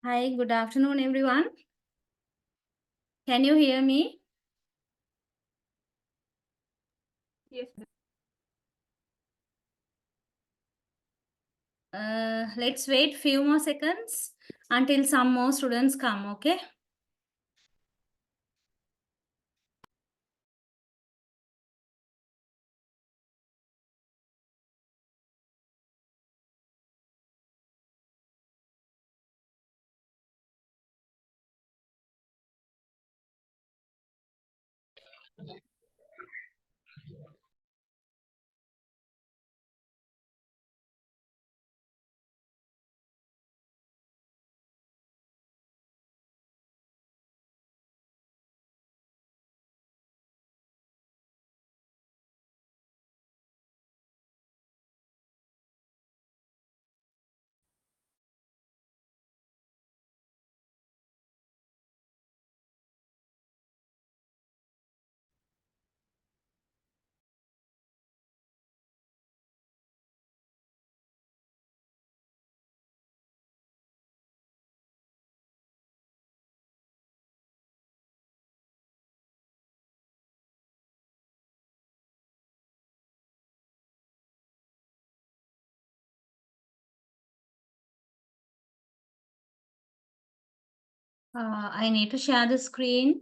Hi, good afternoon, everyone. Can you hear me? Yes. Let's wait few more seconds. until some more students come, okay? I need to share the screen.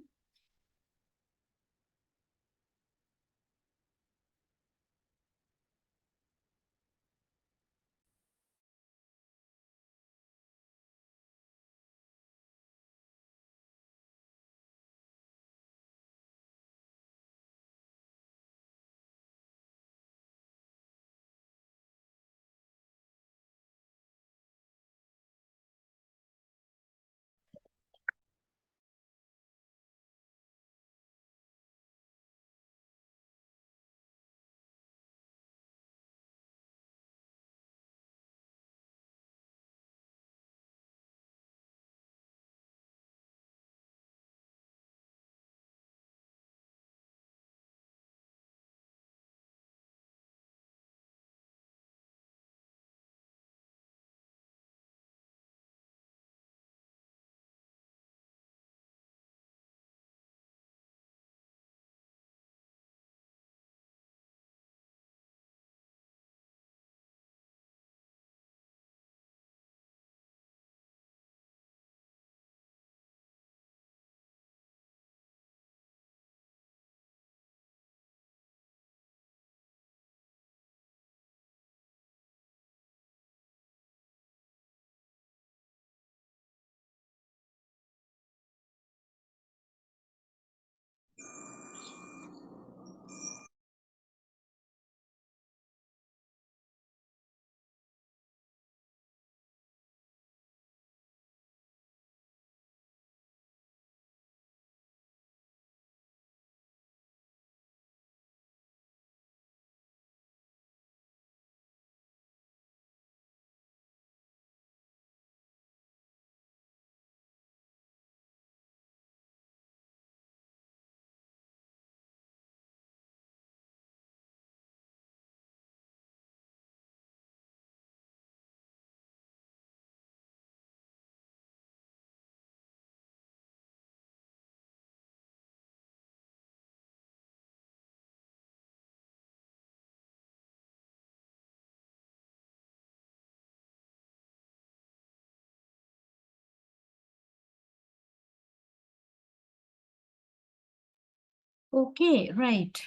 Okay, right.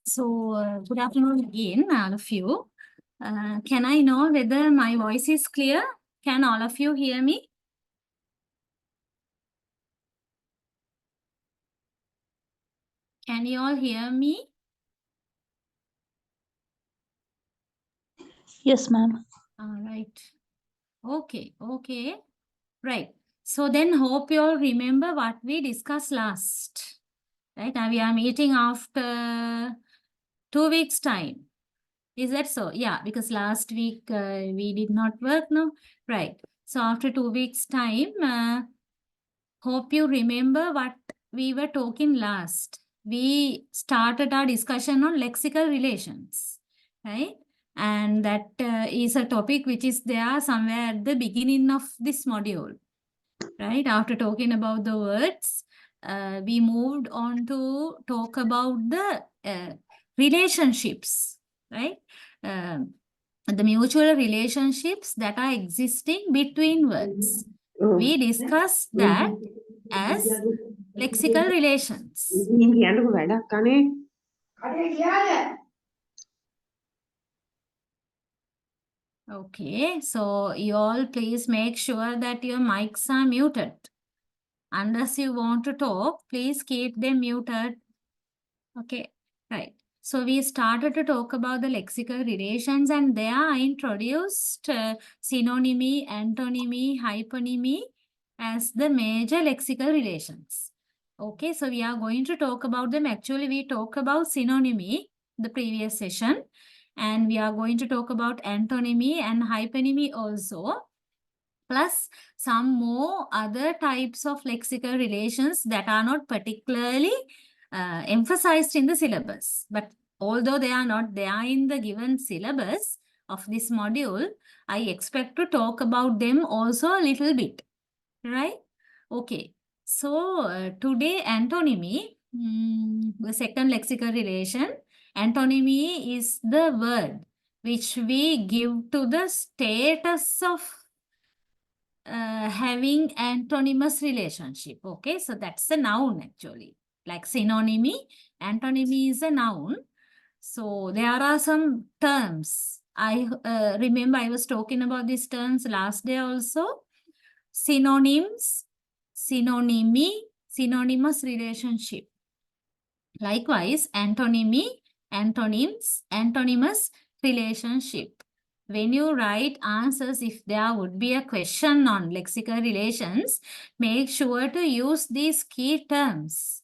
So, good afternoon again, all of you. Can I know whether my voice is clear? Can all of you hear me? Can you all hear me? Yes, ma'am. All right. Okay, okay. Right. So then hope you all remember what we discussed last. Right. Now we are meeting after 2 weeks' time. Is that so? Yeah, because last week we did not work, no? Right. So after 2 weeks' time, hope you remember what we were talking last. We started our discussion on lexical relations, right? And that is a topic which is there somewhere at the beginning of this module, right? After talking about the words, we moved on to talk about the relationships, right? The mutual relationships that are existing between words, We discussed that as lexical relations. ඉතින් කියන්නකො වැඩක් අනේ. Okay, so you all please make sure that your mics are muted. Unless you want to talk, please keep them muted. Okay, right. So we started to talk about the lexical relations, and there I introduced synonymy, antonymy, hyponymy as the major lexical relations. Okay, so we are going to talk about them. Actually, we talked about synonymy the previous session, and we are going to talk about antonymy and hyponymy also, plus some more other types of lexical relations that are not particularly emphasized in the syllabus. But although they are not there in the given syllabus of this module, I expect to talk about them also a little bit, right? Okay, so today antonymy, the second lexical relation, antonymy is the word which we give to the status of having antonymous relationship. Okay, so that's a noun actually. Like synonymy, antonymy is a noun. So there are some terms. I remember I was talking about these terms last day also. Synonyms, synonymy, synonymous relationship. Likewise, antonymy, antonyms, antonymous relationship. When you write answers, if there would be a question on lexical relations, make sure to use these key terms,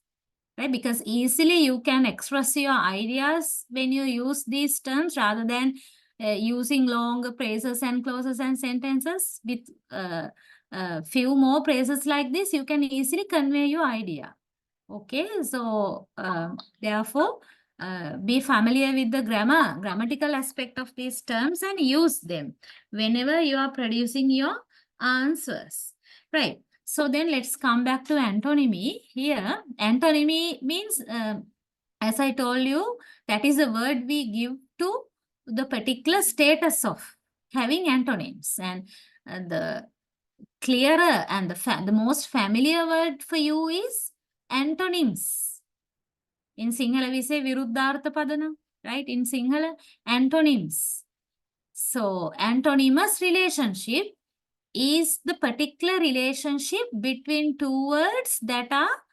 right? Because easily you can express your ideas when you use these terms rather than using long phrases and clauses and sentences. With few more phrases like this, you can easily convey your idea. Okay, so therefore, be familiar with the grammatical aspect of these terms and use them whenever you are producing your answers. Right. So then let's come back to antonymy. Here, antonymy means, as I told you, that is a word we give to the particular status of having antonyms. And the clearer and the most familiar word for you is antonyms. In Sinhala, we say viruddhartha padana, right? In Sinhala, antonyms. So, antonymous relationship is the particular relationship between two words that are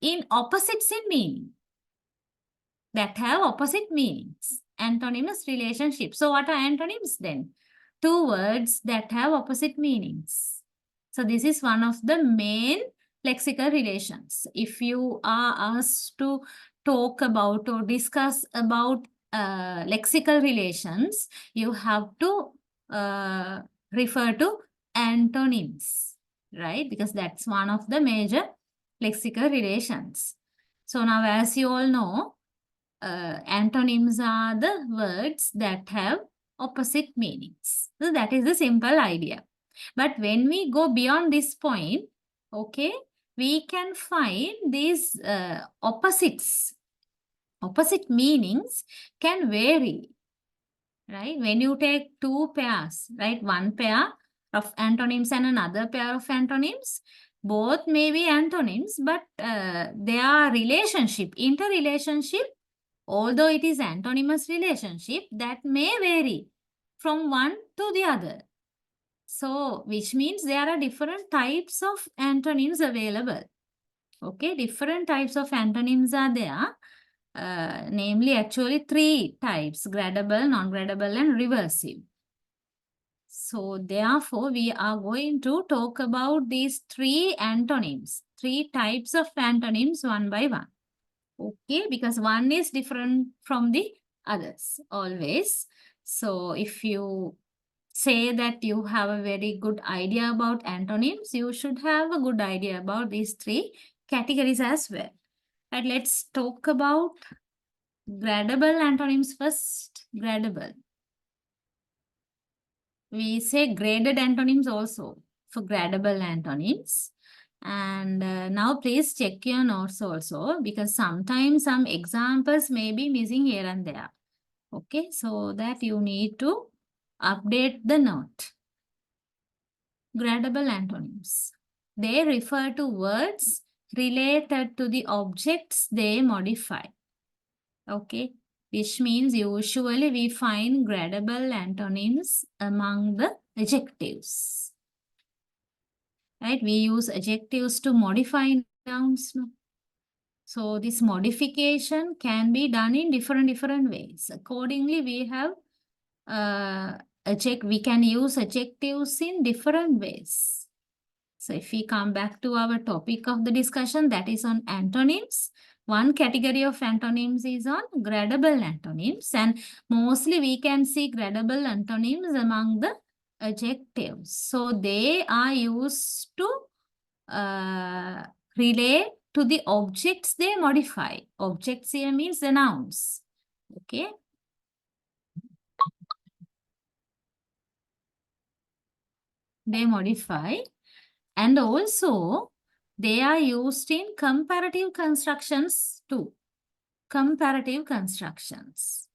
in opposites in meaning, that have opposite meanings. Antonymous relationship. So, what are antonyms then? Two words that have opposite meanings. So, this is one of the main lexical relations. If you are asked to talk about or discuss about lexical relations, you have to refer to antonyms, right? Because that's one of the major lexical relations. So now, as you all know, antonyms are the words that have opposite meanings. So that is the simple idea. But when we go beyond this point, okay, we can find these opposites. Opposite meanings can vary, right? When you take two pairs, right? One pair of antonyms and another pair of antonyms, both may be antonyms, but their relationship, interrelationship, although it is antonymous relationship, that may vary from one to the other. So, which means there are different types of antonyms available. Okay, different types of antonyms are there. Namely, actually three types: gradable, non-gradable, and reversive. So, therefore, we are going to talk about these three antonyms, three types of antonyms one by one. Okay, because one is different from the others always. So if you say that you have a very good idea about antonyms, you should have a good idea about these three categories as well. And let's talk about gradable antonyms first. Gradable. We say graded antonyms also for gradable antonyms. And now please check your notes also, because sometimes some examples may be missing here and there. Okay, so that you need to update the note. Gradable antonyms. They refer to words related to the objects they modify. Okay, which means usually we find gradable antonyms among the adjectives. Right, we use adjectives to modify nouns. No? So this modification can be done in different ways. Accordingly, we have we can use adjectives in different ways. So if we come back to our topic of the discussion, that is on antonyms. One category of antonyms is on gradable antonyms, and mostly we can see gradable antonyms among the adjectives. So they are used to relate to the objects they modify. Objects here means the nouns. Okay. They modify, and also they are used in comparative constructions too. Comparative constructions.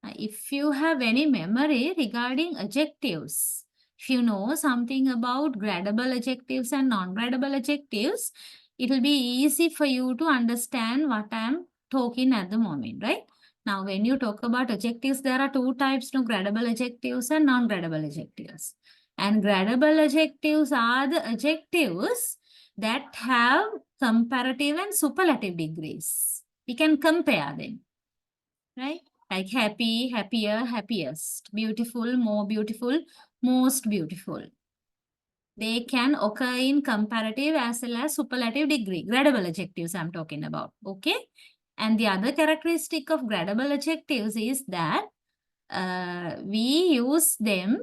If you have any memory regarding adjectives, if you know something about gradable adjectives and non-gradable adjectives, it will be easy for you to understand what I am talking at the moment, right? Now, when you talk about adjectives, there are two types, no, gradable adjectives and non-gradable adjectives. And gradable adjectives are the adjectives that have comparative and superlative degrees. We can compare them, right? Like happy, happier, happiest, beautiful, more beautiful, most beautiful. They can occur in comparative as well as superlative degree. Gradable adjectives I'm talking about, okay? And the other characteristic of gradable adjectives is that we use them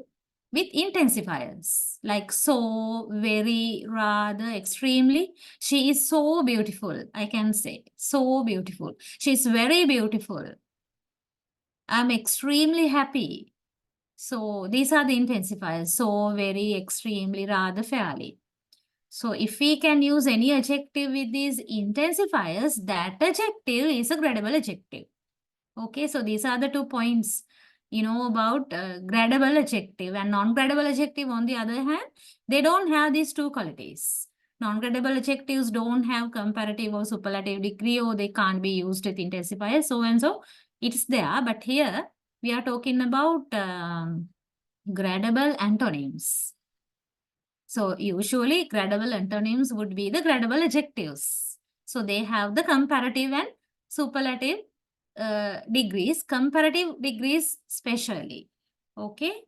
with intensifiers like so, very, rather, extremely. She is so beautiful, I can say. So beautiful. She is very beautiful. I'm extremely happy. So these are the intensifiers. So, very, extremely, rather, fairly. So if we can use any adjective with these intensifiers, that adjective is a gradable adjective. Okay, so these are the 2 points, you know, about gradable adjective and non-gradable adjective. On the other hand, they don't have these 2 qualities. Non-gradable adjectives don't have comparative or superlative degree, or they can't be used with intensifiers, so and so. It's there, but here we are talking about gradable antonyms. So usually gradable antonyms would be the gradable adjectives. So they have the comparative and superlative degrees, comparative degrees specially. Okay.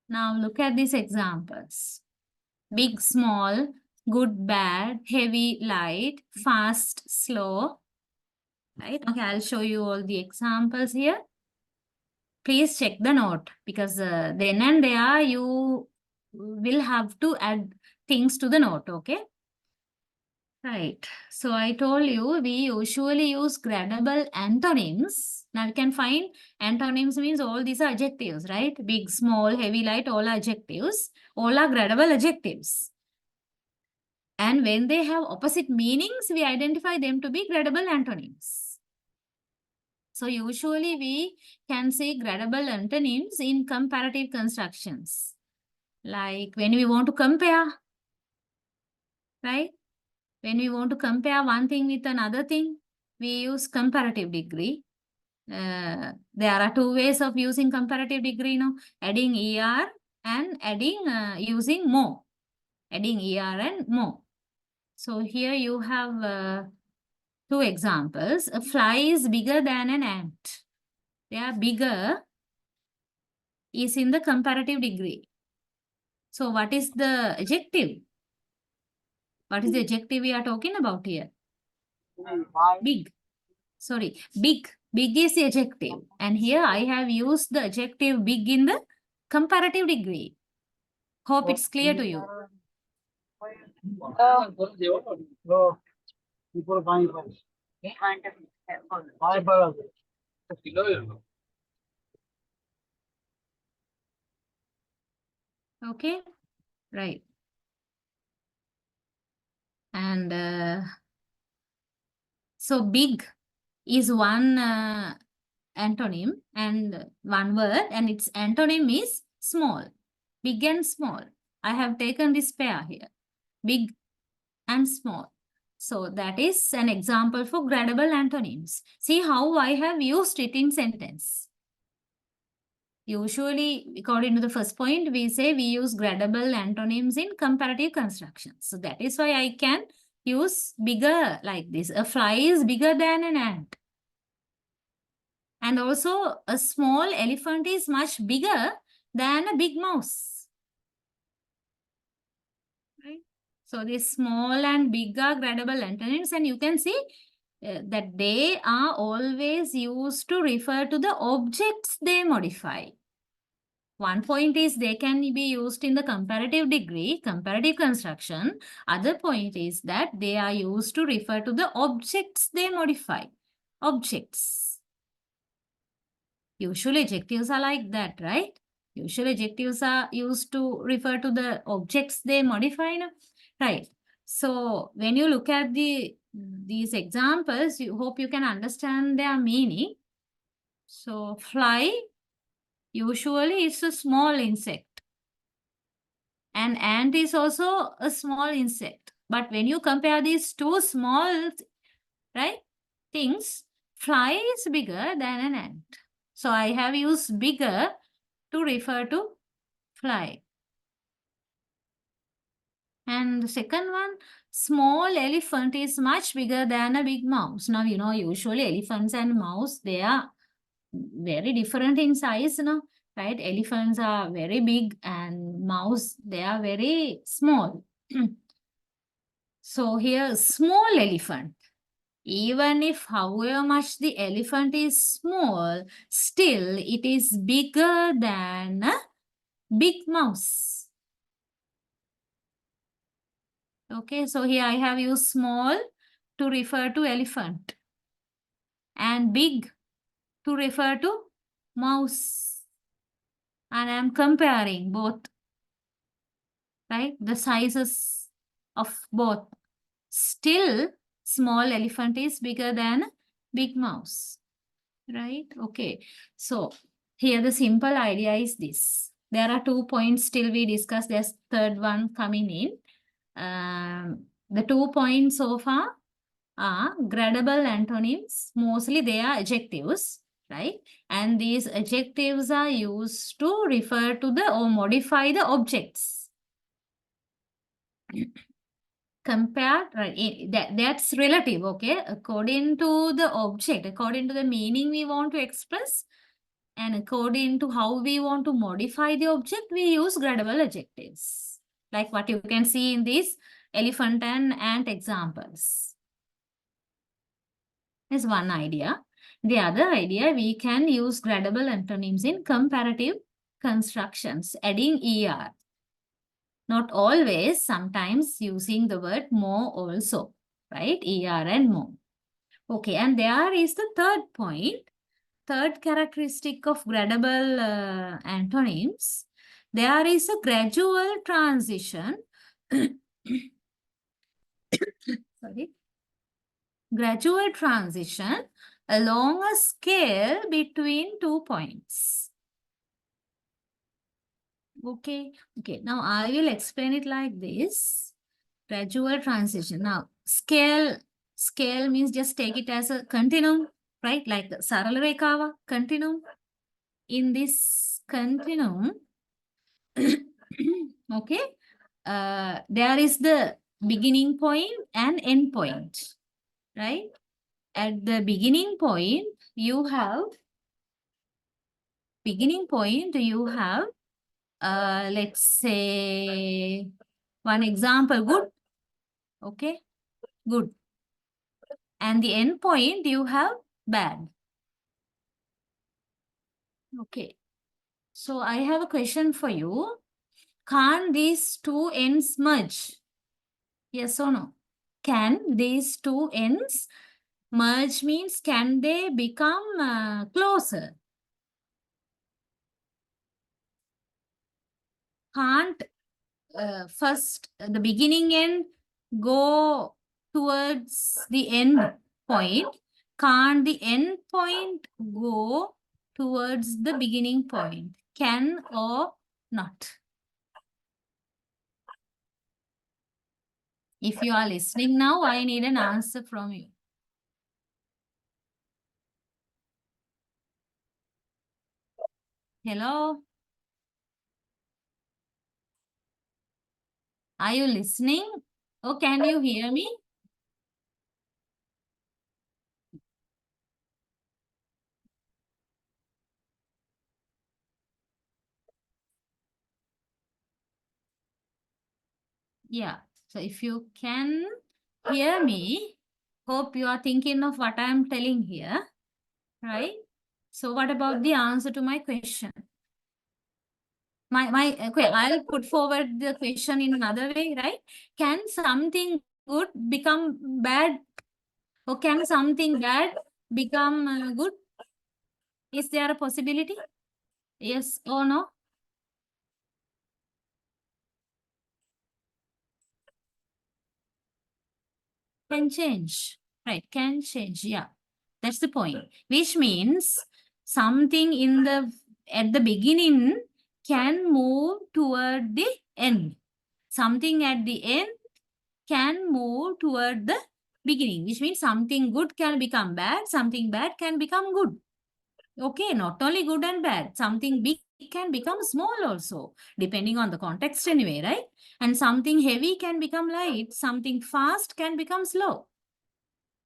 Now look at these examples. Big, small, good, bad, heavy, light, fast, slow. Right. Okay, I'll show you all the examples here. Please check the note, because then and there you will have to add things to the note, okay? Right. So I told you we usually use gradable antonyms. Now you can find antonyms means all these are adjectives, right? Big, small, heavy, light, all are adjectives. All are gradable adjectives. And when they have opposite meanings, we identify them to be gradable antonyms. So usually we can say gradable antonyms in comparative constructions. Like when we want to compare, right? When we want to compare one thing with another thing, we use comparative degree. There are 2 ways of using comparative degree, no? Adding ER and adding using more. Adding ER and more. So here you have 2 examples. A fly is bigger than an ant. They are bigger is in the comparative degree. So what is the adjective? What is the adjective we are talking about here? Big. Sorry, big. Big is the adjective. And here I have used the adjective big in the comparative degree. Hope it's clear to you. Okay, right. And so big is one antonym and one word, and its antonym is small. Big and small. I have taken this pair here, big and small. So that is an example for gradable antonyms. See how I have used it in sentence. Usually, according to the first point, we say we use gradable antonyms in comparative constructions. So that is why I can use bigger like this. A fly is bigger than an ant. And also, a small elephant is much bigger than a big mouse. Right? So these small and big are gradable antonyms, and you can see that they are always used to refer to the objects they modify. One point is they can be used in the comparative degree, comparative construction. Other point is that they are used to refer to the objects they modify. Objects. Usually adjectives are like that, right? Usually adjectives are used to refer to the objects they modify. No? Right. So when you look at these examples, you hope you can understand their meaning. So fly, usually it's a small insect. And ant is also a small insect. But when you compare these two small, right, things, fly is bigger than an ant. So I have used bigger to refer to fly. And the second one, small elephant is much bigger than a big mouse. Now, you know, usually elephants and mouse, they are very different in size, right? Elephants are very big and mouse, they are very small. So here, small elephant. Even if however much the elephant is small, still it is bigger than a big mouse. Okay, so here I have used small to refer to elephant and big to refer to mouse. And I am comparing both, right? The sizes of both. Still, small elephant is bigger than big mouse, right? Okay, so here the simple idea is this. There are 2 points still we discussed. There's third one coming in. The 2 points so far are gradable antonyms. Mostly they are adjectives, right? And these adjectives are used to refer to the or modify the objects. Compared, right? That's relative, okay? According to the object, according to the meaning we want to express, and according to how we want to modify the object, we use gradable adjectives. Like what you can see in these elephant and ant examples. Is one idea. The other idea, we can use gradable antonyms in comparative constructions, adding ER. Not always, sometimes using the word more also, right? ER and more. Okay, and there is the third point, third characteristic of gradable antonyms. There is a gradual transition. Sorry. Gradual transition along a scale between 2 points. Okay, okay. Now I will explain it like this. Gradual transition. Now, scale means just take it as a continuum, right? Like the Sarala Rekava continuum. In this continuum, okay, there is the beginning point and end point, right? At the beginning point, you have let's say one example, good, okay, good. And the end point you have bad. Okay. So I have a question for you. Can't these two ends merge? Yes or no? Can these two ends merge means can they become closer? Can't first the beginning end go towards the end point? Can't the end point go towards the beginning point? Can or not? If you are listening now, I need an answer from you. Hello? Are you listening? Oh, can you hear me? Yeah. So if you can hear me, hope you are thinking of what I am telling here, right? So what about the answer to my question? Okay, I'll put forward the question in another way, right? Can something good become bad? Or can something bad become good? Is there a possibility? Yes or no? Can change. Right, can change. Yeah. That's the point. Which means something in the at the beginning can move toward the end. Something at the end can move toward the beginning, which means something good can become bad, something bad can become good. Okay, not only good and bad, something big can become small also, depending on the context anyway, right? And something heavy can become light, something fast can become slow.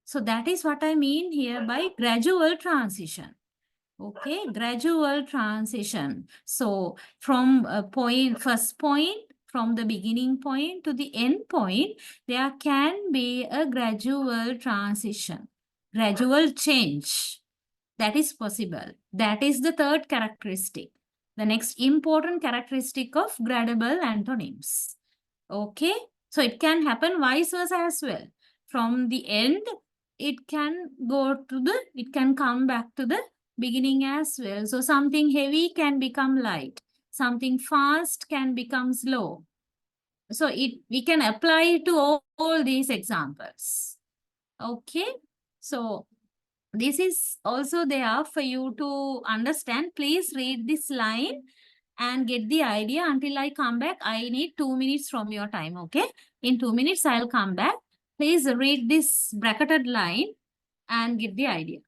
So that is what I mean here by gradual transition. Okay, gradual transition. So from a point, first point, from the beginning point to the end point, there can be a gradual transition, gradual change. That is possible. That is the third characteristic. The next important characteristic of gradable antonyms. Okay, so it can happen vice versa as well. From the end, it can it can come back to the beginning as well. So something heavy can become light. Something fast can become slow. So we can apply to all these examples. Okay, so this is also there for you to understand. Please read this line and get the idea. Until I come back, I need 2 minutes from your time, okay? In 2 minutes, I'll come back. Please read this bracketed line and get the idea.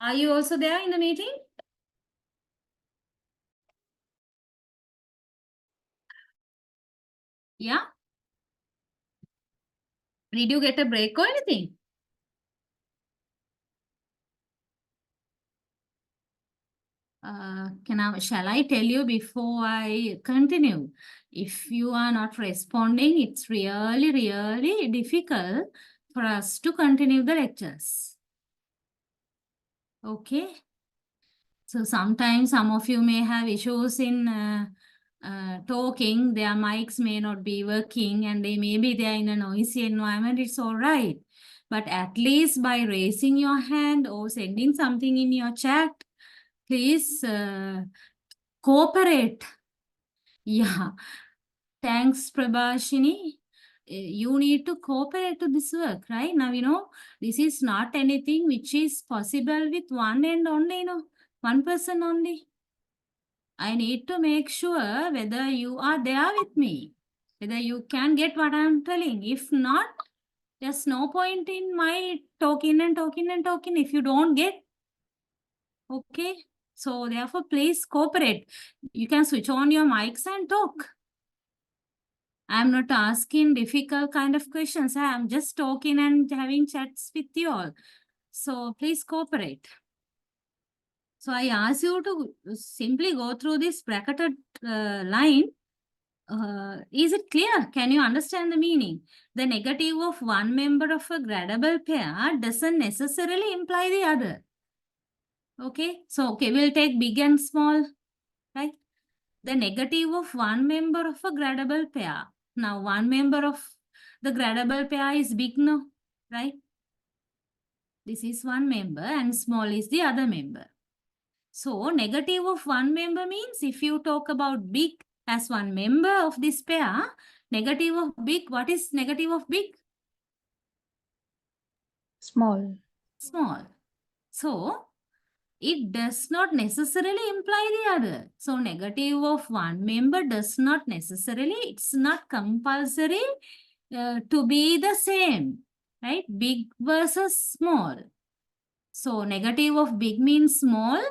Are you also there in the meeting? Yeah? Did you get a break or anything? Shall I tell you before I continue? If you are not responding, it's really, really difficult for us to continue the lectures. Okay? So sometimes some of you may have issues in talking. Their mics may not be working and they may be there in a noisy environment. It's all right. But at least by raising your hand or sending something in your chat, please cooperate. Yeah. Thanks, Prabhashini. You need to cooperate to this work, right? Now, this is not anything which is possible with one and only, one person only. I need to make sure whether you are there with me, whether you can get what I'm telling. If not, there's no point in my talking and talking and talking if you don't get. Okay? So therefore, please cooperate. You can switch on your mics and talk. I'm not asking difficult kind of questions. I'm just talking and having chats with you all. So please cooperate. So I ask you to simply go through this bracketed line. Is it clear? Can you understand the meaning? The negative of one member of a gradable pair doesn't necessarily imply the other. Okay, so we'll take big and small, right? The negative of one member of a gradable pair. Now, one member of the gradable pair is big, no? Right? This is one member and small is the other member. So, negative of one member means if you talk about big as one member of this pair, negative of big, what is negative of big? Small. Small. So, it does not necessarily imply the other. So, negative of one member does not necessarily, it's not compulsory to be the same, right? Big versus small. So, negative of big means small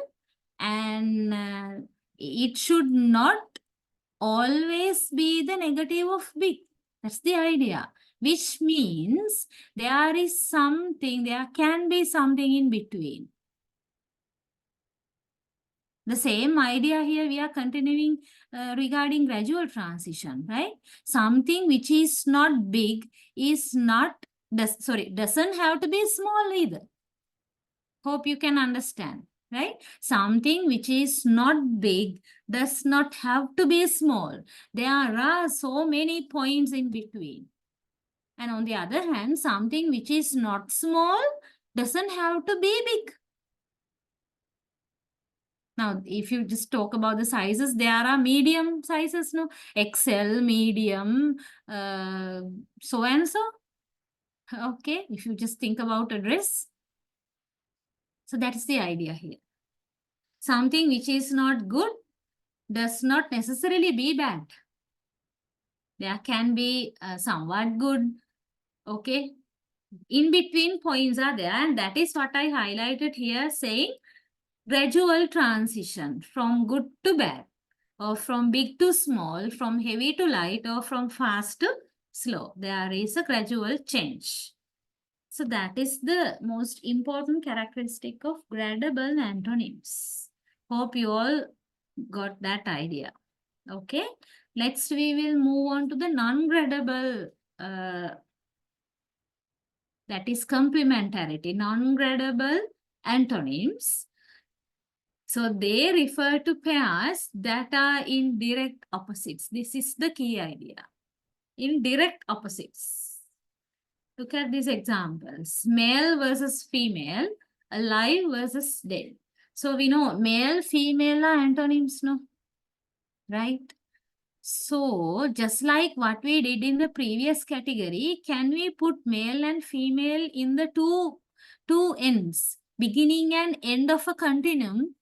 and it should not always be the negative of big. That's the idea, which means there is something, there can be something in between. The same idea here we are continuing regarding gradual transition, right? Something which is not big is not, doesn't have to be small either. Hope you can understand, right? Something which is not big does not have to be small. There are so many points in between. And on the other hand, something which is not small doesn't have to be big. Now, if you just talk about the sizes, there are medium sizes, no? XL, medium, so and so. Okay, if you just think about a dress. So that's the idea here. Something which is not good does not necessarily be bad. There can be somewhat good, okay? In between points are there, and that is what I highlighted here, saying gradual transition from good to bad, or from big to small, from heavy to light, or from fast to slow. There is a gradual change. So that is the most important characteristic of gradable antonyms. Hope you all got that idea. Okay. Next, we will move on to the non-gradable, that is complementarity, non-gradable antonyms. So they refer to pairs that are in direct opposites. This is the key idea. In direct opposites. Look at these examples. Male versus female, alive versus dead. So we know male, female are antonyms, no? Right? So just like what we did in the previous category, can we put male and female in the two ends, beginning and end of a continuum,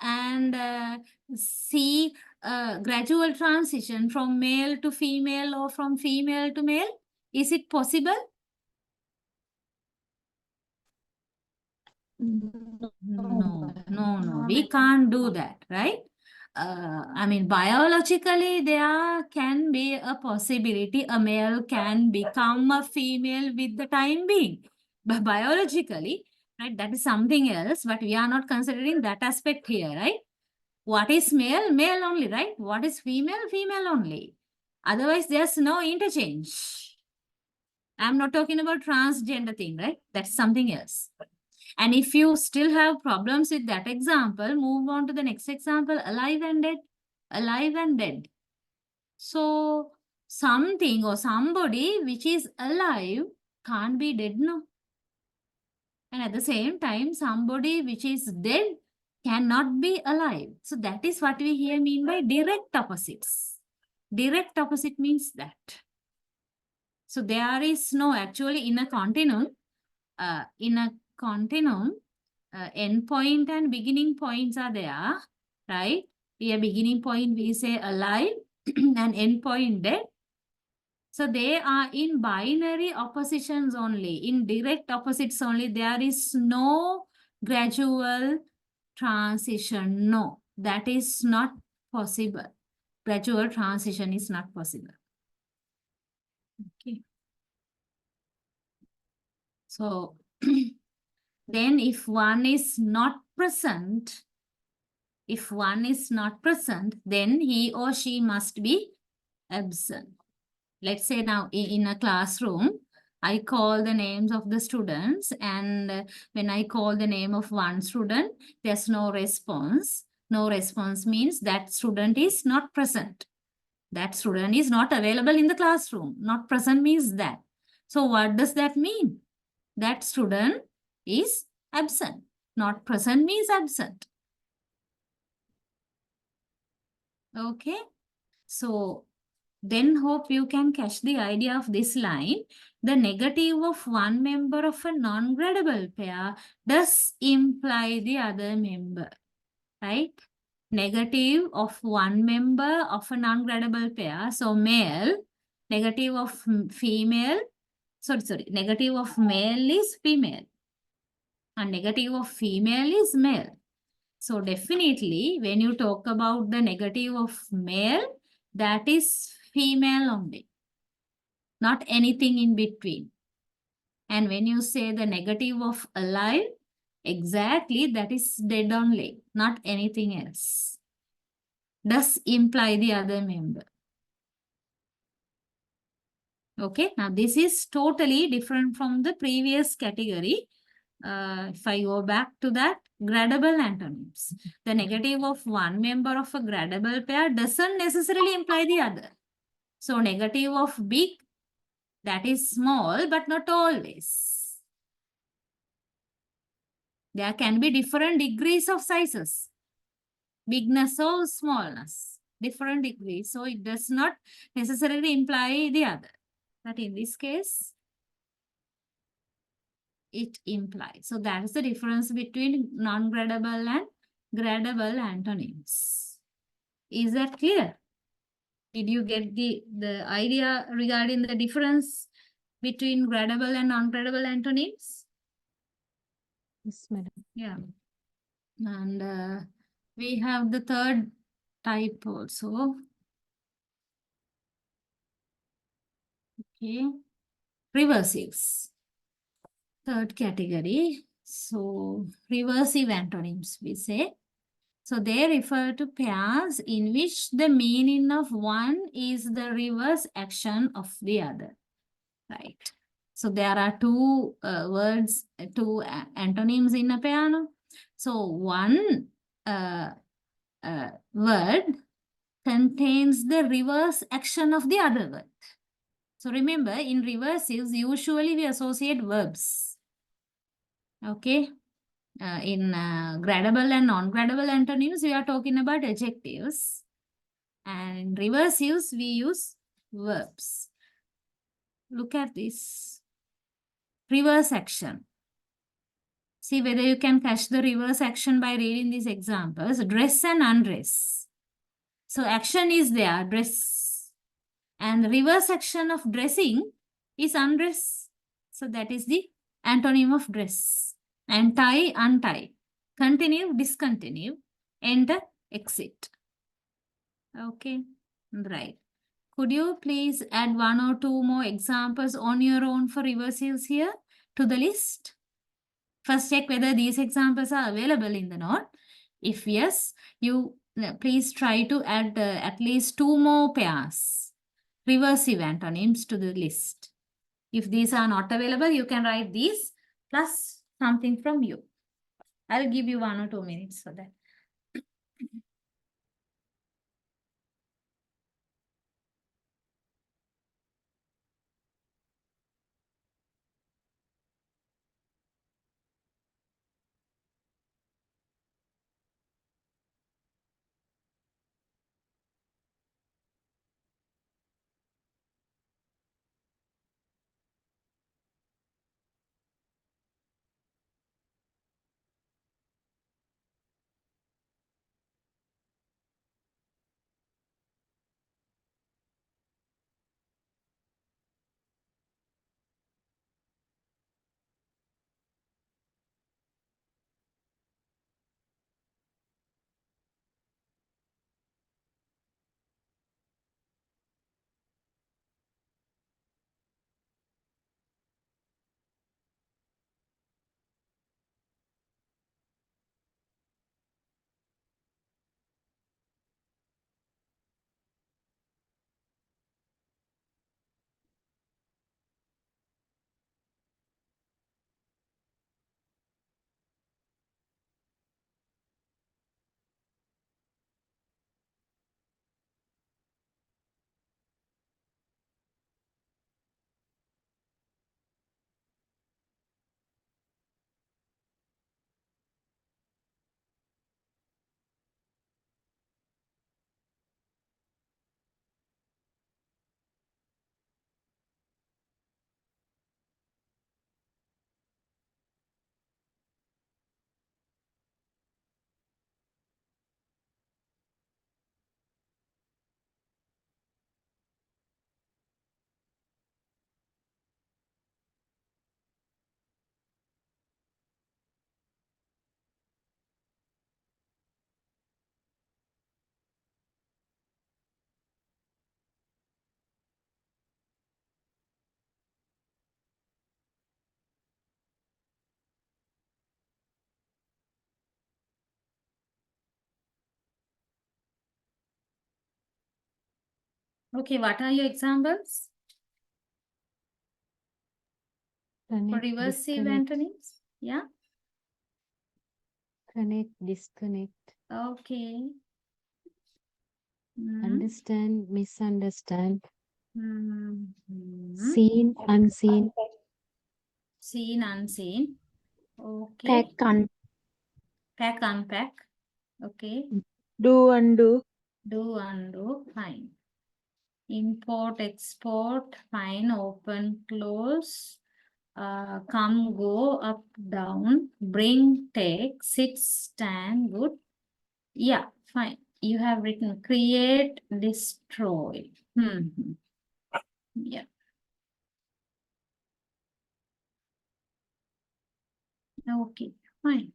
and see gradual transition from male to female or from female to male? Is it possible? We can't do that, right? I mean, biologically, there can be a possibility a male can become a female with the time being. But biologically, right, that is something else, but we are not considering that aspect here, right? What is male? Male only, right? What is female? Female only. Otherwise, there's no interchange. I'm not talking about transgender thing, right? That's something else. And if you still have problems with that example, move on to the next example, alive and dead. Alive and dead. So something or somebody which is alive can't be dead, no? And at the same time, somebody which is dead cannot be alive. So that is what we here mean by direct opposites. Direct opposite means that. So there is no, actually in a continuum, end point and beginning points are there, right? Here beginning point we say alive and end point dead. So they are in binary oppositions only, in direct opposites only. There is no gradual transition. No, that is not possible. Gradual transition is not possible. Okay. So then if one is not present, then he or she must be absent. Let's say now in a classroom, I call the names of the students, and when I call the name of one student, there's no response. No response means that student is not present. That student is not available in the classroom. Not present means that. So what does that mean? That student is absent. Not present means absent. Okay. So then hope you can catch the idea of this line. The negative of one member of a non-gradable pair does imply the other member, right? Negative of one member of a non-gradable pair. So male, negative of female, negative of male is female. And negative of female is male. So definitely when you talk about the negative of male, that is female only, not anything in between. And when you say the negative of alive, exactly that is dead only, not anything else. Does imply the other member. Okay, now this is totally different from the previous category. If I go back to that, gradable antonyms. The negative of one member of a gradable pair doesn't necessarily imply the other. So negative of big, that is small, but not always. There can be different degrees of sizes. Bigness or smallness, different degrees. So it does not necessarily imply the other. But in this case, it implies. So that is the difference between non-gradable and gradable antonyms. Is that clear? Did you get the idea regarding the difference between gradable and non-gradable antonyms? Yes, madam. Yeah. And we have the third type also. Okay. Reversives. Third category. So reversive antonyms we say. So they refer to pairs in which the meaning of one is the reverse action of the other. Right. So there are two words, two antonyms in a pair. No? So one word contains the reverse action of the other word. So remember, in reversives, usually we associate verbs. Okay. In gradable and non-gradable antonyms, we are talking about adjectives. And in reversives, we use verbs. Look at this. Reverse action. See whether you can catch the reverse action by reading these examples. Dress and undress. So action is there, dress. And the reverse action of dressing is undress. So that is the antonym of dress. And tie, untie. continue, discontinue, enter, exit. Okay, right. Could you please add one or two more examples on your own for reversives here to the list? First, check whether these examples are available in the note. If yes, you please try to add at least two more pairs, reversive antonyms to the list. If these are not available, you can write these plus something from you. I'll give you 1 or 2 minutes for that. Okay, what are your examples for Connect, reversive disconnect, antonyms? Yeah, connect, disconnect, okay. understand, misunderstand, Mhm. seen, unseen, Seen, unseen. Okay. Pack, Pack, unpack. Okay. do, undo. Do, undo. Fine. Import, export. Fine. Open, close. Come, go, up, down. Bring, take. Sit, stand. Good. Yeah, fine. You have written create, destroy. Yeah. Okay, fine.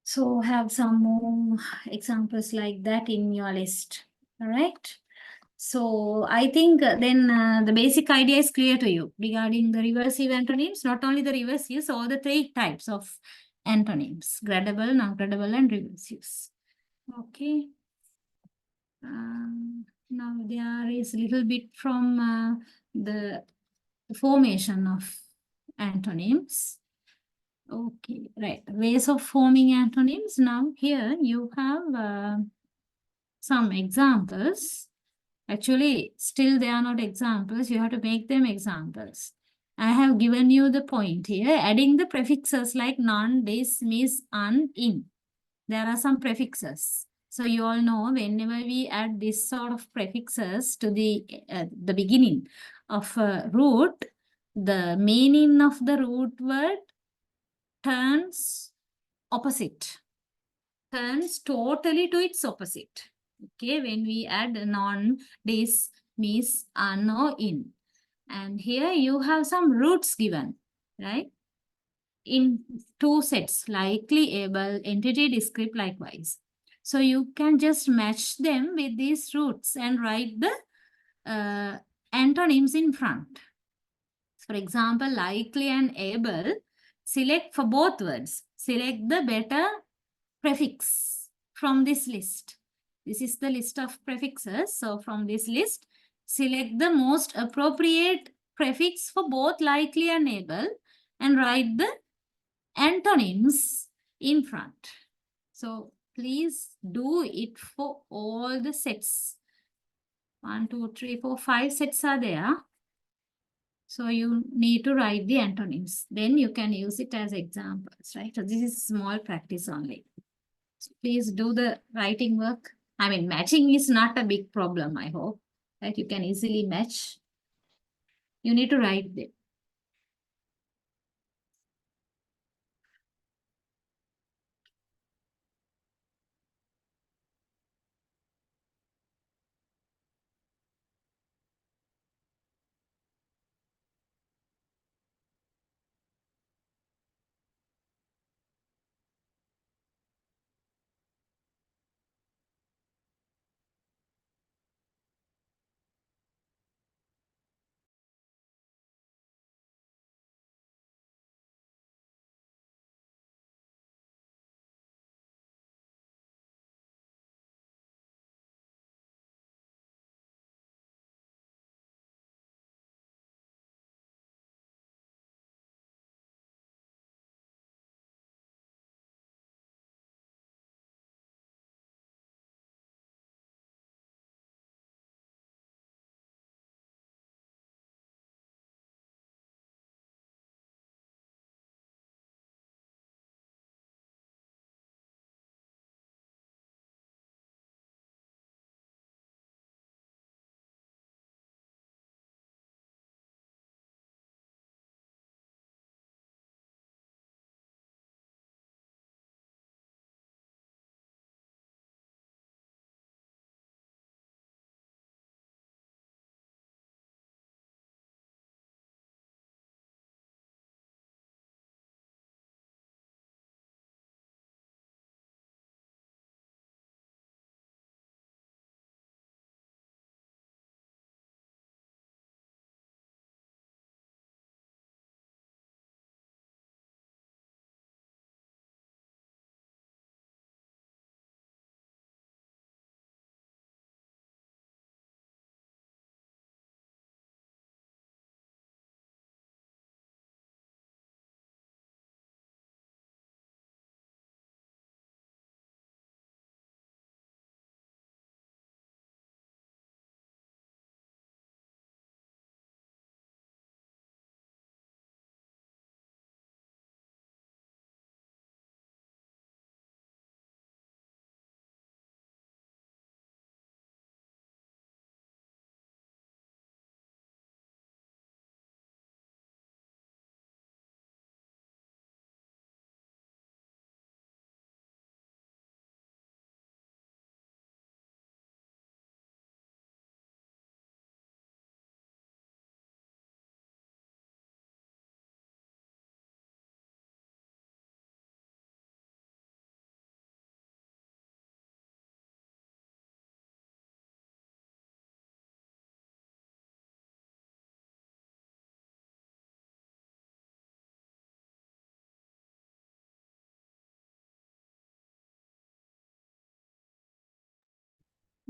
So have some more examples like that in your list. All right. So I think then the basic idea is clear to you regarding the reversive antonyms, not only the reversives, all the 3 types of antonyms, gradable, non-gradable, and reversives. Okay. Now there is a little bit from the formation of antonyms. Okay, right. Ways of forming antonyms. Now here you have some examples. Actually, still they are not examples. You have to make them examples. I have given you the point here. Adding the prefixes like non, this, miss, un, in. There are some prefixes. So you all know whenever we add this sort of prefixes to the beginning of a root, the meaning of the root word turns opposite, turns totally to its opposite. Okay, when we add non, this, miss, un, or in. And here you have some roots given, right? in two sets, likely, able, entity, descript likewise. So you can just match them with these roots and write the antonyms in front. For example, likely and able, select for both words, select the better prefix from this list. This is the list of prefixes. So from this list, select the most appropriate prefix for both likely and able and write the antonyms in front. So please do it for all the sets. 1, 2, 3, 4, 5 sets are there. So you need to write the antonyms. Then you can use it as examples, right? So this is small practice only. So please do the writing work. I mean, matching is not a big problem, I hope. Right? You can easily match. You need to write them.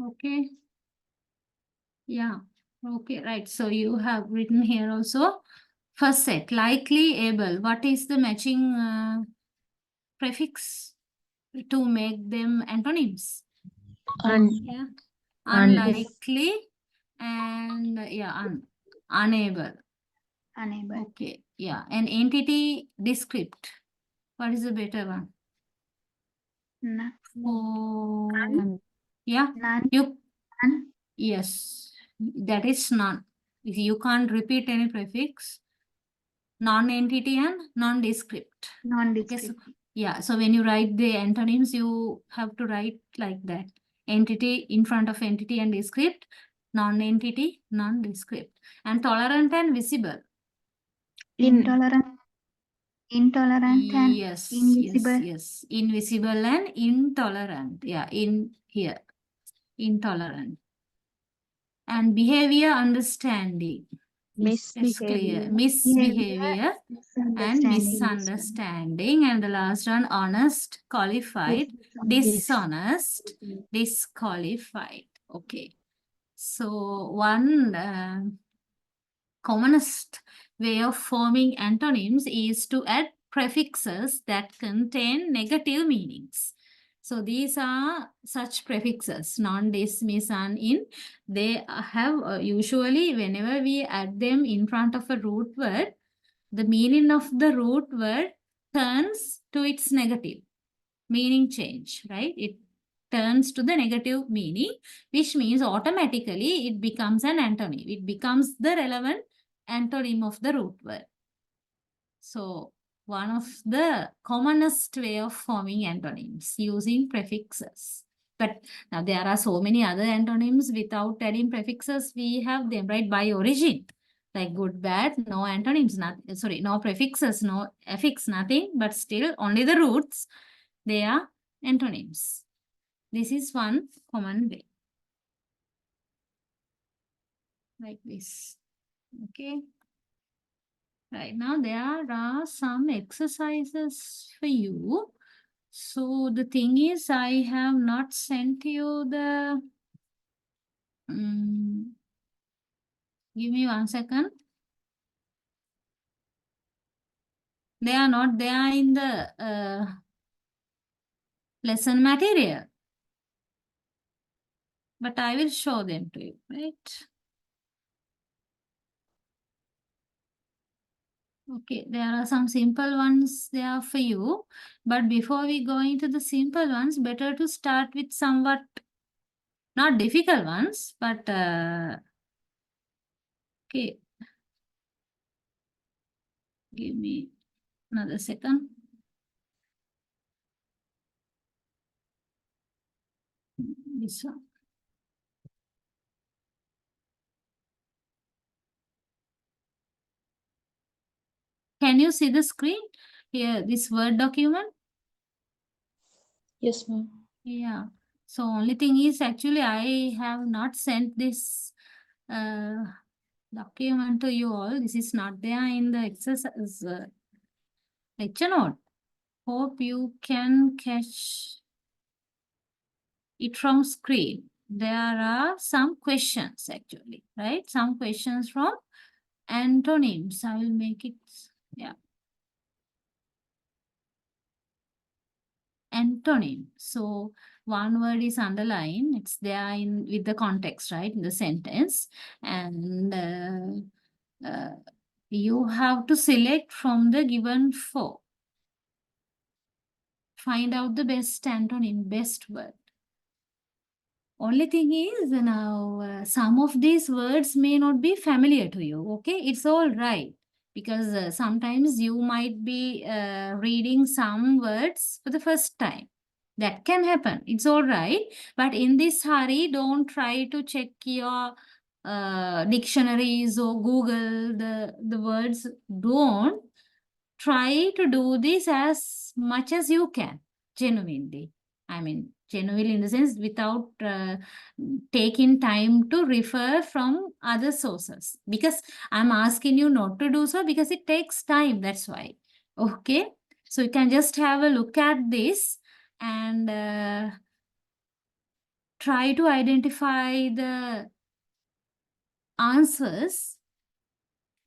Okay. Yeah. Okay, right. So you have written here also. First set, likely, able. What is the matching prefix to make them antonyms? Yeah. Unlikely and unable. Unable. Okay. Yeah. And entity, descript. What is the better one? None. Oh, yeah. None. You None. Yes, that is none. If you can't repeat any prefix, non-entity and non-descript. Non-descriptive. Yeah, so when you write the antonyms, you have to write like that. Entity in front of entity and descript, non-entity, non-descript. And tolerant and visible. Intolerant. Intolerant and Yes, invisible. yes. Invisible and intolerant. Yeah, in here. Intolerant. And behavior understanding. It's clear. Misbehavior. Misbehavior and Misunderstanding. misunderstanding. And the last one, honest, qualified, dishonest, disqualified. Okay. So one commonest way of forming antonyms is to add prefixes that contain negative meanings. So these are such prefixes, non, dis, mis, and in. They have usually, whenever we add them in front of a root word, the meaning of the root word turns to its negative meaning change, right? It turns to the negative meaning, which means automatically it becomes an antonym. It becomes the relevant antonym of the root word. So one of the commonest way of forming antonyms using prefixes. But now there are so many other antonyms without adding prefixes. We have them, right, by origin. Like good, bad, no antonyms, no prefixes, no affix, nothing, but still only the roots, they are antonyms. This is one common way. Like this. Okay. Right now, there are some exercises for you. So the thing is, I have not sent you the. Give me 1 second. They are not there in the lesson material. But I will show them to you, right? Okay, there are some simple ones there for you. But before we go into the simple ones, better to start with somewhat not difficult ones, but okay. Give me another second. This one. Can you see the screen? Here, this Word document? Yes, ma'am. Yeah. So only thing is actually I have not sent this document to you all. This is not there in the exercise lecture note. Hope you can catch it from screen. There are some questions actually, right? Some questions from antonyms. I will make it, yeah. Antonym. So one word is underlined. It's there in with the context, right? In the sentence. And you have to select from the given four. Find out the best antonym, best word. Only thing is now some of these words may not be familiar to you. Okay, it's all right because sometimes you might be reading some words for the first time. That can happen. It's all right. But in this hurry, don't try to check your dictionaries or Google the words. Don't try to do this as much as you can, genuinely. I mean, genuinely in the sense without taking time to refer from other sources. Because I'm asking you not to do so because it takes time. That's why. Okay. So you can just have a look at this and try to identify the answers.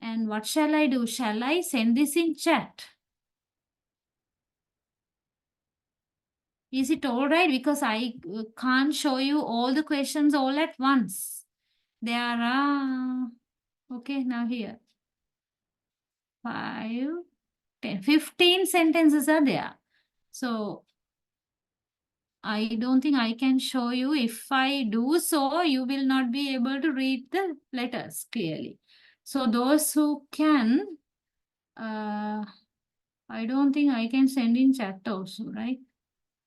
And what shall I do? Shall I send this in chat? Is it all right? Because I can't show you all the questions all at once. There are, okay, now here. 5, 10, 15 sentences are there. So I don't think I can show you. If I do so, you will not be able to read the letters clearly. So those who can, I don't think I can send in chat also, right?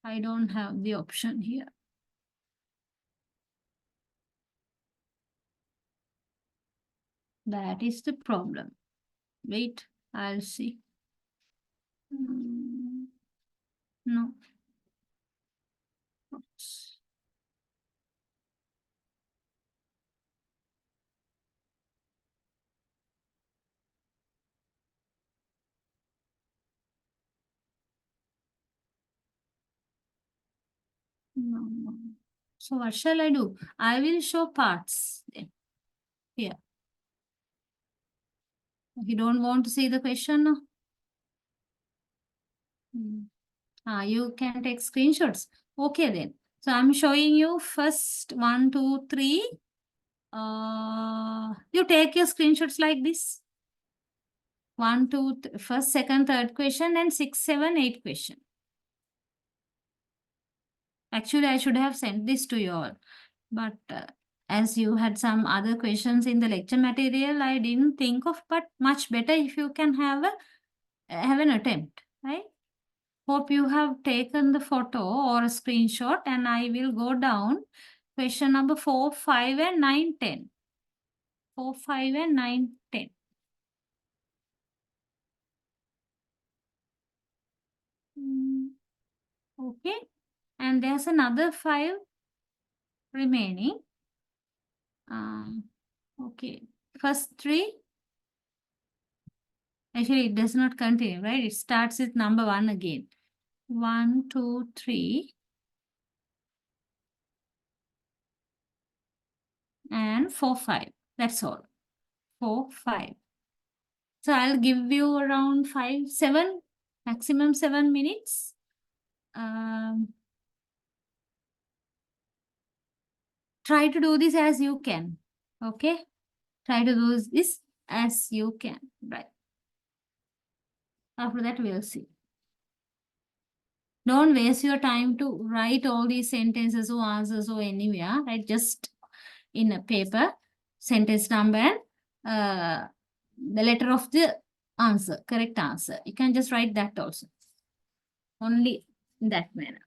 I don't have the option here. That is the problem. Wait, I'll see. No. No. So what shall I do? I will show parts then. Here. You don't want to see the question now? You can take screenshots. Okay then. So I'm showing you first 1, 2, 3. You take your screenshots like this. 1, 2, first, second, third question and 6, 7, 8 question. Actually, I should have sent this to you all. But as you had some other questions in the lecture material, I didn't think of, but much better if you can have an attempt, right? Hope you have taken the photo or a screenshot, and I will go down question number 4, 5, and 9, 10. 4, 5, and 9, 10. Okay. And there's another 5 remaining. Okay. First 3. Actually, it does not continue, right? It starts with number 1 again. 1, 2, 3. And 4, 5. That's all. 4, 5. So I'll give you around 5, 7, maximum 7 minutes. Try to do this as you can. Okay? Try to do this as you can. Right. After that, we'll see. Don't waste your time to write all these sentences or answers or anywhere, right? Just in a paper, sentence number and the letter of the answer, correct answer. You can just write that also. Only in that manner.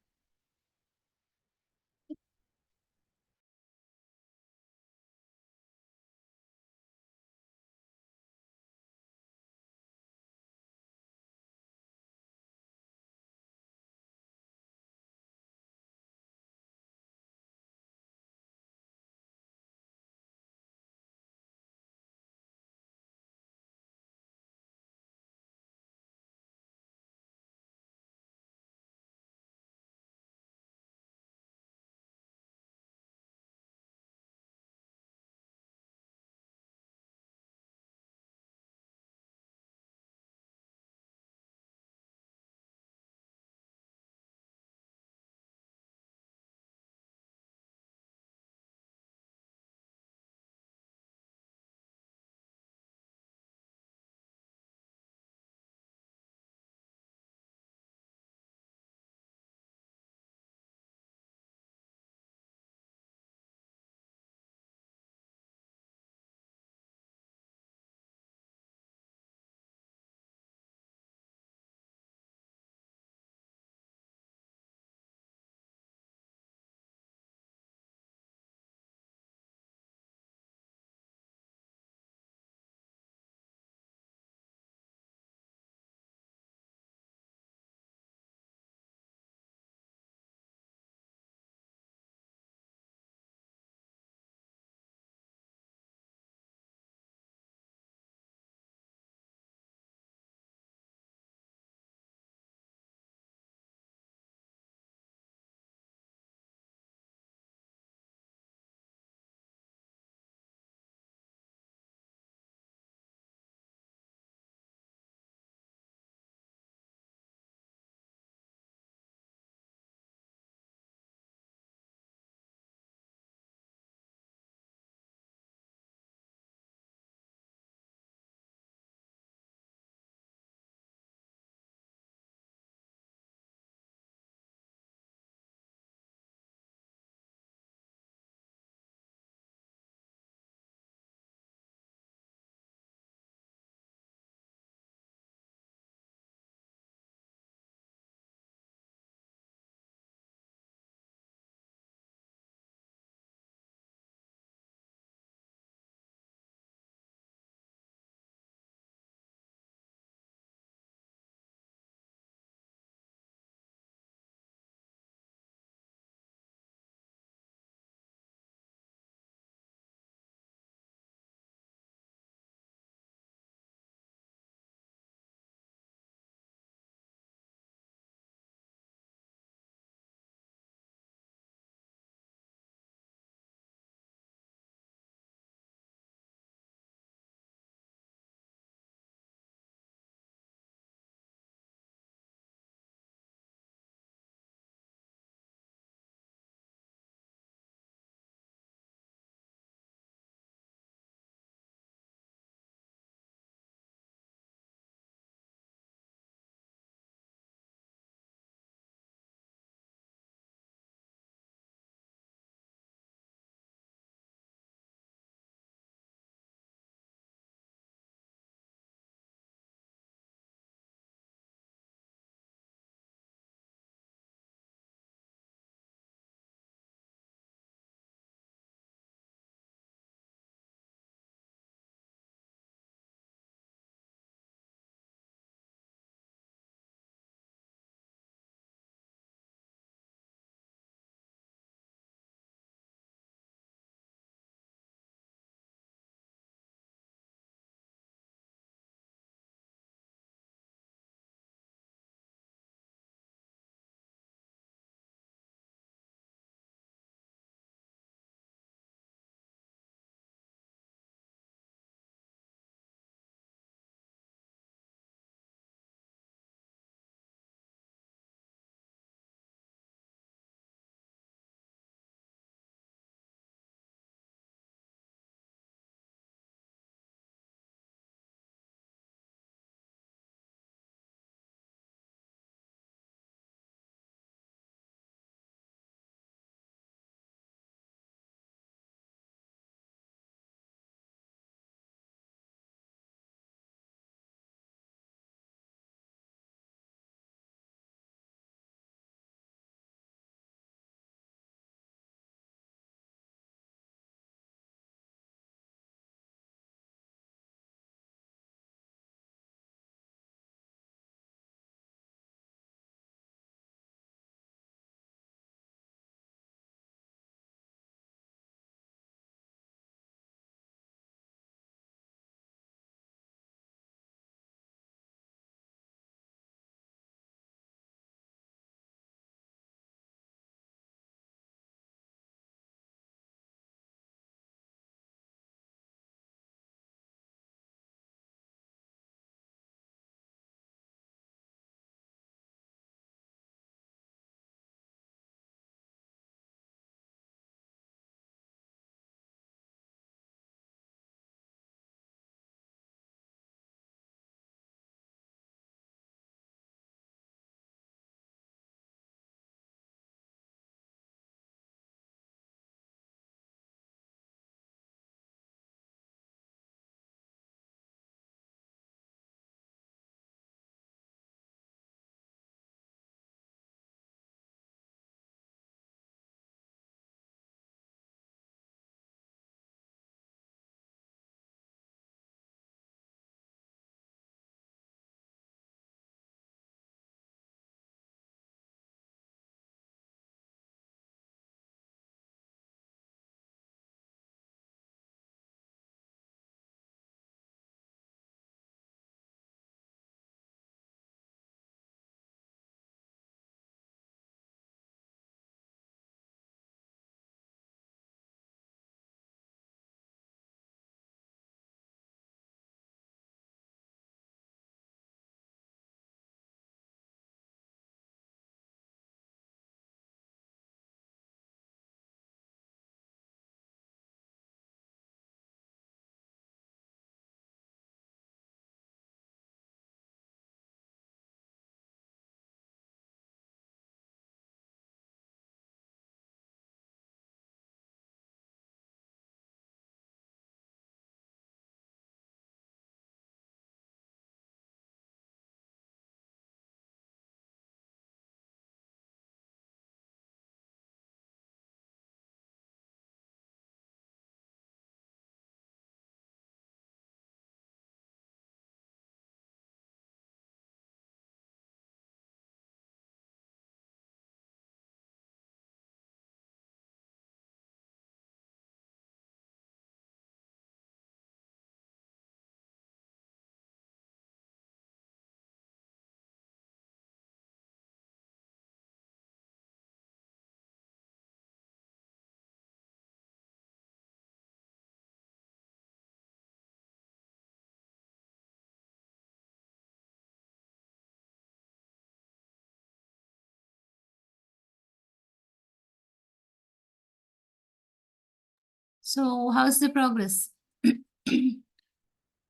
So how's the progress?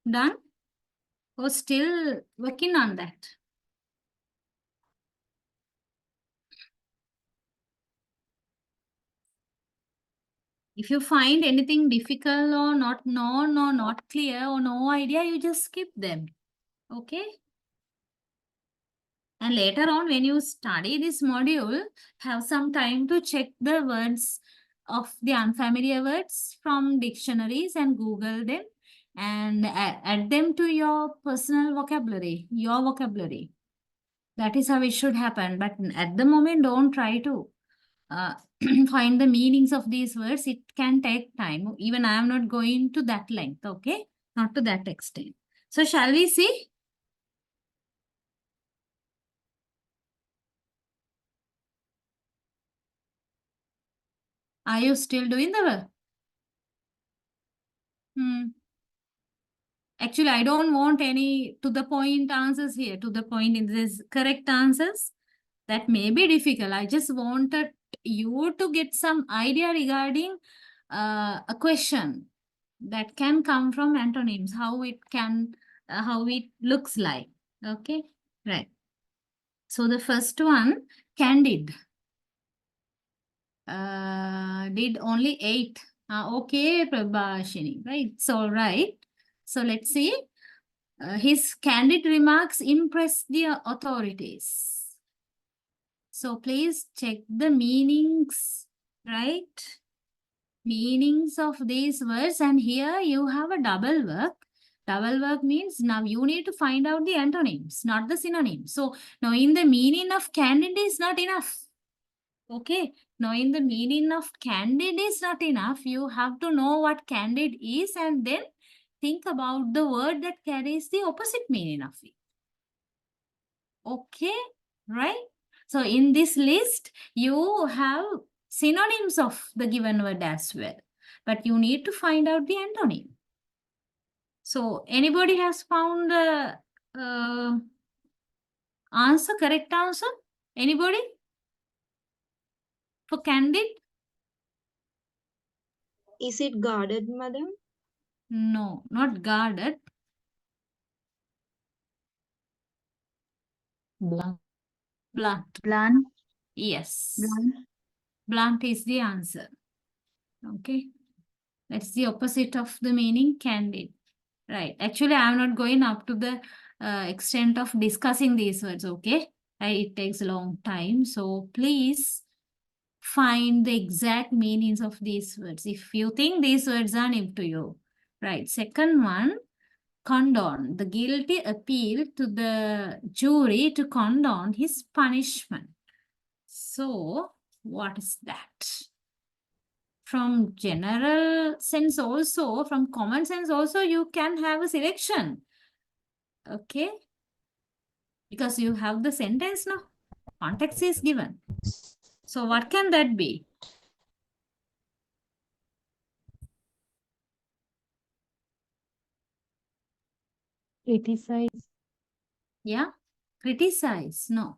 Done? Or still working on that? If you find anything difficult or not known or not clear or no idea, you just skip them. Okay? And later on, when you study this module, have some time to check the words of the unfamiliar words from dictionaries and Google them and add them to your personal vocabulary, your vocabulary. That is how it should happen. But at the moment, don't try to find the meanings of these words. It can take time. Even I am not going to that length, okay? Not to that extent. So shall we see? Are you still doing the work? Actually, I don't want any to the point answers here. To the point in this correct answers. That may be difficult. I just wanted you to get some idea regarding a question that can come from antonyms, how it can, how it looks like. Okay, right. So the first one, candid. Did only 8. Okay, Prabhashini, right? It's all right. So let's see. His candid remarks impressed the authorities. So please check the meanings, right? Meanings of these words. And here you have a double work. Double work means now you need to find out the antonyms, not the synonyms. So knowing the meaning of candid is not enough. Okay, knowing the meaning of candid is not enough. You have to know what candid is and then think about the word that carries the opposite meaning of it. Okay, right? So in this list, you have synonyms of the given word as well. But you need to find out the antonym. So anybody has found the answer, correct answer? Anybody? For candid? Is it guarded, madam? No, not guarded. Blunt. Blunt. Blunt. Yes. Blunt. Blunt is the answer. Okay. That's the opposite of the meaning candid. Right. Actually, I'm not going up to the extent of discussing these words. Okay. It takes a long time. So please find the exact meanings of these words. If you think these words are new to you. Right. Second one, condone. The guilty appealed to the jury to condone his punishment. So, what is that? From general sense also, from common sense also, you can have a selection. Okay? Because you have the sentence now. Context is given. So, what can that be? Criticize. Yeah? Criticize. No.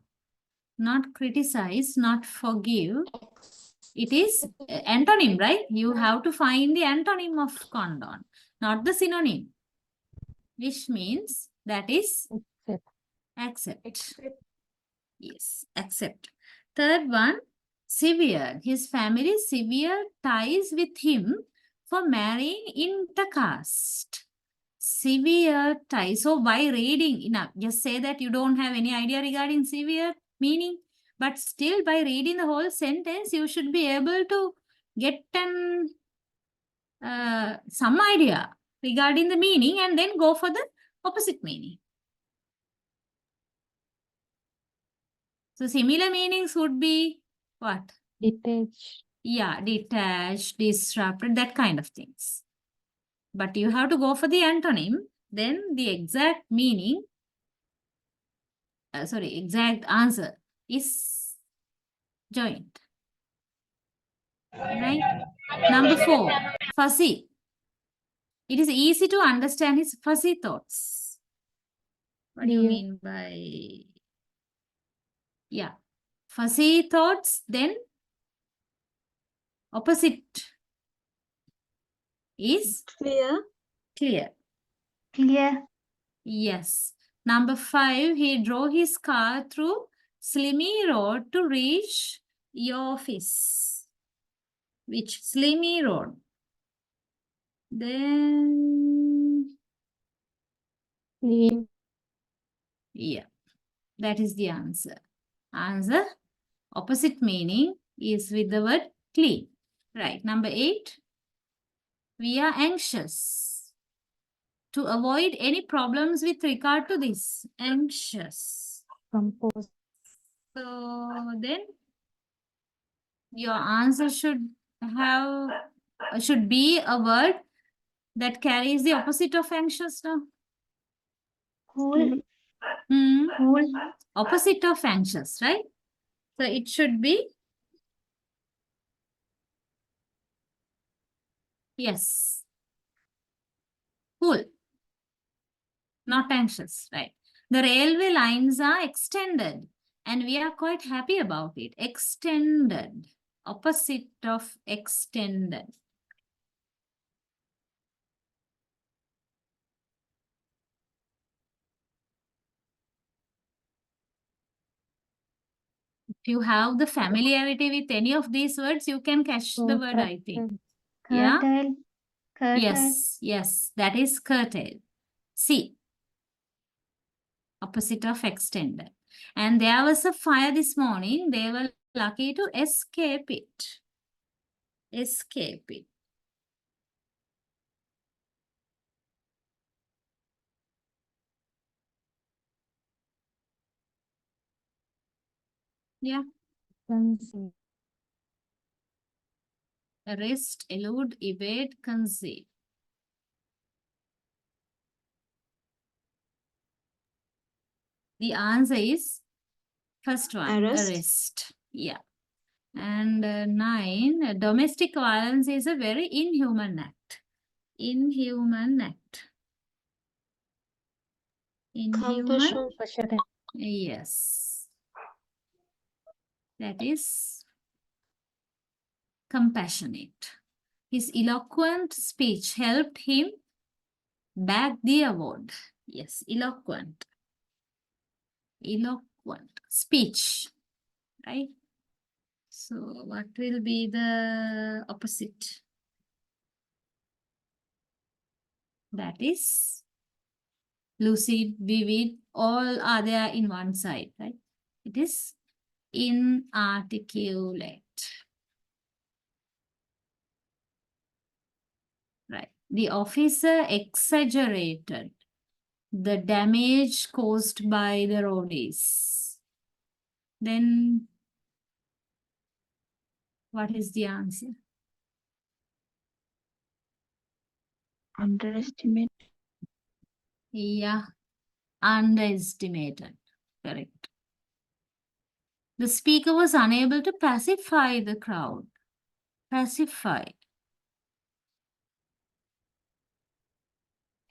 Not criticize, not forgive. It is antonym, right? You have to find the antonym of condone, not the synonym. Which means that is accept. Yes, accept. Third one, severe. His family severe ties with him for marrying intercaste. Severe ties. So by reading, enough, just say that you don't have any idea regarding severe meaning. But still by reading the whole sentence, you should be able to get some idea regarding the meaning and then go for the opposite meaning. So similar meanings would be what? Detached. Yeah, detached, disrupted, that kind of things. But you have to go for the antonym, then the exact meaning, exact answer is joint. Right? Number 4, fuzzy. It is easy to understand his fuzzy thoughts. What do you Clear. mean by... Yeah, fuzzy thoughts, then opposite. is Clear. clear. Clear. Yes. Number 5, he drove his car through slimy road to reach your office. Which slimy road? Then, Clean. yeah, that is the answer. Answer, opposite meaning is with the word clean. Right. Number 8, we are anxious to avoid any problems with regard to this. Anxious. Compose. So then your answer should be a word that carries the opposite of anxious now. Cool. Hmm. Cool. Opposite of anxious, right? So it should be, yes, cool, not anxious, right? The railway lines are extended and we are quite happy about it. Extended, opposite of extended. If you have the familiarity with any of these words, you can catch the word, I think. Yeah? Curtail. Curtail. Yes, yes, that is curtail. See, opposite of extended. And there was a fire this morning. They were lucky to escape it. Escape it. Yeah. Conceive. Arrest, elude, evade, conceal. The answer is first one, Arrest. arrest. Yeah. And 9, domestic violence is a very inhuman act. Inhuman act. Inhuman. Compassion. Compassionate. Yes. That is compassionate. His eloquent speech helped him bag the award. Yes, eloquent. Eloquent. Speech. Right? So what will be the opposite? That is lucid, vivid, all are there in one side, right? It is inarticulate. Right. The officer exaggerated the damage caused by the roadies. Then what is the answer? Underestimate. Yeah, underestimated. Correct. The speaker was unable to pacify the crowd. Pacify.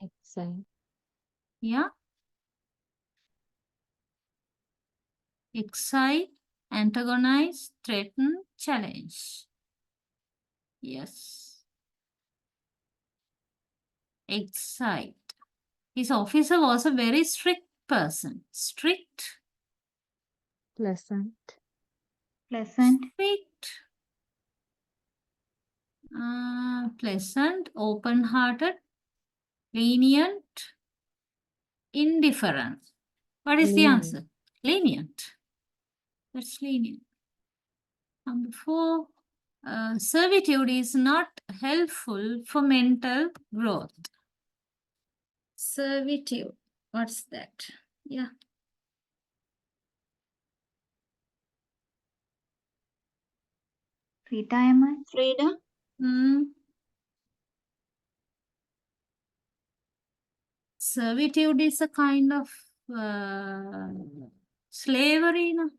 Excite. Yeah. Excite, antagonize, threaten, challenge. Yes. Excite. His officer was a very strict person. Strict. Pleasant. Pleasant. Strict. Pleasant, open-hearted, lenient, indifferent. What is the Lenient. answer? Lenient. That's lenient. Number 4, servitude is not helpful for mental growth. Servitude. What's that? Yeah. Retirement. Freedom. Servitude is a kind of slavery, no?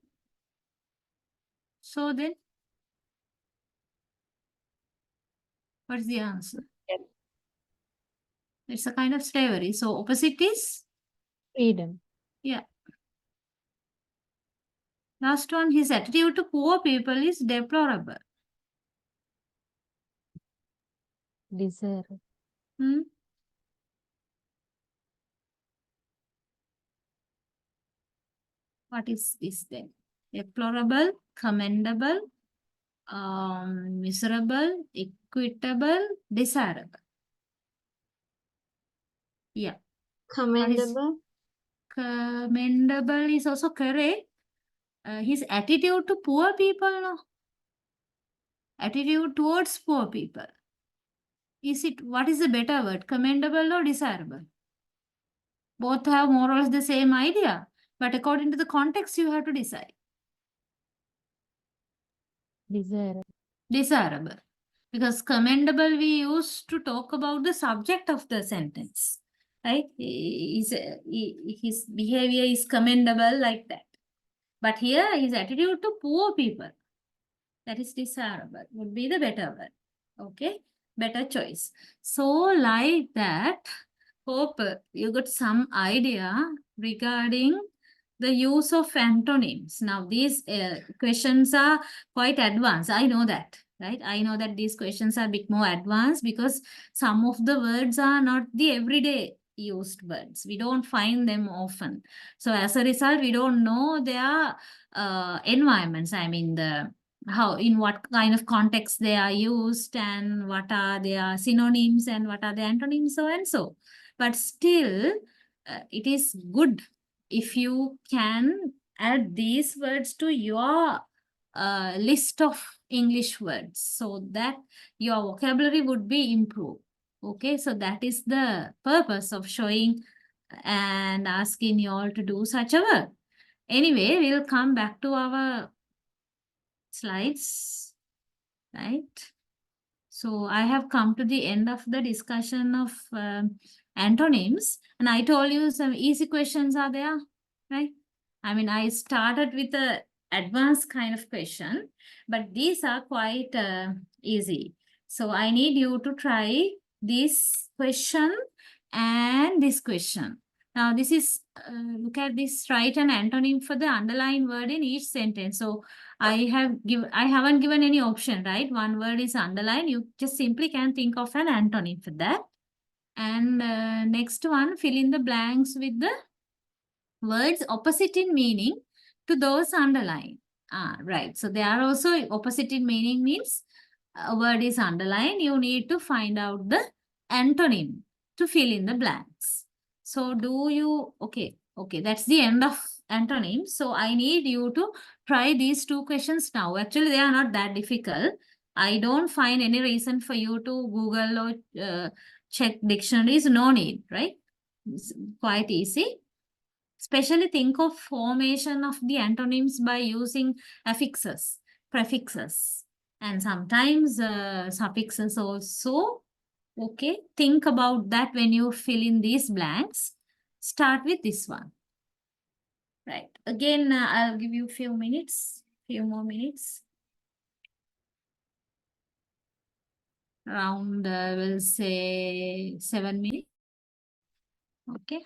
So then, what's the answer? It's a kind of slavery. So opposite is, Freedom. yeah. Last one, his attitude to poor people is deplorable. Desire. Hmm? What is this then? Deplorable, commendable, miserable, equitable, desirable. Yeah. What is Commendable. commendable is also correct. His attitude to poor people, no? Attitude towards poor people. What is the better word? Commendable or desirable? Both have more or less the same idea, but according to the context, you have to decide. Desire. Desirable. Because commendable we use to talk about the subject of the sentence. Right? His behavior is commendable like that. But here his attitude to poor people, that is desirable, would be the better word. Okay? Better choice. So like that, hope you got some idea regarding the use of antonyms. Now these questions are quite advanced. I know that, right? I know that these questions are a bit more advanced because some of the words are not the everyday used words. We don't find them often. So as a result, we don't know their environments. I mean in what kind of context they are used and what are their synonyms and what are the antonyms, so and so. But still, it is good if you can add these words to your list of English words so that your vocabulary would be improved. Okay, so that is the purpose of showing and asking you all to do such a work. Anyway, we'll come back to our slides, right? So I have come to the end of the discussion of antonyms, and I told you some easy questions are there, right? I mean, I started with a advanced kind of question, but these are quite easy. So I need you to try this question and this question. Now this is, look at this, write an antonym for the underlined word in each sentence. So I haven't given any option, right? One word is underlined. You just simply can think of an antonym for that. And next one, fill in the blanks with the words opposite in meaning to those underlined. Right. So they are also opposite in meaning means a word is underlined. You need to find out the antonym to fill in the blanks. So okay, that's the end of antonyms. So I need you to try these two questions now. Actually, they are not that difficult. I don't find any reason for you to Google or check dictionaries. No need, right? It's quite easy. Especially think of formation of the antonyms by using affixes, prefixes, and sometimes suffixes also. Okay, think about that when you fill in these blanks. Start with this one. Right. Again, I'll give you few more minutes. Around, we'll say 7 minutes. Okay.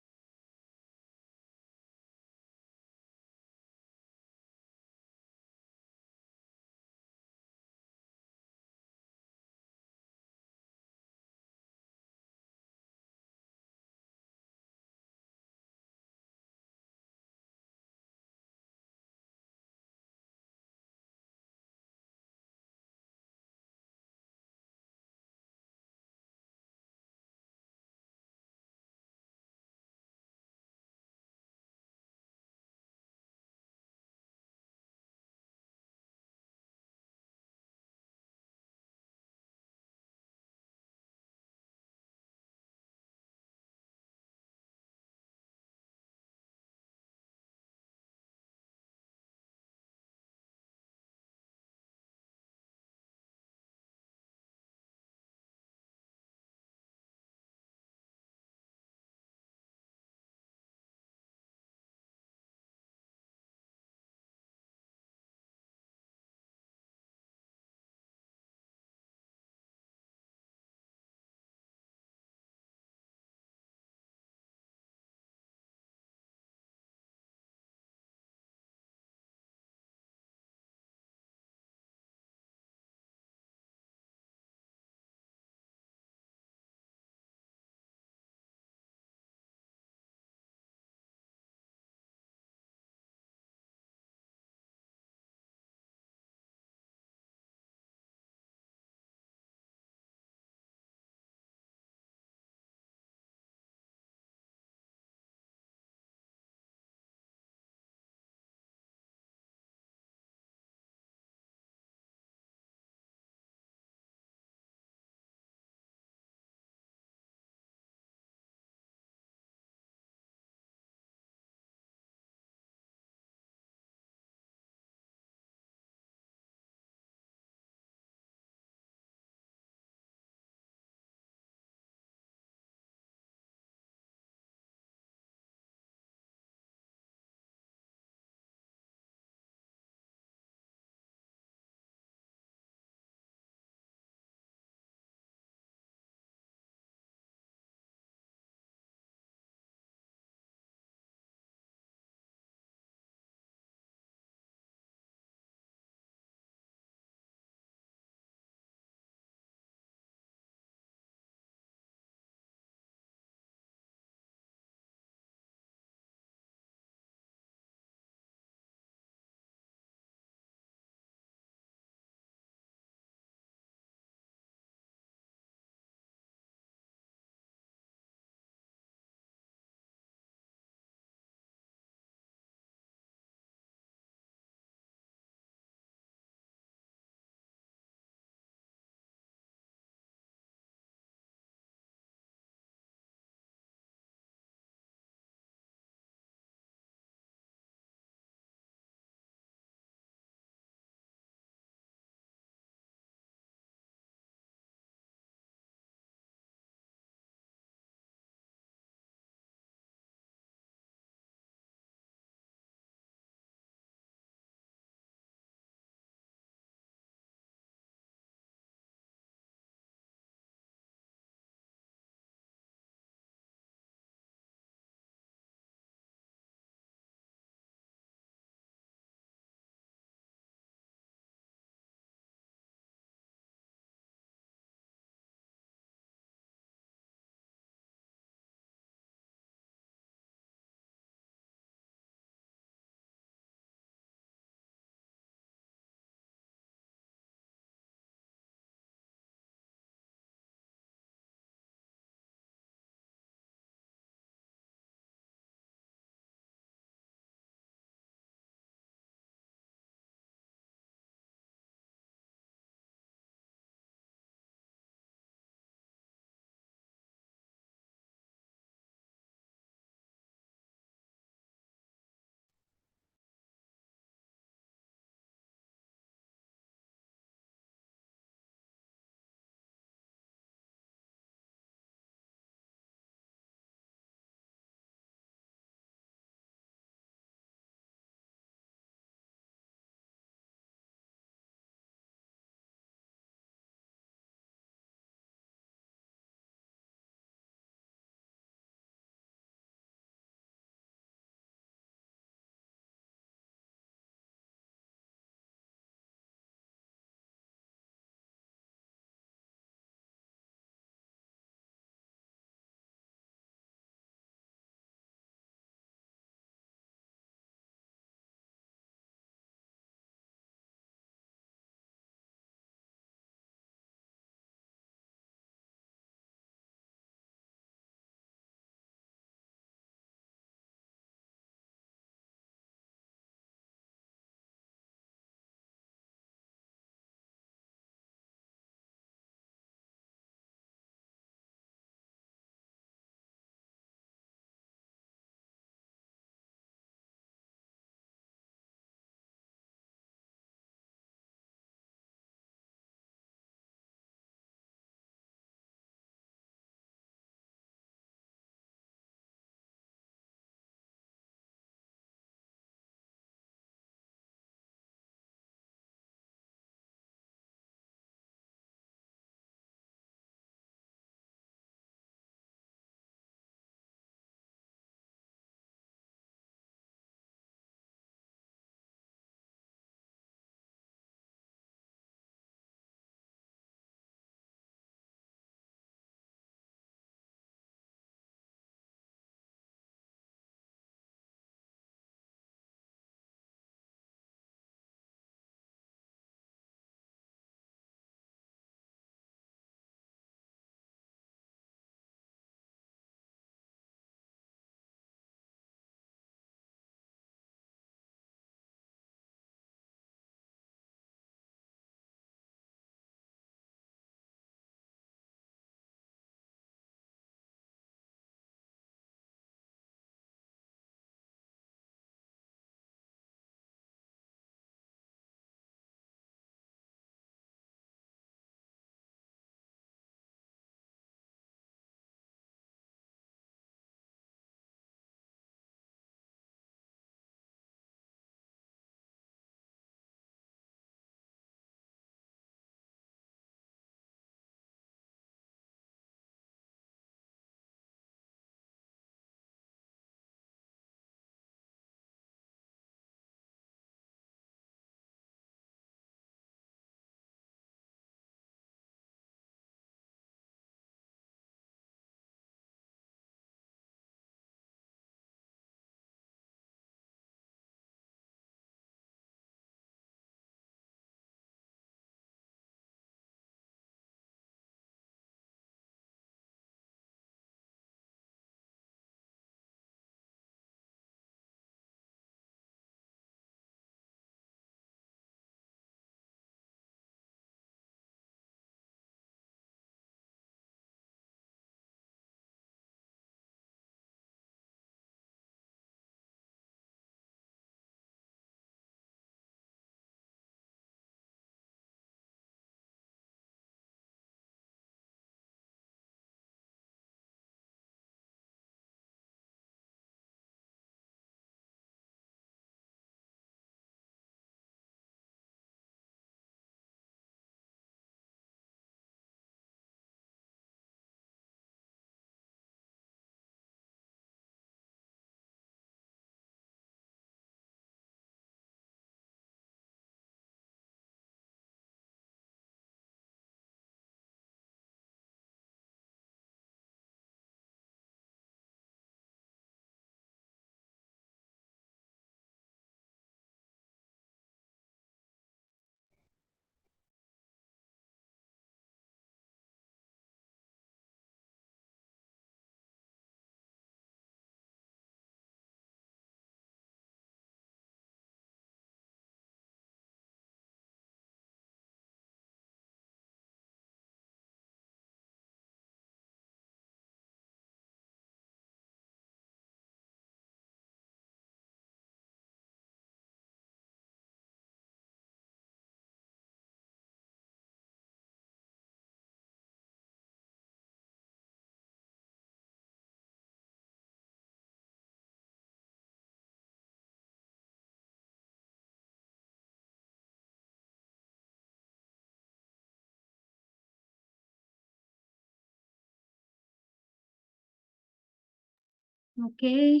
Okay.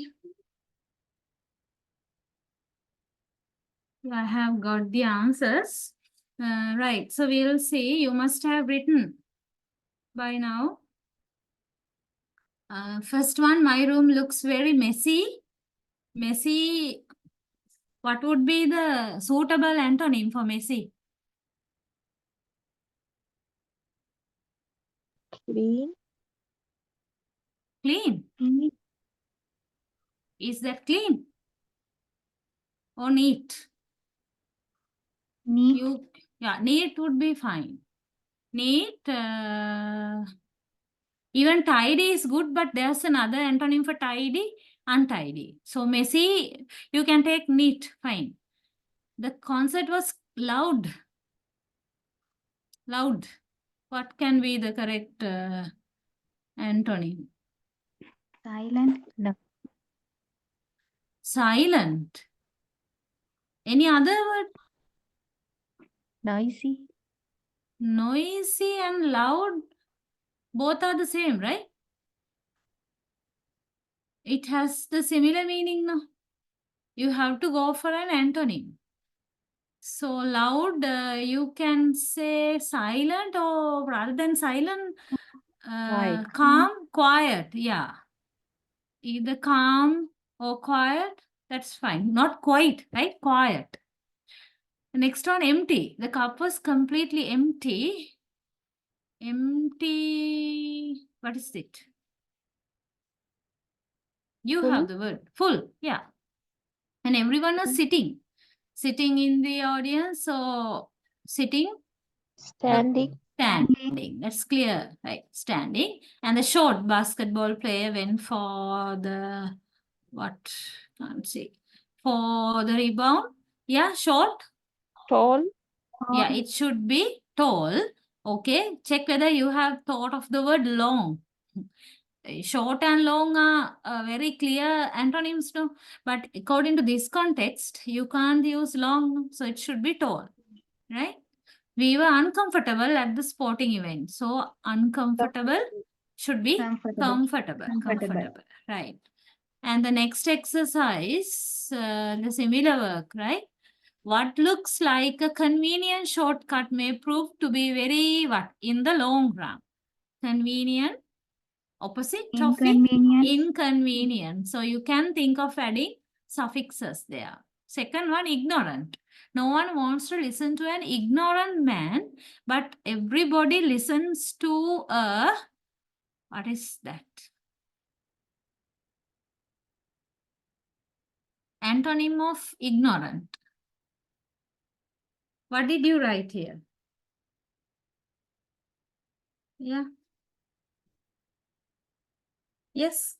I have got the answers. Right. So we'll see. You must have written by now. First one, my room looks very messy. Messy. What would be the suitable antonym for messy? Clean. Clean. Neat. Is that clean? Or neat? Neat. Yeah, neat would be fine. Neat. Even tidy is good, but there's another antonym for tidy, untidy. So messy, you can take neat, fine. The concept was loud. Loud. What can be the correct antonym? Silent. Silent. Any other word? Noisy. Noisy and loud, both are the same, right? It has the similar meaning now. You have to go for an antonym. So loud, you can say silent, or rather than silent, Quiet. calm, quiet. Yeah. Either calm or quiet, that's fine. Not quite, right? Quiet. The next one, empty. The cup was completely empty. Empty. What is it? You have the word. Full. Yeah. And everyone was sitting. Sitting in the audience. So sitting. Standing. Standing. That's clear, right? Standing. And the short basketball player went for the what? Can't see. For the rebound. Yeah, short. Tall. Yeah, it should be tall. Okay. Check whether you have thought of the word long. Short and long are very clear antonyms, no? But according to this context, you can't use long, so it should be tall, right? We were uncomfortable at the sporting event. So uncomfortable should be comfortable. Right. And the next exercise, the similar work, right? What looks like a convenient shortcut may prove to be very what? In the long run. Convenient, opposite of it, Inconvenience. inconvenient. So you can think of adding suffixes there. Second one, ignorant. No one wants to listen to an ignorant man, but everybody listens to a, what is that? Antonym of ignorant. What did you write here? Yeah. Yes.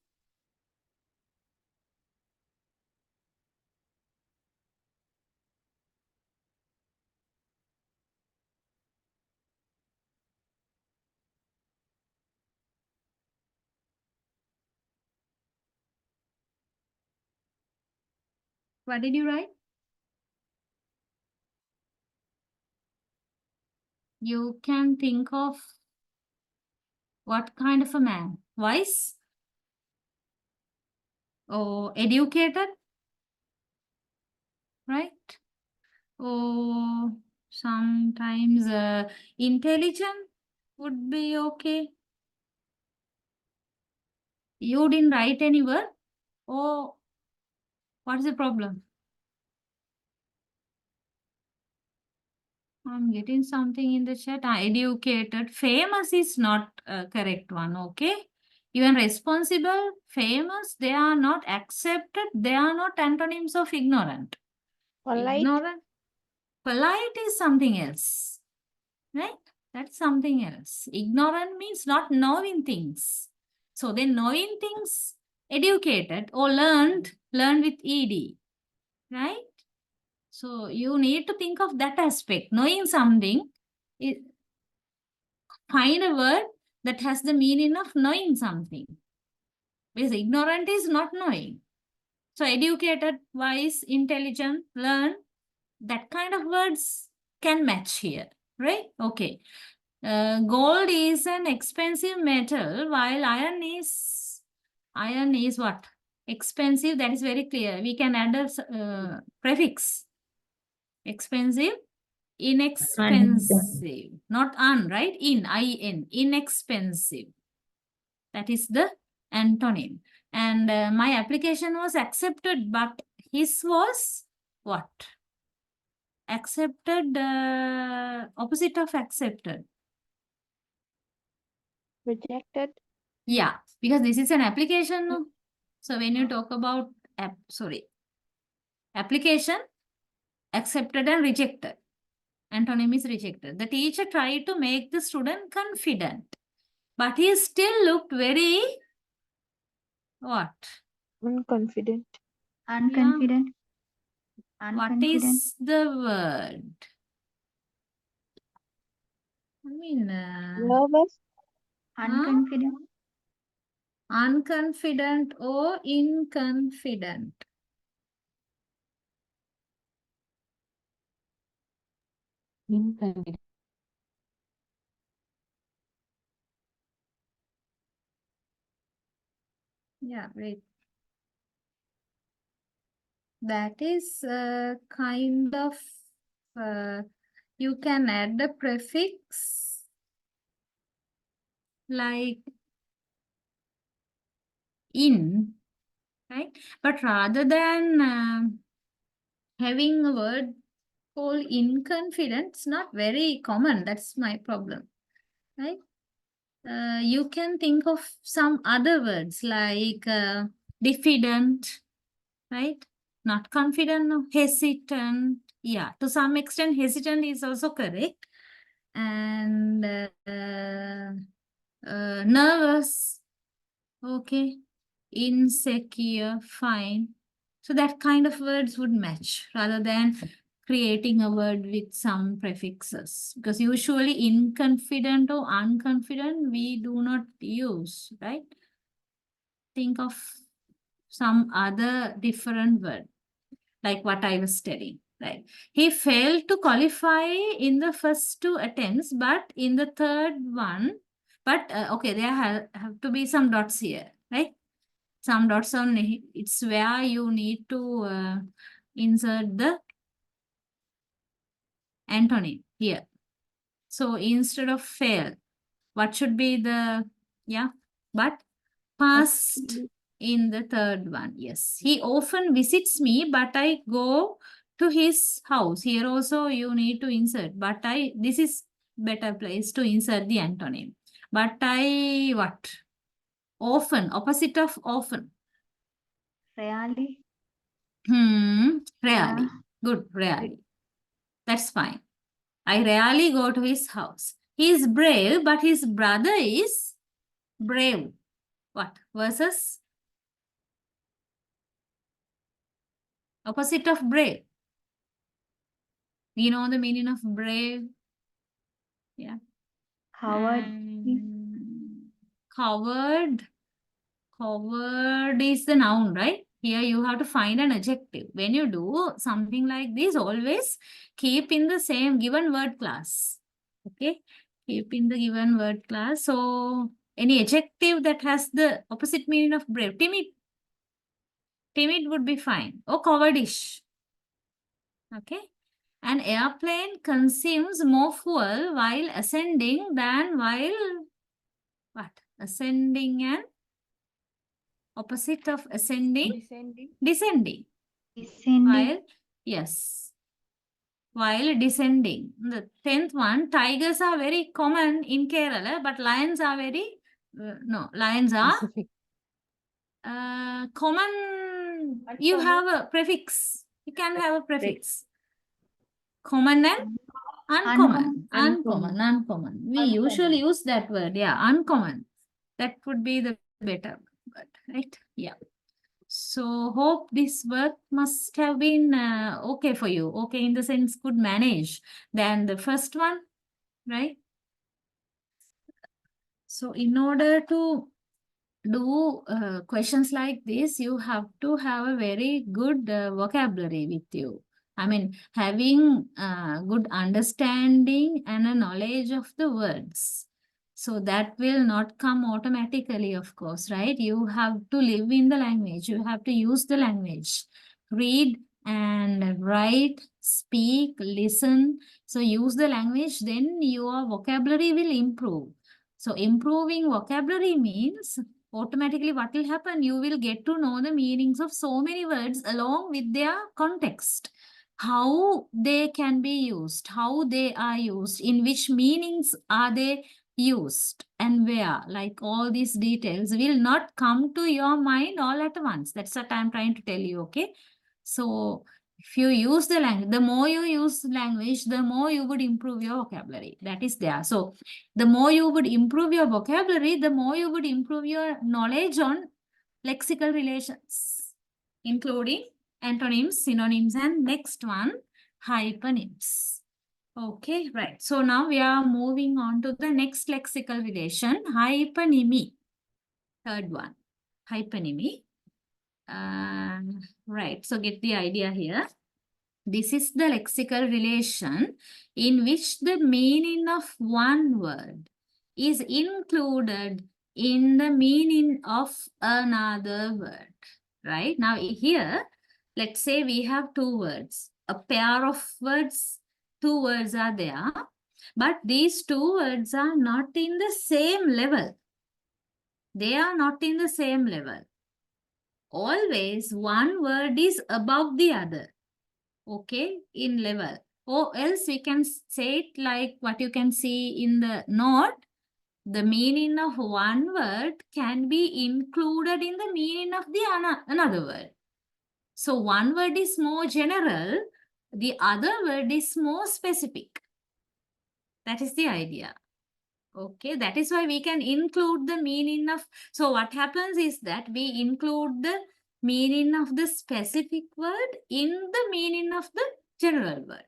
What did you write? You can think of what kind of a man? Wise? Or educated? Right? Or sometimes intelligent would be okay. You didn't write any word? Oh, what's the problem? I'm getting something in the chat. Educated. Famous is not a correct one, okay? Even responsible, famous, they are not accepted. They are not antonyms of ignorant. Polite. Ignorant. Polite is something else, right? That's something else. Ignorant means not knowing things. So then knowing things, educated or learned with ED, right? So you need to think of that aspect. Knowing something, find a word that has the meaning of knowing something. Because ignorant is not knowing. So educated, wise, intelligent, learn, that kind of words can match here, right? Okay. Gold is an expensive metal, while iron is what? Expensive, that is very clear. We can add a prefix. Expensive, inexpensive. Not un, right? In, inexpensive. That is the antonym. And my application was accepted, but his was what? Accepted, opposite of accepted. Rejected. Yeah, because this is an application. No? So when you talk about application, accepted and rejected. Antonym is rejected. The teacher tried to make the student confident, but he still looked very what? Unconfident. Unconfident. What Unconfident. is the word? I mean, Nervous. Unconfident. unconfident or inconfident? Inconvenient. Yeah, wait. That is kind of, you can add a prefix like in, right? But rather than having a word called inconfident, it's not very common. That's my problem, right? You can think of some other words like diffident, right? Not confident, no, hesitant. Yeah, to some extent, hesitant is also correct. And nervous, okay. Insecure, fine. So that kind of words would match rather than creating a word with some prefixes. Because usually inconfident or unconfident, we do not use, right? Think of some other different word, like what I was telling, right? He failed to qualify in the first 2 attempts, but in the third one, but okay, there have to be some dots here, right? Some dots on, it's where you need to insert the antonym here. So instead of fail, what should be the, yeah, but passed in the third one. Yes, he often visits me, but I go to his house. Here also you need to insert, but this is better place to insert the antonym. But I, what? Often, opposite of often. Rarely. Rarely. Yeah. Good, rarely. That's fine. I rarely go to his house. He is brave, but his brother is brave. What? Versus opposite of brave. You know the meaning of brave? Yeah. Coward. Coward. Coward is the noun, right? Here you have to find an adjective. When you do something like this, always keep in the same given word class. Okay? Keep in the given word class. So, any adjective that has the opposite meaning of brave. Timid. Timid would be fine. Or cowardish. Okay? An airplane consumes more fuel while ascending than while what? Ascending and opposite of ascending? Descending. Descending. Descending. While, yes. While descending. The 10th one, tigers are very common in Kerala, but lions are very, no, lions are Specific. common. You have a prefix. You can have a prefix. Common and uncommon. Uncommon. We usually use that word. Yeah, uncommon. That would be the better word, right? Yeah. So hope this work must have been okay for you. Okay, in the sense, could manage than the first one, right? So in order to do questions like this, you have to have a very good vocabulary with you. I mean, having good understanding and a knowledge of the words. So that will not come automatically, of course, right? You have to live in the language. You have to use the language. Read and write, speak, listen. So use the language, then your vocabulary will improve. So improving vocabulary means automatically what will happen? You will get to know the meanings of so many words along with their context. How they can be used, how they are used, in which meanings are they used and where, like all these details will not come to your mind all at once. That's what I'm trying to tell you, okay? So if you use the language, the more you use language, the more you would improve your vocabulary. That is there. So the more you would improve your vocabulary, the more you would improve your knowledge on lexical relations, including antonyms, synonyms, and next one, hypernyms. Okay, right. So now we are moving on to the next lexical relation, hypernymy. Third one, hypernymy. Right, so get the idea here. This is the lexical relation in which the meaning of one word is included in the meaning of another word, right? Now here, let's say we have two words, a pair of words, two words are there, but these two words are not in the same level. They are not in the same level. Always one word is above the other, okay, in level. Or else we can say it like what you can see in the note. The meaning of one word can be included in the meaning of the another word. So one word is more general, the other word is more specific. That is the idea. Okay, that is why we can include the meaning of, so what happens is that we include the meaning of the specific word in the meaning of the general word.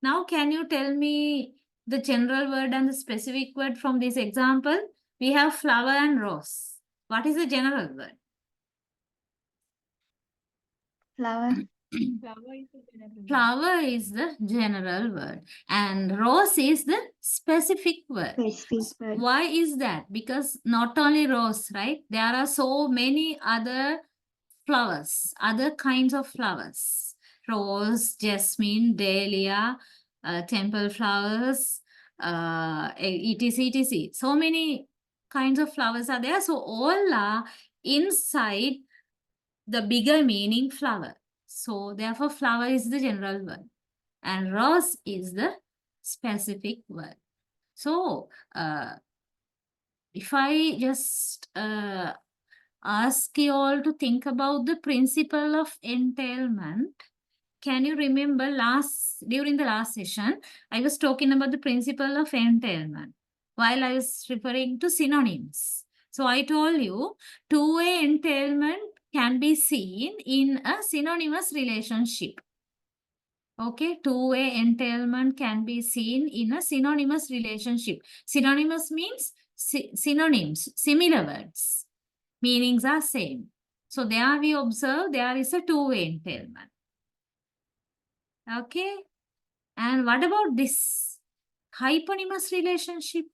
Now, can you tell me the general word and the specific word from this example? We have flower and rose. What is the general word? Flower. Flower is a general word. Flower is the general word and rose is the specific word. Specific word. Why is that? Because not only rose, right? There are so many other flowers, other kinds of flowers. Rose, jasmine, dahlia, temple flowers, etc, etc. So many kinds of flowers are there. So all are inside the bigger meaning flower. So therefore flower is the general word and rose is the specific word. So if I just ask you all to think about the principle of entailment, can you remember during the last session, I was talking about the principle of entailment while I was referring to synonyms. So I told you two-way entailment can be seen in a synonymous relationship. Okay, two-way entailment can be seen in a synonymous relationship. Synonymous means synonyms, similar words. Meanings are same. So there we observe there is a two-way entailment. Okay. And what about this hyponymous relationship?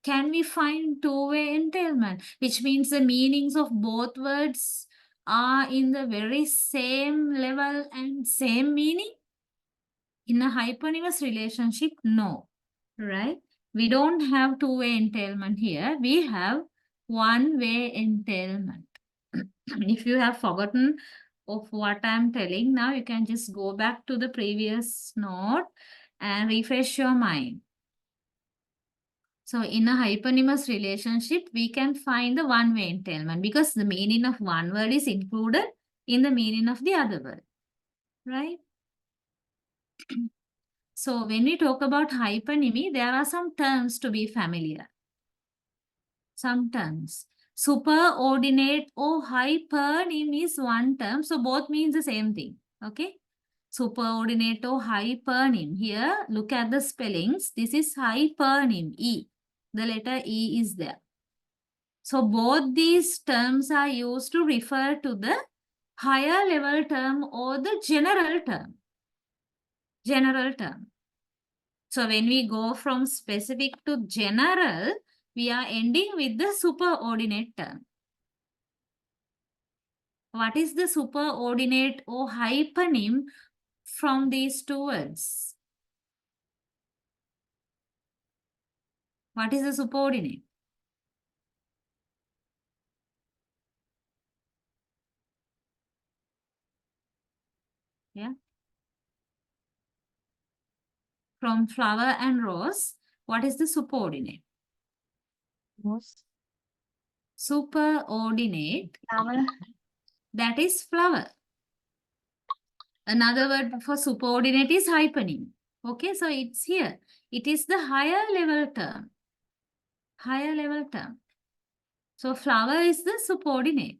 Can we find two-way entailment, which means the meanings of both words are in the very same level and same meaning? In a hyponymous relationship, no, right? We don't have two-way entailment here. We have one-way entailment. If you have forgotten of what I'm telling now, you can just go back to the previous note and refresh your mind. So in a hyponymous relationship, we can find the one-way entailment because the meaning of one word is included in the meaning of the other word, right? So when we talk about hypernymy, there are some terms to be familiar. Some terms. Superordinate or hypernym is one term. So both means the same thing. Okay. Superordinate or hypernym. Here, look at the spellings. This is hypernym, E. The letter E is there. So both these terms are used to refer to the higher level term or the general term. General term. So when we go from specific to general, we are ending with the superordinate term. What is the superordinate or hyponym from these two words? What is the superordinate? Yeah. From flower and rose, what is the superordinate? Rose. Superordinate, Flower. that is flower. Another word for superordinate is hyponym. Okay, so it's here. It is the higher level term. Higher level term. So flower is the subordinate.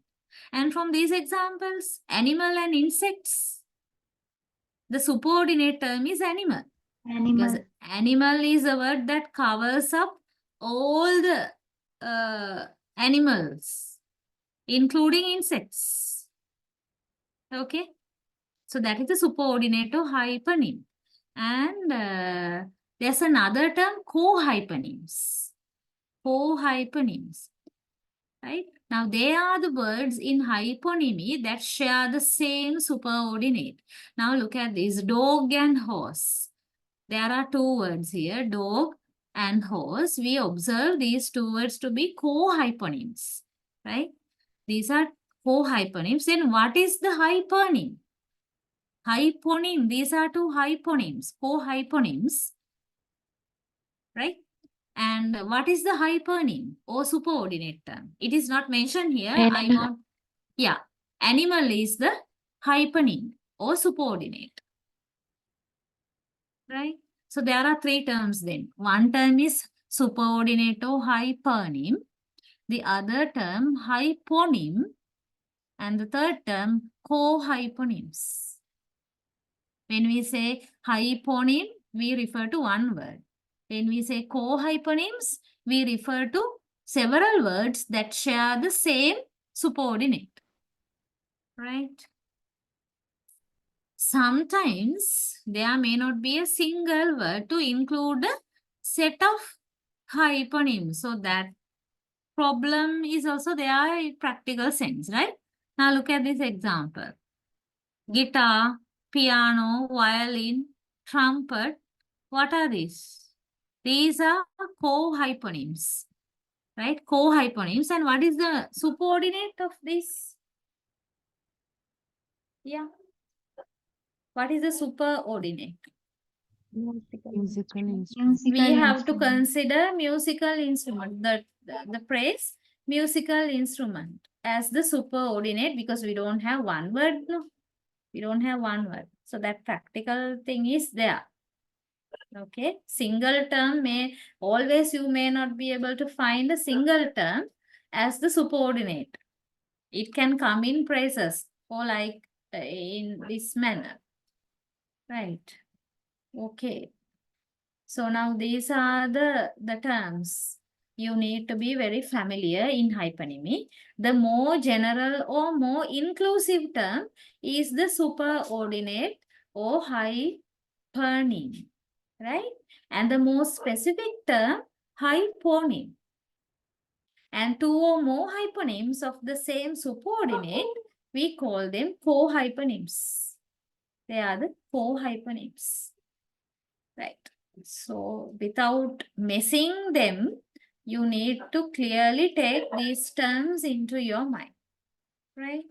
And from these examples, animal and insects, the subordinate term is animal. Because Animal. animal is a word that covers up all the animals, including insects. Okay. So that is the superordinate or hyponym. And there's another term, co-hyponyms. Co-hyponyms. Right? Now, they are the words in hyponymy that share the same superordinate. Now, look at this, dog and horse. There are two words here, dog and horse. We observe these two words to be co-hyponyms, right? These are co-hyponyms. Then what is the hyponym? Hyponym, these are two hyponyms, co-hyponyms, right? And what is the hyponym or superordinate term? It is not mentioned here. Animal. Yeah, animal is the hyponym or subordinate. Right? So there are three terms then. One term is superordinate or hyponym. The other term hyponym. And the third term co-hyponyms. When we say hyponym, we refer to one word. When we say co-hyponyms, we refer to several words that share the same subordinate. Right? Sometimes there may not be a single word to include a set of hyponyms. So that problem is also there in practical sense, right? Now look at this example. Guitar, piano, violin, trumpet. What are these? These are co-hyponyms, right? Co-hyponyms. And what is the subordinate of this? Yeah. What is the superordinate? Musical instrument. We have to consider musical instrument, the phrase musical instrument as the superordinate because we don't have one word. No, we don't have one word. So that practical thing is there. Okay, single term you may not be able to find a single term as the subordinate. It can come in phrases or like in this manner. Right. Okay. So now these are the terms you need to be very familiar in hyponymy. The more general or more inclusive term is the superordinate or hyponym, right? And the more specific term, hyponym. And two or more hyponyms of the same subordinate, we call them co-hyponyms. They are the co-hyponyms, right? So without messing them, you need to clearly take these terms into your mind, right?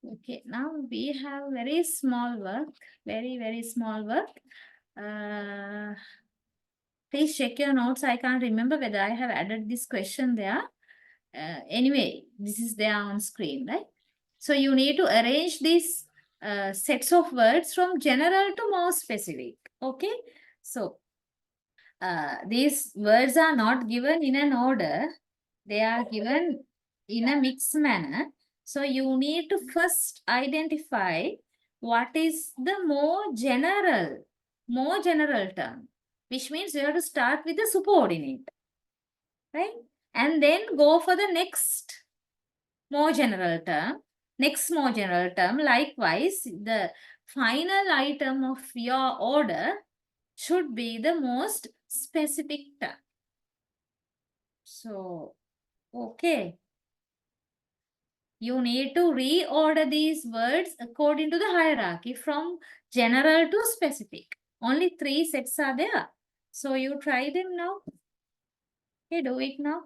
Okay, now we have very small work, very, very small work. Please check your notes. I can't remember whether I have added this question there. Anyway, this is there on screen, right? So you need to arrange these sets of words from general to more specific, okay? So these words are not given in an order. They are given in a mixed manner. So you need to first identify what is the more general term, which means you have to start with the subordinate, right? And then go for the next more general term. Next more general term. Likewise, the final item of your order should be the most specific term. So, okay. You need to reorder these words according to the hierarchy from general to specific. Only 3 sets are there. So you try them now. Okay, do it now.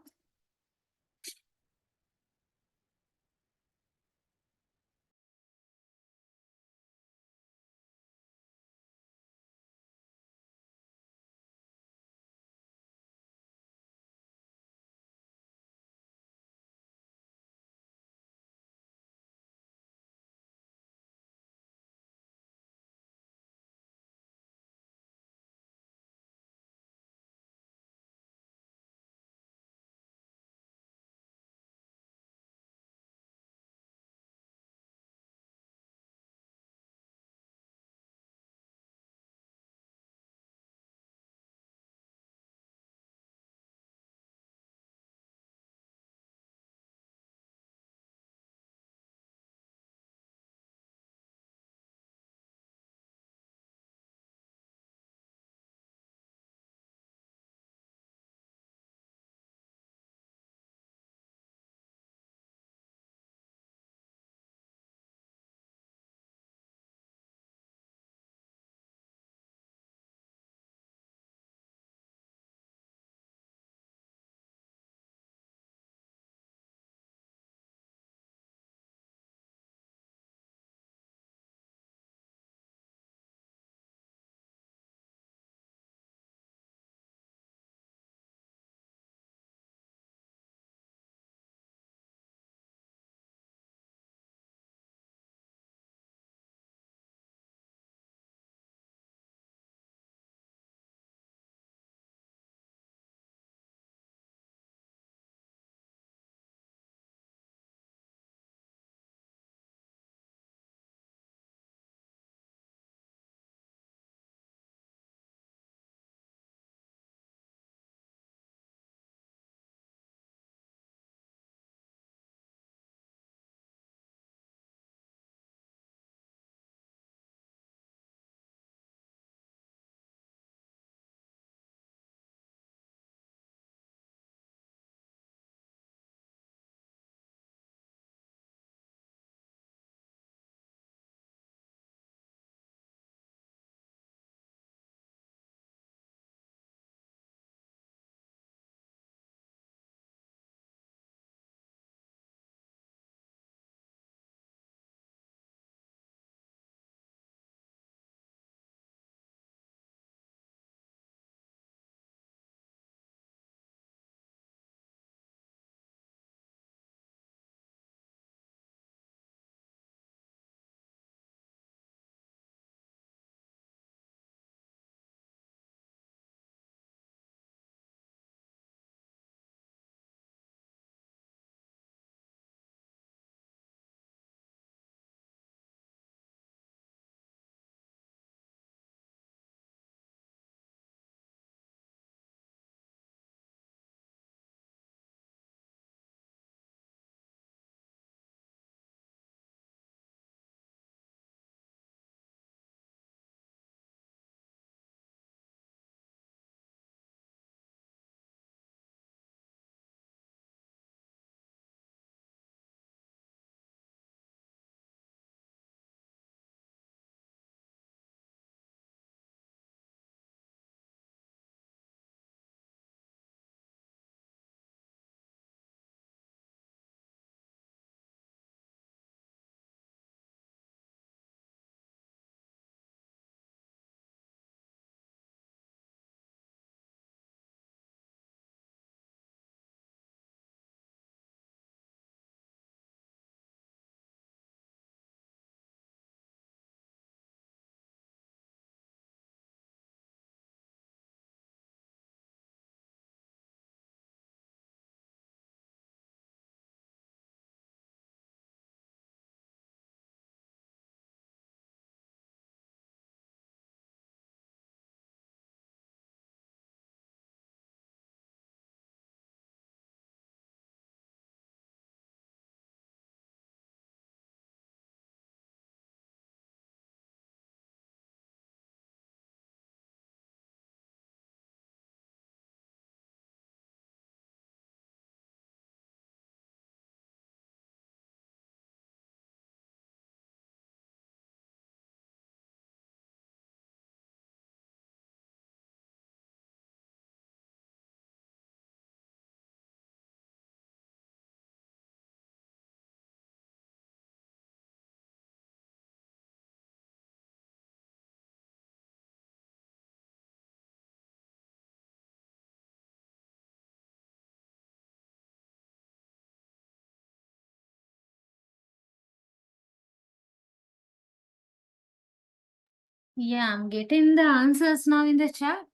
Yeah, I'm getting the answers now in the chat.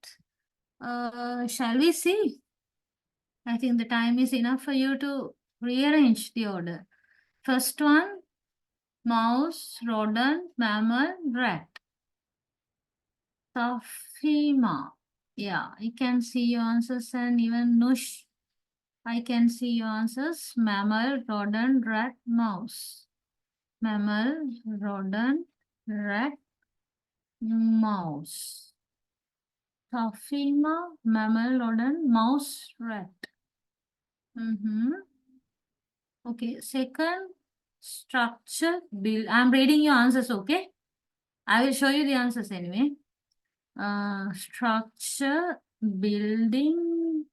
Shall we see? I think the time is enough for you to rearrange the order. First one, mouse, rodent, mammal, rat. Tafima. Yeah, I can see your answers, and even Nush. I can see your answers. Mammal, rodent, rat, mouse. Mammal, rodent, rat, mouse. Tafima, mammal, rodent, mouse, rat. Okay, second structure, build. I'm reading your answers, okay? I will show you the answers anyway. Structure, building,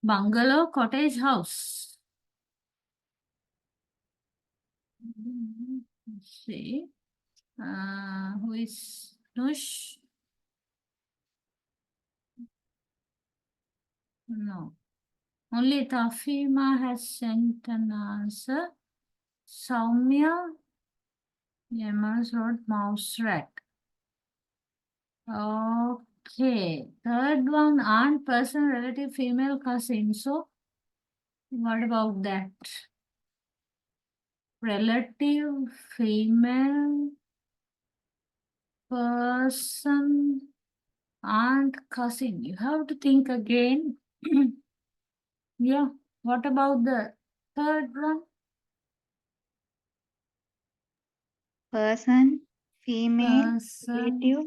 bungalow, cottage, house. Let's see. Who is Nush? No. Only Tafima has sent an answer. Soumya, Yama's Road, mouse rat. Okay. Third one, aunt, person, relative, female, cousin. So, what about that? Relative, female, person, aunt, cousin. You have to think again. Yeah. What about the third one? Person, female, Person. relative,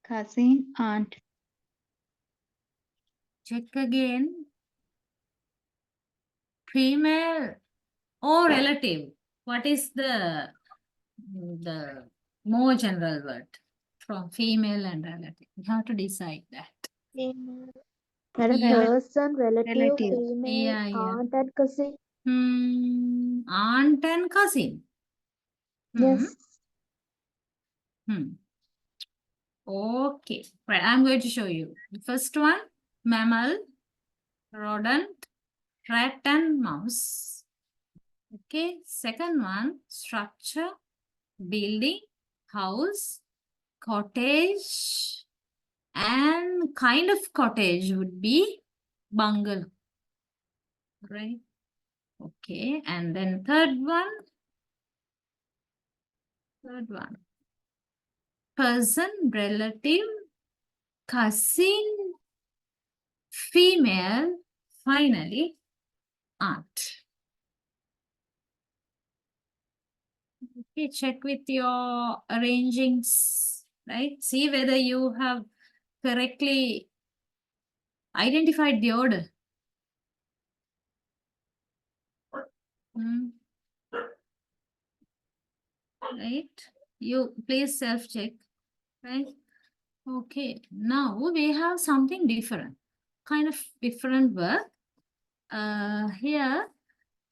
cousin, aunt. Check again. Female or relative. What is the more general word from female and relative? You have to decide that. Female. Yeah. Person, relative, Relative. female, Yeah, yeah. aunt and cousin. Aunt and cousin. Yes. Okay. Right. I'm going to show you. The first one, mammal, rodent, rat and mouse. Okay. Second one, structure, building, house, cottage, and kind of cottage would be bungalow. Right. Okay. And then third one. Person, relative, cousin, female, finally, aunt. Okay, check with your arrangings, right? See whether you have correctly identified the order. Right? You please self-check, right? Okay, now we have something different, kind of different work. Here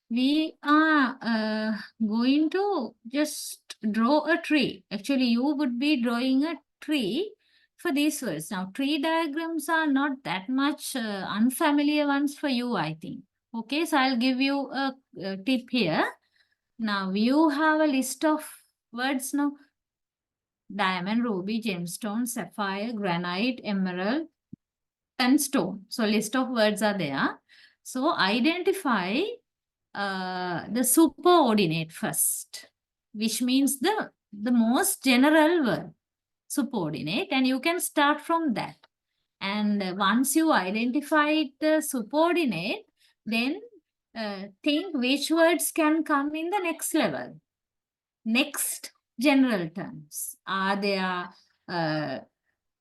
we are going to just draw a tree. Actually, you would be drawing a tree for these words. Now, tree diagrams are not that much unfamiliar ones for you, I think. Okay, so I'll give you a tip here. Now, you have a list of words now. Diamond, ruby, gemstone, sapphire, granite, emerald, and stone. So, list of words are there. So, identify the superordinate first, which means the most general word, superordinate, and you can start from that. And once you identify the superordinate, then think which words can come in the next level, next general terms. Are there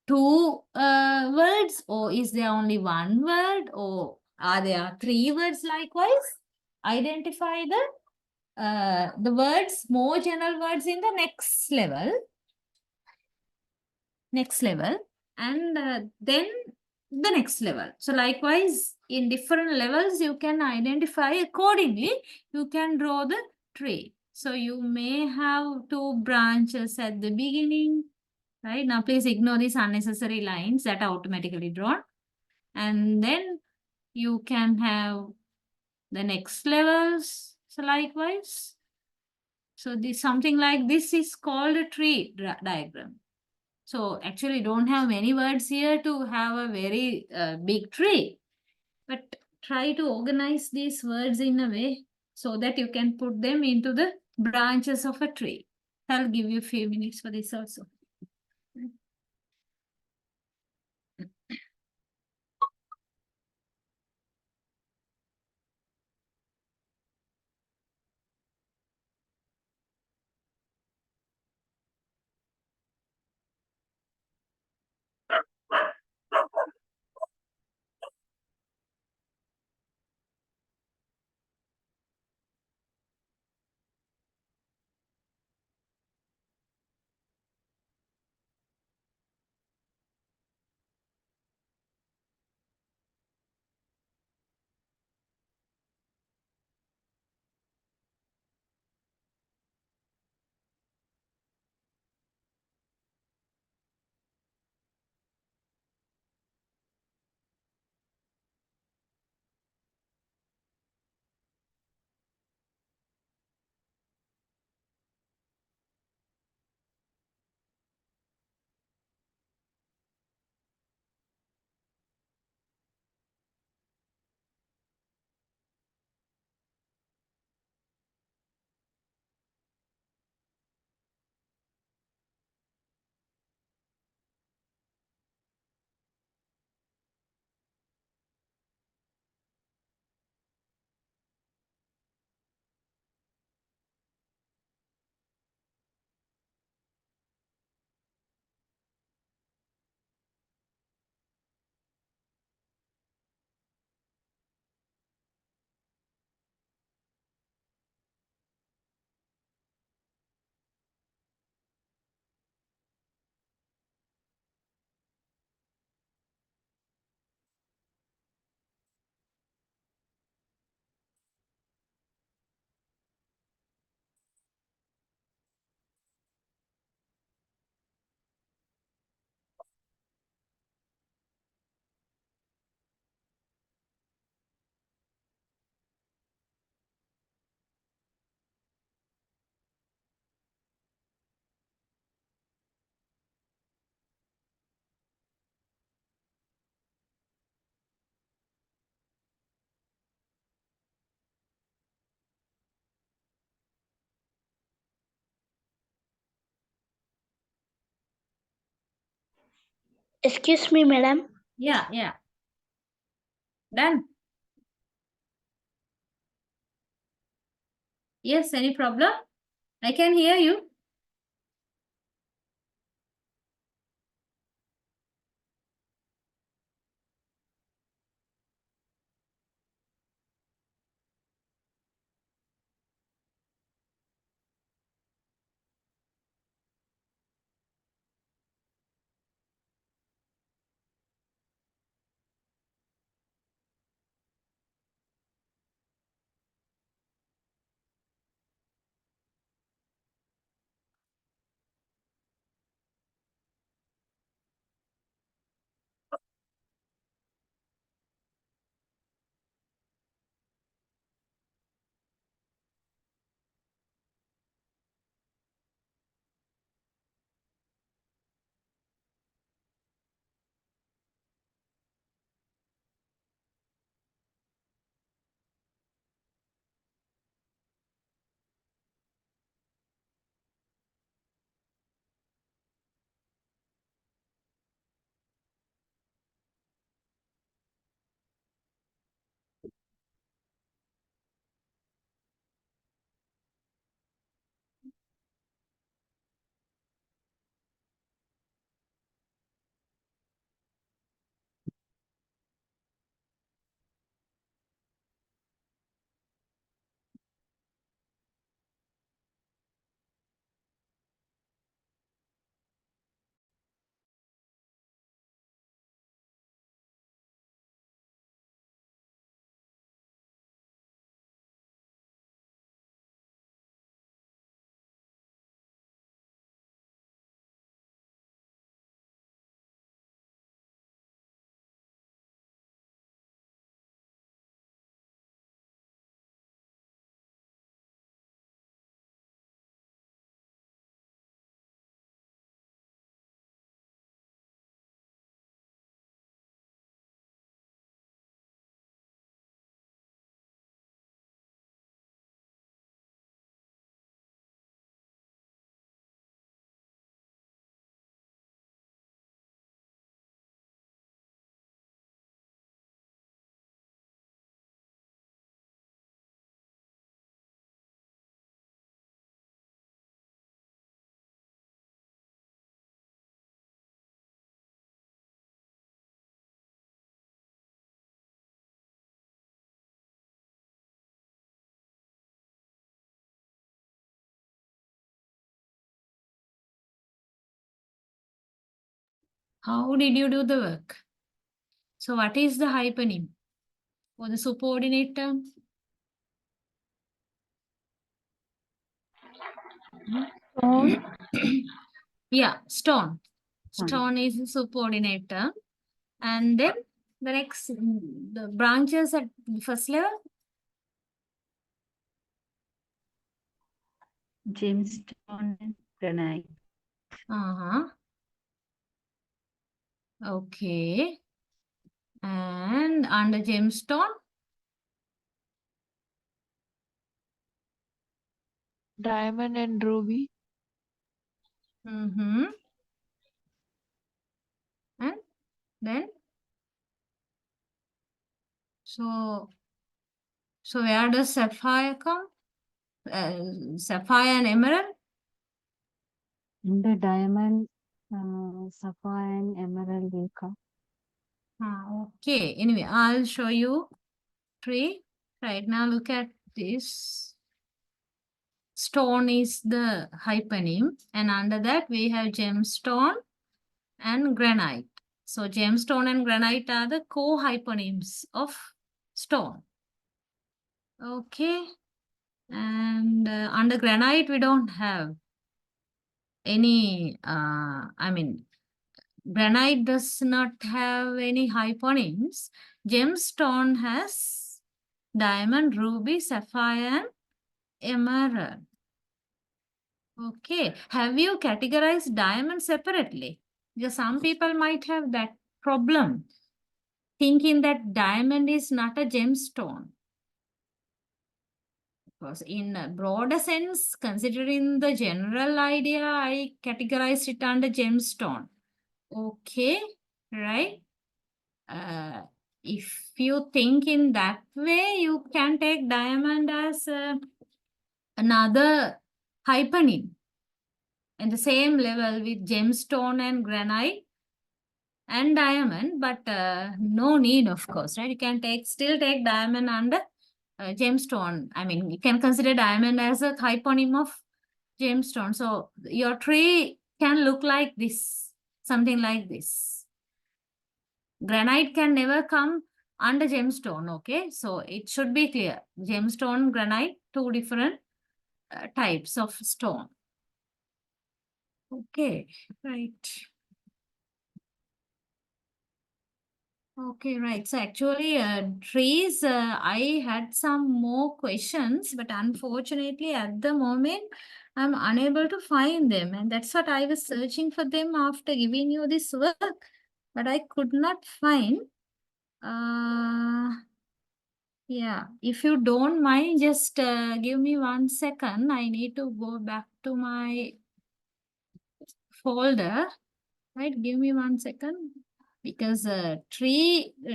two words, or is there only one word, or are there three words likewise? Identify the words, more general words in the next level, and then the next level. So likewise, in different levels, you can identify accordingly, you can draw the tree. So you may have two branches at the beginning, right? Now please ignore these unnecessary lines that are automatically drawn. And then you can have the next levels, so likewise. So this something like this is called a tree diagram. So actually don't have many words here to have a very big tree. But try to organize these words in a way so that you can put them into the branches of a tree. I'll give you a few minutes for this also. Excuse me, madam. Yeah. Done. Yes, any problem? I can hear you. How did you do the work? So what is the hypernym or the subordinate term? Stone. Yeah, stone. Stone is the subordinate term. And then the next, the branches at the first level. Gemstone and granite. Uh-huh. Okay. And under gemstone, Diamond and ruby. mm-hmm. And then, so where does sapphire come? Sapphire and emerald? The diamond, sapphire and emerald will come. Okay, anyway, I'll show you tree. Right now, look at this. Stone is the hypernym, and under that we have gemstone and granite. So gemstone and granite are the co-hypernyms of stone. Okay, and under granite we don't have any, granite does not have any hypernyms. Gemstone has diamond, ruby, sapphire, and emerald. Okay, have you categorized diamond separately? Because some people might have that problem, thinking that diamond is not a gemstone. Because in a broader sense, considering the general idea, I categorized it under gemstone. Okay, right? If you think in that way, you can take diamond as another hypernym. And the same level with gemstone and granite and diamond, but no need, of course, right? You can still take diamond under gemstone. I mean, you can consider diamond as a hyponym of gemstone. So your tree can look like this, something like this. Granite can never come under gemstone, okay? So it should be clear. Gemstone, granite, two different types of stone. Okay, right. Okay, right. So actually, trees, I had some more questions, but unfortunately at the moment, I'm unable to find them. And that's what I was searching for them after giving you this work, but I could not find. Yeah, if you don't mind, just give me 1 second. I need to go back to my folder. Right, give me 1 second. Because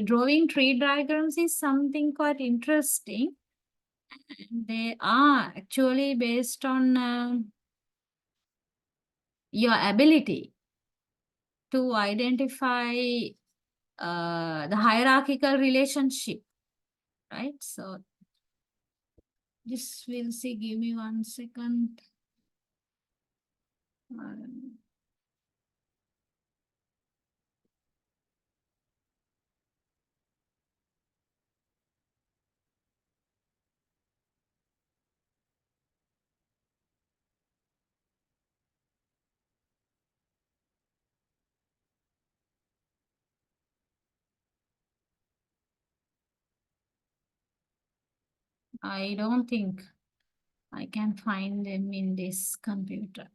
drawing tree diagrams is something quite interesting. They are actually based on your ability to identify the hierarchical relationship, right? So this we'll see. Give me 1 second. I don't think I can find them in this computer.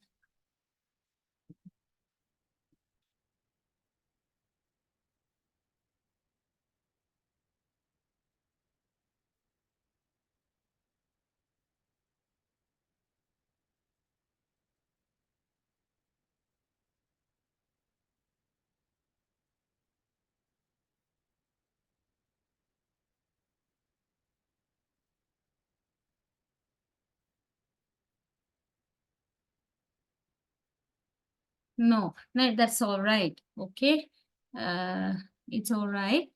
No, that's all right. Okay. It's all right.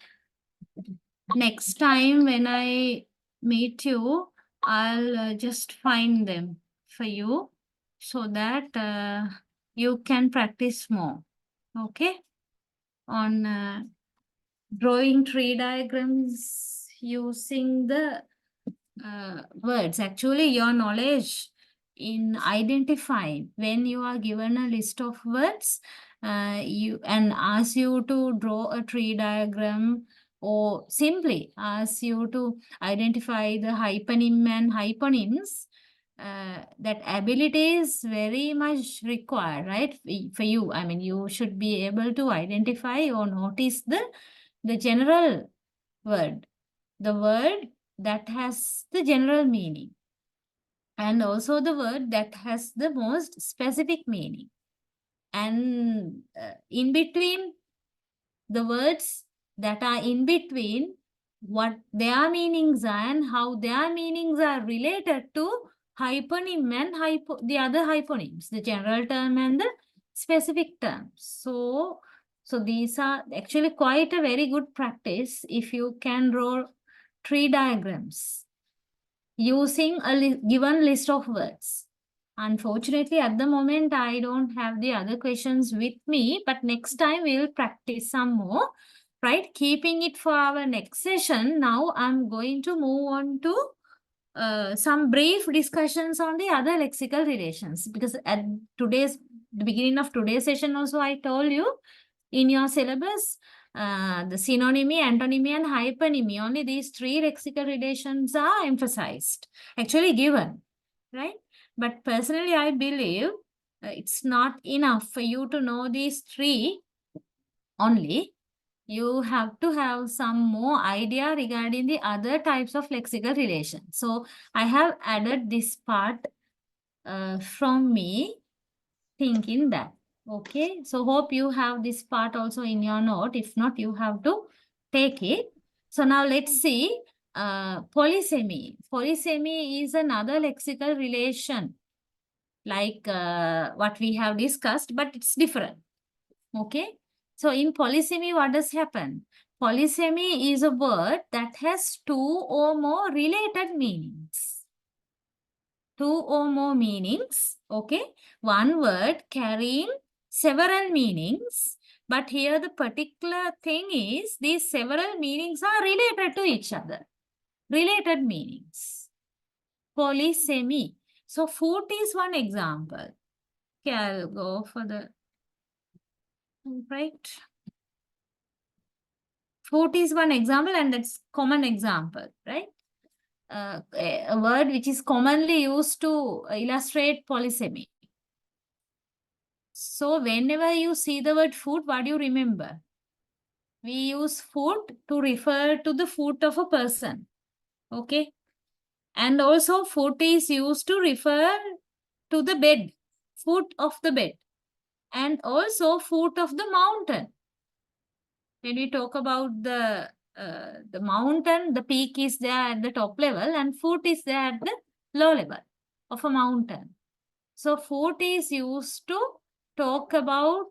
Next time when I meet you, I'll just find them for you so that you can practice more. Okay. on drawing tree diagrams using the words. Actually, your knowledge in identifying when you are given a list of words, you and ask you to draw a tree diagram, or simply ask you to identify the hyponym and hyponyms. That ability is very much required, right? For you, I mean, you should be able to identify or notice the general word, the word that has the general meaning, and also the word that has the most specific meaning. And in between, the words that are in between, what their meanings are and how their meanings are related to hyponym and the other hyponyms, the general term and the specific term. So these are actually quite a very good practice if you can draw tree diagrams using a given list of words. Unfortunately, at the moment, I don't have the other questions with me, but next time we'll practice some more, right? Keeping it for our next session. Now I'm going to move on to some brief discussions on the other lexical relations, because at the beginning of today's session also, I told you in your syllabus, the synonymy, antonymy, and hyponymy, only these three lexical relations are emphasized, actually given, right? But personally, I believe it's not enough for you to know these three only. You have to have some more idea regarding the other types of lexical relations. So I have added this part from me, thinking that. Okay, so hope you have this part also in your note. If not, you have to take it. So now let's see polysemy. Polysemy is another lexical relation like what we have discussed, but it's different. Okay, so in polysemy, what does happen? Polysemy is a word that has two or more related meanings. Two or more meanings, okay? One word carrying several meanings, but here the particular thing is these several meanings are related to each other. Related meanings. Polysemy. So food is one example. Okay, I'll go for the right. Food is one example, and that's common example, right? A word which is commonly used to illustrate polysemy. So whenever you see the word foot, what do you remember? We use foot to refer to the foot of a person. Okay. And also foot is used to refer to the bed, foot of the bed. And also foot of the mountain. When we talk about the mountain, the peak is there at the top level and foot is there at the low level of a mountain. So foot is used to talk about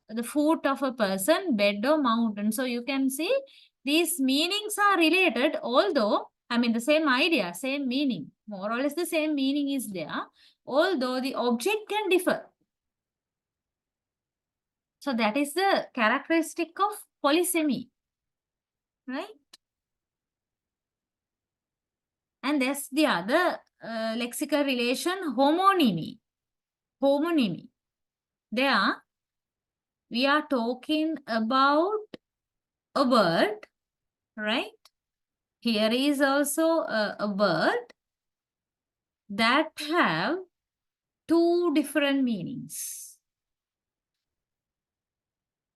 the foot of a person, bed or mountain. So you can see these meanings are related, although, I mean, the same idea, same meaning, more or less the same meaning is there, although the object can differ. So that is the characteristic of polysemy, right? And there's the other lexical relation, homonymy. Homonymy. There, we are talking about a word, right? Here is also a word that have two different meanings.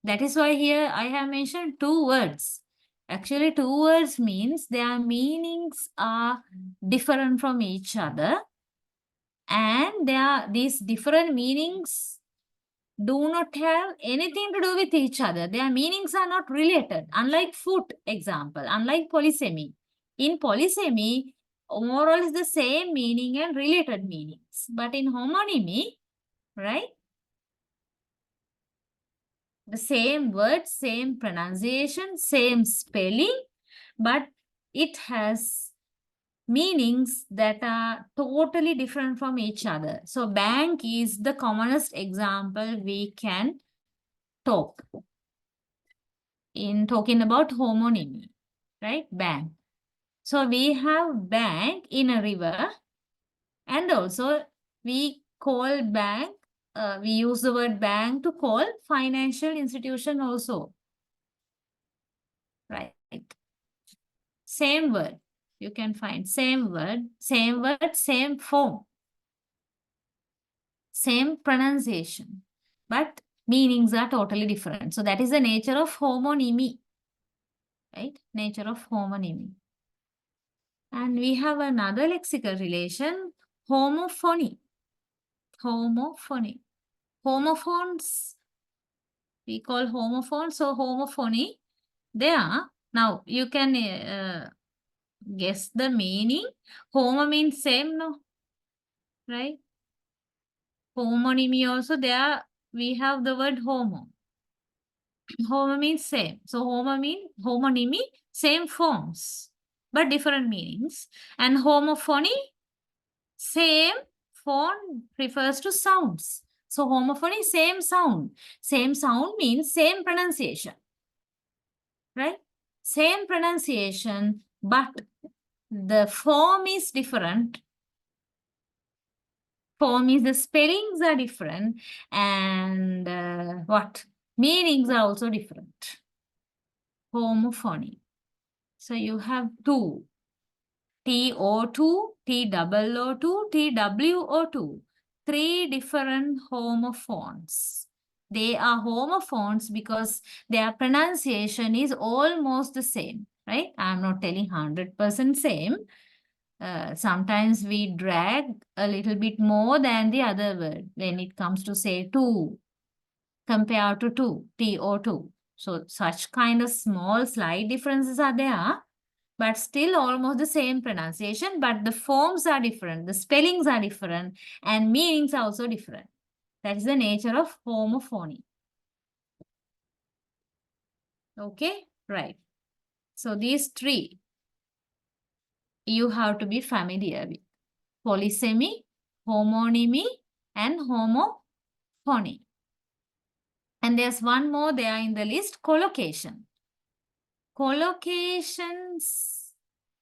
That is why here I have mentioned two words. Actually, two words means their meanings are different from each other. And these different meanings do not have anything to do with each other. Their meanings are not related. Unlike foot example, unlike polysemy. In polysemy, more or less the same meaning and related meanings. But in homonymy, right? The same word, same pronunciation, same spelling, but it has meanings that are totally different from each other. So bank is the commonest example we can talk. in talking about homonymy, right? Bank. So we have bank in a river, and also we call bank, we use the word bank to call financial institution also, right? Same word. You can find same word, same form, same pronunciation, but meanings are totally different. So that is the nature of homonymy, right? Nature of homonymy. And we have another lexical relation, homophony. Homophony. Homophones, we call homophones. So homophony, they are, now you can guess the meaning. Homo means same, no? Right? Homonymy also there, we have the word homo. Homo means same. So homo means homonymy, same forms, but different meanings. And homophony, same form refers to sounds. So homophony, same sound. Same sound means same pronunciation. Right? Same pronunciation, but the form is different. Form is the spellings are different, and what? Meanings are also different. Homophony. So you have two. TO2, TOO2, TWO2. Three different homophones. They are homophones because their pronunciation is almost the same, right? I'm not telling 100% same. Sometimes we drag a little bit more than the other word when it comes to say two compared to two, TO2. So such kind of small slight differences are there, but still almost the same pronunciation, but the forms are different, the spellings are different, and meanings are also different. That is the nature of homophony. Okay, right. So these three you have to be familiar with. Polysemy, homonymy, and homophony. And there's one more there in the list, collocation. Collocations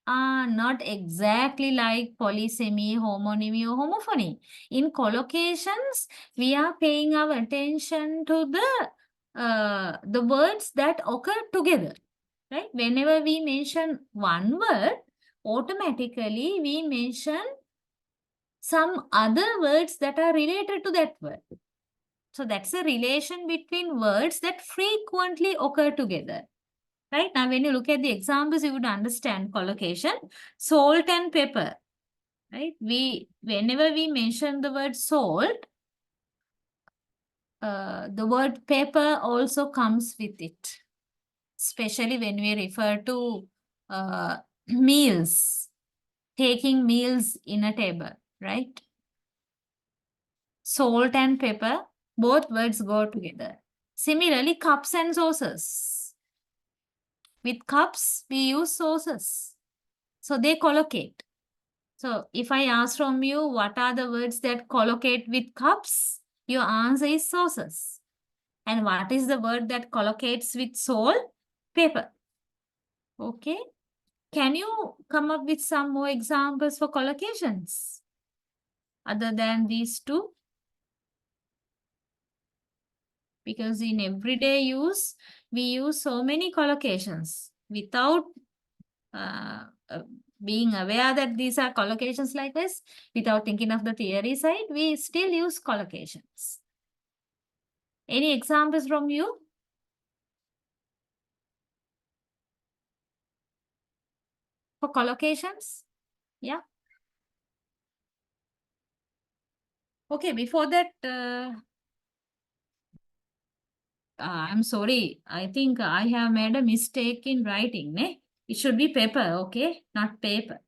are not exactly like polysemy, homonymy, or homophony. In collocations, we are paying our attention to the words that occur together. Right? Whenever we mention one word, automatically we mention some other words that are related to that word. So that's a relation between words that frequently occur together. Right? Now, when you look at the examples, you would understand collocation. Salt and pepper. Right? Whenever we mention the word salt, the word pepper also comes with it. Especially when we refer to meals, taking meals in a table, right? Salt and pepper, both words go together. Similarly, cups and saucers. With cups, we use saucers. So they collocate. So if I ask from you, what are the words that collocate with cups? Your answer is saucers. And what is the word that collocates with salt? Pepper. Okay. Can you come up with some more examples for collocations other than these two? Because in everyday use, we use so many collocations without being aware that these are collocations like this, without thinking of the theory side, we still use collocations. Any examples from you? For collocations? Yeah. Okay, before that, I'm sorry. I think I have made a mistake in writing. Ne? It should be pepper, okay? Not paper.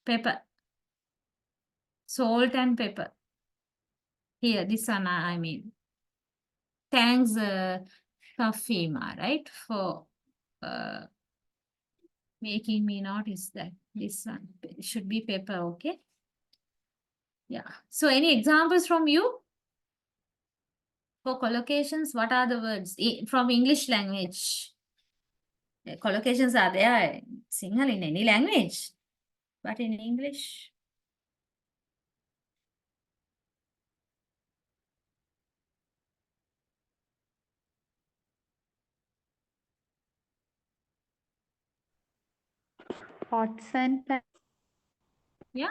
Pepper. Salt and pepper. Here, this one, I mean. Thanks, Fafima, right? For making me notice that this one should be pepper, okay? Yeah. So any examples from you? For collocations, what are the words from English language? Collocations are there in Sinhala in any language, but in English. Pots and pans. Yeah.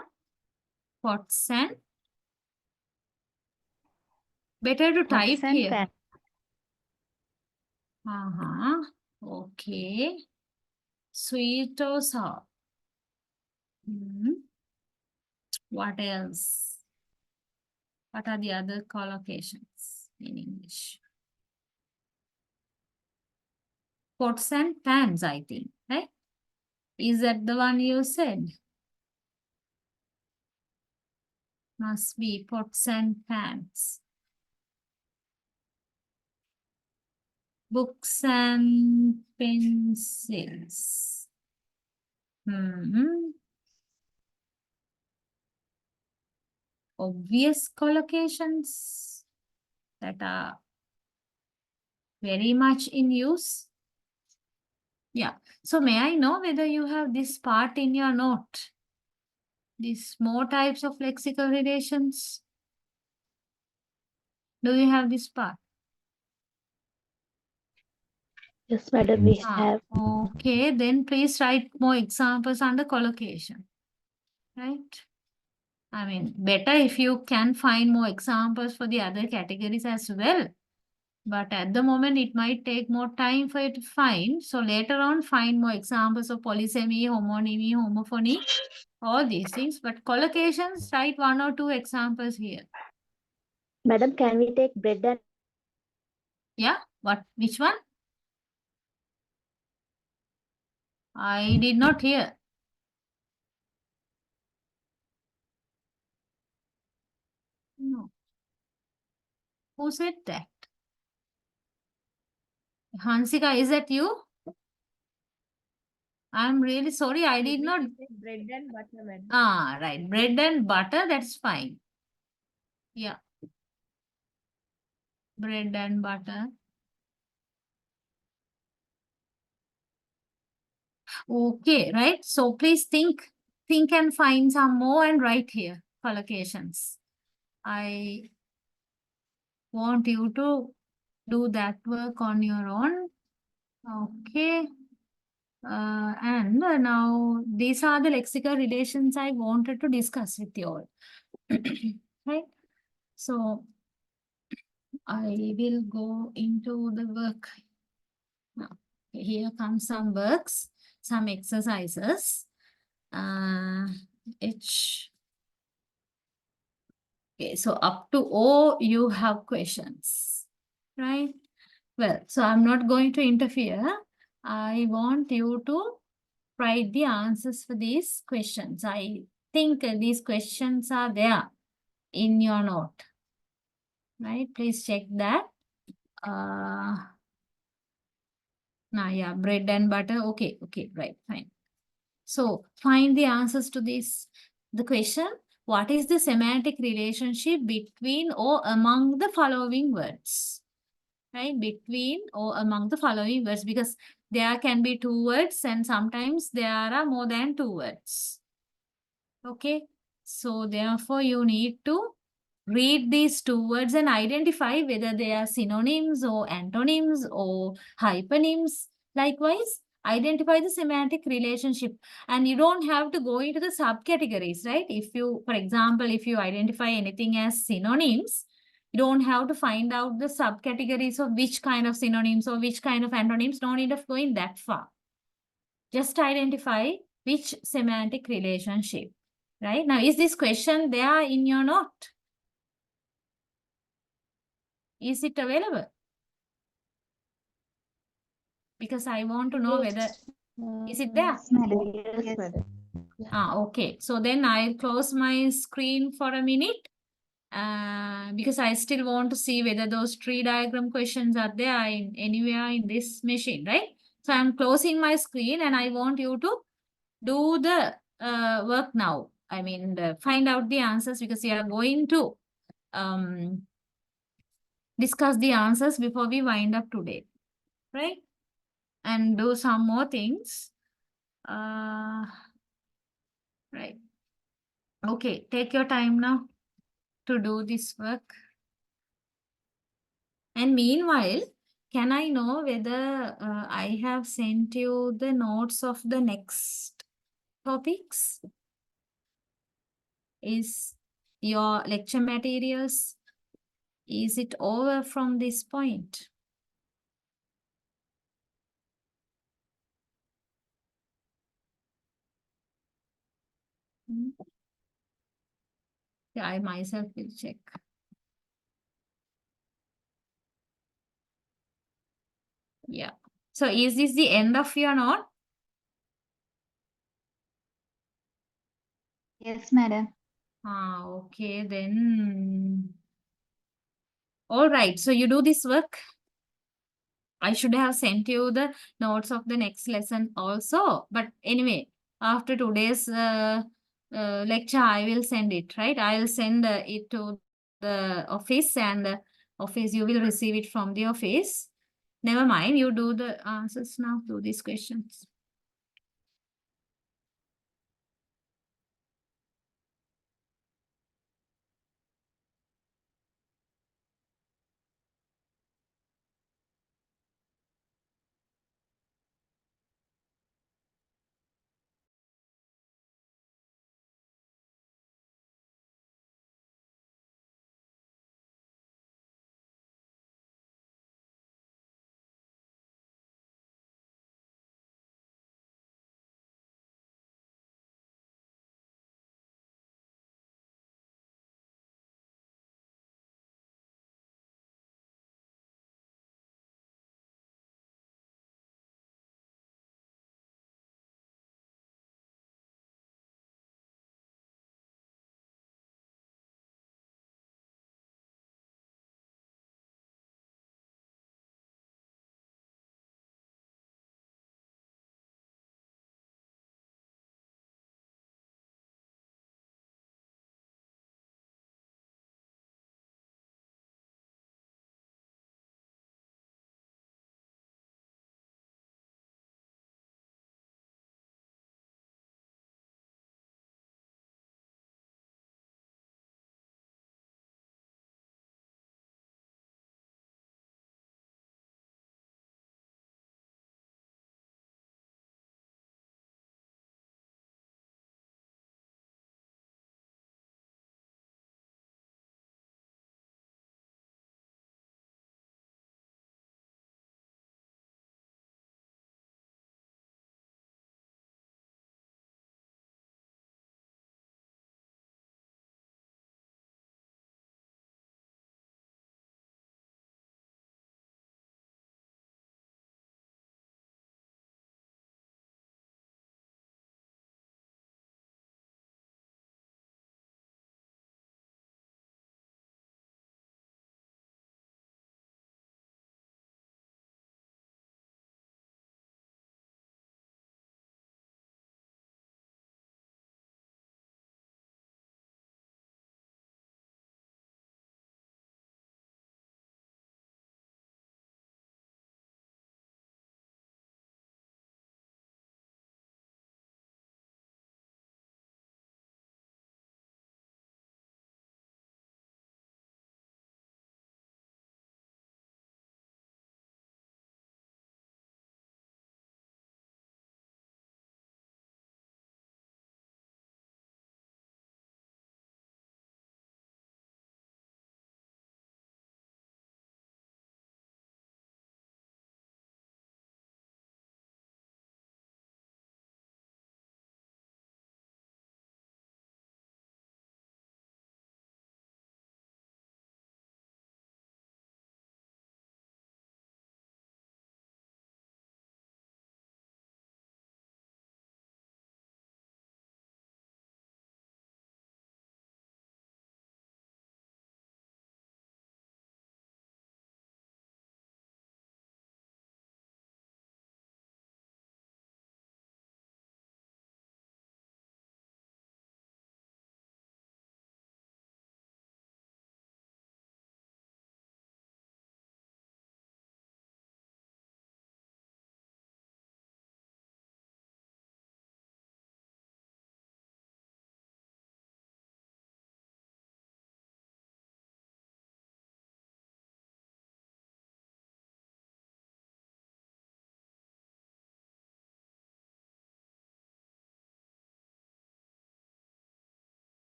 Pots and better to type Pots and here. pans. Okay. Sweet or sour? What else? What are the other collocations in English? Pots and pans, I think, right? Is that the one you said? Must be pots and pans. Books and pencils. Obvious collocations that are very much in use. Yeah. So may I know whether you have this part in your note? These more types of lexical relations. Do you have this part? Yes, madam, we Ah, have. okay, then please write more examples under collocation. Right? I mean, better if you can find more examples for the other categories as well. But at the moment, it might take more time for you to find. So later on, find more examples of polysemy, homonymy, homophony, all these things. But collocations, write 1 or 2 examples here. Madam, can we take bread and Yeah, what? Which one? I did not hear. No. Who said that? Hansika, is that you? I'm really sorry, I did not. Bread and butter, madam. Ah, right. Bread and butter, that's fine. Yeah. Bread and butter. Okay, right? So please think and find some more and write here collocations. I want you to do that work on your own. Okay. And now these are the lexical relations I wanted to discuss with you all. Right? So I will go into the work. Now, here comes some works, some exercises. Okay, so up to O, you have questions, right? Well, so I'm not going to interfere. I want you to write the answers for these questions. I think these questions are there in your note, right? Please check that. Now, yeah, bread and butter. Okay, right, fine. So find the answers to this. The question, what is the semantic relationship between or among the following words? Right, between or among the following words, because there can be 2 words and sometimes there are more than 2 words. Okay, so therefore you need to read these 2 words and identify whether they are synonyms or antonyms or hypernyms. Likewise, identify the semantic relationship. And you don't have to go into the subcategories, right? If you, for example, if you identify anything as synonyms, you don't have to find out the subcategories of which kind of synonyms or which kind of antonyms. No need of going that far. Just identify which semantic relationship, right? Now, is this question there in your note? Is it available? Because I want to know whether, is it there? yes, madam. Okay. So then I'll close my screen for a minute. Because I still want to see whether those tree diagram questions are there in anywhere in this machine, right? So I'm closing my screen and I want you to do the work now. I mean, find out the answers because we are going to discuss the answers before we wind up today, right? and do some more things. Right. Okay, take your time now to do this work. And meanwhile, can I know whether I have sent you the notes of the next topics? Is your lecture materials, is it over from this point? Hmm? Yeah, I myself will check. Yeah. So is this the end of your note? Yes, madam. Okay, then. All right, so you do this work. I should have sent you the notes of the next lesson also. But anyway, after today's lecture, I will send it, right? I will send it to the office, and the office, you will receive it from the office. Never mind, you do the answers now to these questions.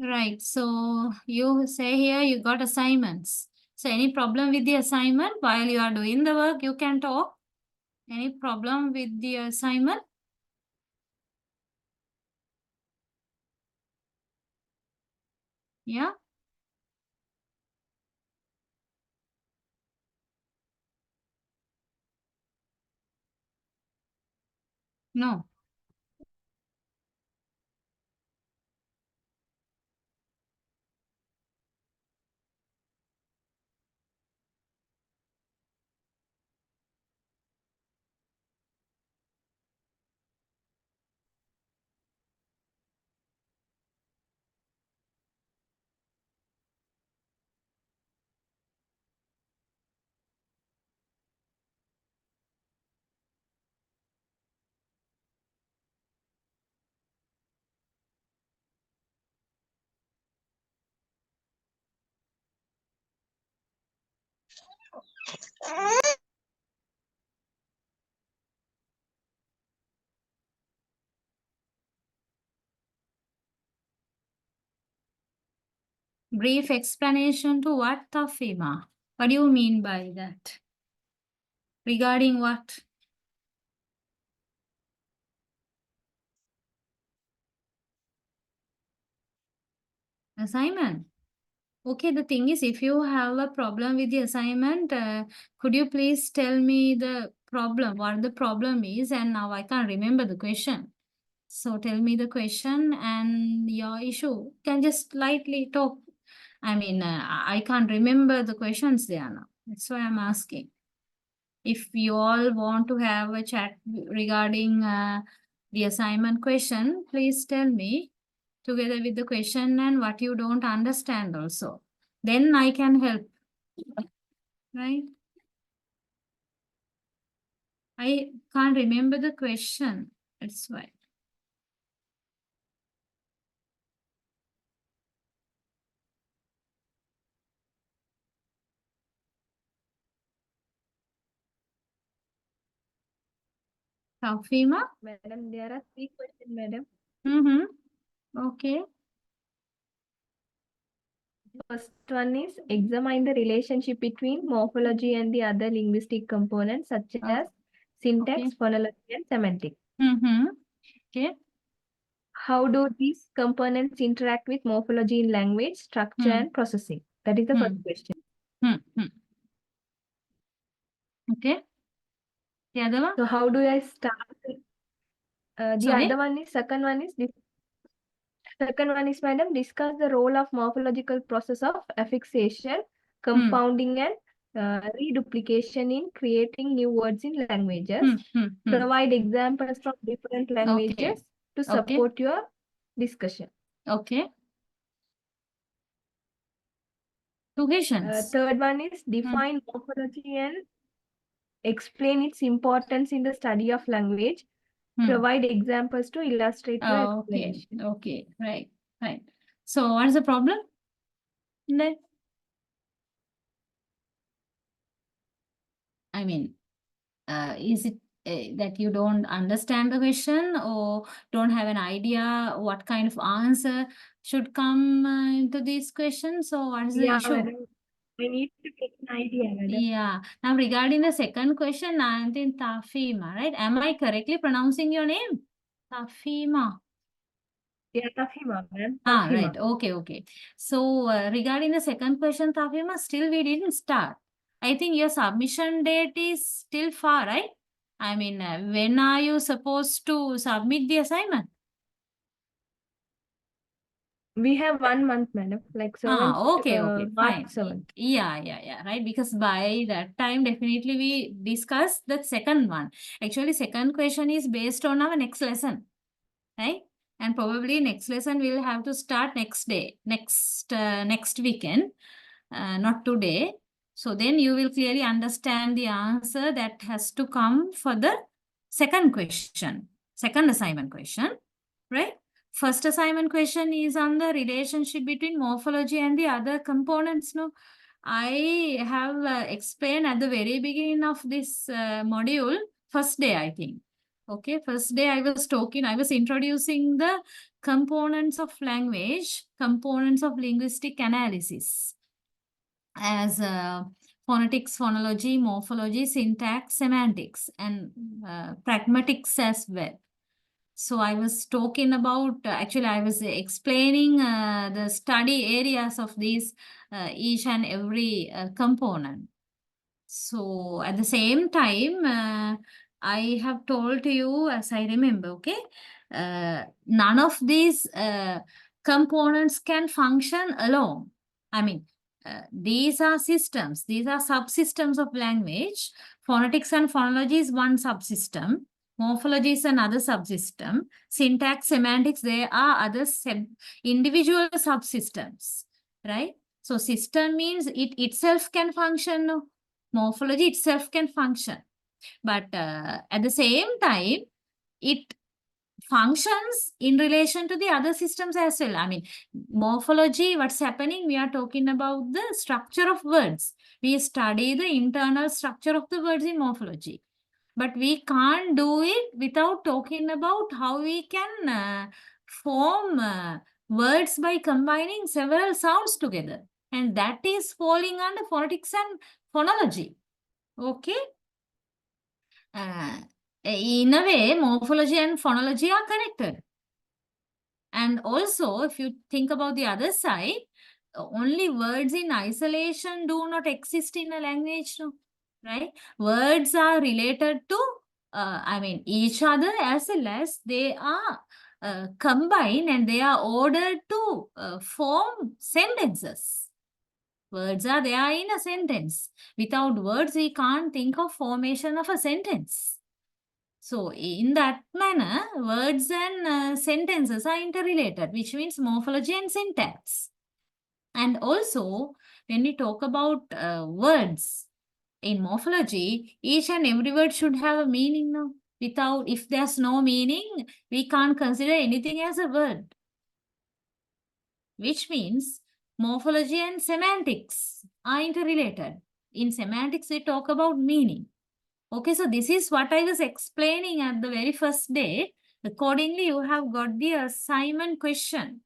Right. So you say here you got assignments. So any problem with the assignment while you are doing the work, you can talk. Any problem with the assignment? Yeah. No. Brief explanation to what, Tafima? What do you mean by that? Regarding what? Assignment. Okay, the thing is, if you have a problem with the assignment, could you please tell me the problem, what the problem is? And now I can't remember the question. So tell me the question and your issue. Can just lightly talk. I mean, I can't remember the questions there now. That's why I'm asking. If you all want to have a chat regarding the assignment question, please tell me together with the question and what you don't understand also. Then I can help. Right? I can't remember the question. That's why. Tafima? Madam, there are three questions, madam. Mm-hmm. Okay. First one is examine the relationship between morphology and the other linguistic components such as syntax, Okay. phonology, and semantics. Mm-hmm. Okay. How do these components interact with morphology in language, structure, and processing? That is the first question. Hmm. Okay. The other one? So how do I start? The Sorry? other one is, second one is, madam, discuss the role of morphological process of affixation, compounding, and reduplication in creating new words in languages. Provide examples from different languages to support your discussion. Okay. Two questions. Third one is define morphology and explain its importance in the study of language. Provide examples to illustrate your Oh, okay. explanation. Okay. Right. So what is the problem? Then, I mean, is it that you don't understand the question or don't have an idea what kind of answer should come into these questions? So what is the issue? Madam. I need to get an idea, madam. Yeah. Now regarding the second question, Nantin Tafima, right? Am I correctly pronouncing your name? Tafima. Yeah, Tafima, ma'am. Right. Okay. So regarding the second question, Tafima, still we didn't start. I think your submission date is still far, right? I mean, when are you supposed to submit the assignment? We have 1 month, madam. Like 7th, Okay, March fine. 7th. Yeah, right. Because by that time, definitely we discuss the second one. Actually, second question is based on our next lesson, right? And probably next lesson we'll have to start next day, next weekend, not today. So then you will clearly understand the answer that has to come for the second question, second assignment question, right? First assignment question is on the relationship between morphology and the other components. No, I have explained at the very beginning of this module, first day, I think. Okay, first day I was introducing the components of language, components of linguistic analysis as phonetics, phonology, morphology, syntax, semantics, and pragmatics as well. So I was talking about, actually I was explaining the study areas of these each and every component. So at the same time, I have told to you, as I remember, okay, none of these components can function alone. I mean, these are systems, these are subsystems of language. Phonetics and phonology is one subsystem. Morphology is another subsystem. Syntax, semantics, they are other individual subsystems, right? So system means it itself can function. No? Morphology itself can function. But at the same time, it functions in relation to the other systems as well. I mean, morphology, what's happening? We are talking about the structure of words. We study the internal structure of the words in morphology. But we can't do it without talking about how we can form words by combining several sounds together. And that is falling under phonetics and phonology. Okay? In a way, morphology and phonology are connected. And also, if you think about the other side, only words in isolation do not exist in a language, no? Right? Words are related to, each other, as well as they are combined and they are ordered to form sentences. Words are there in a sentence. Without words, we can't think of formation of a sentence. So in that manner, words and sentences are interrelated, which means morphology and syntax. And also, when we talk about words in morphology, each and every word should have a meaning. No? If there's no meaning, we can't consider anything as a word. Which means morphology and semantics are interrelated. In semantics, we talk about meaning. Okay, so this is what I was explaining at the very first day. Accordingly, you have got the assignment question,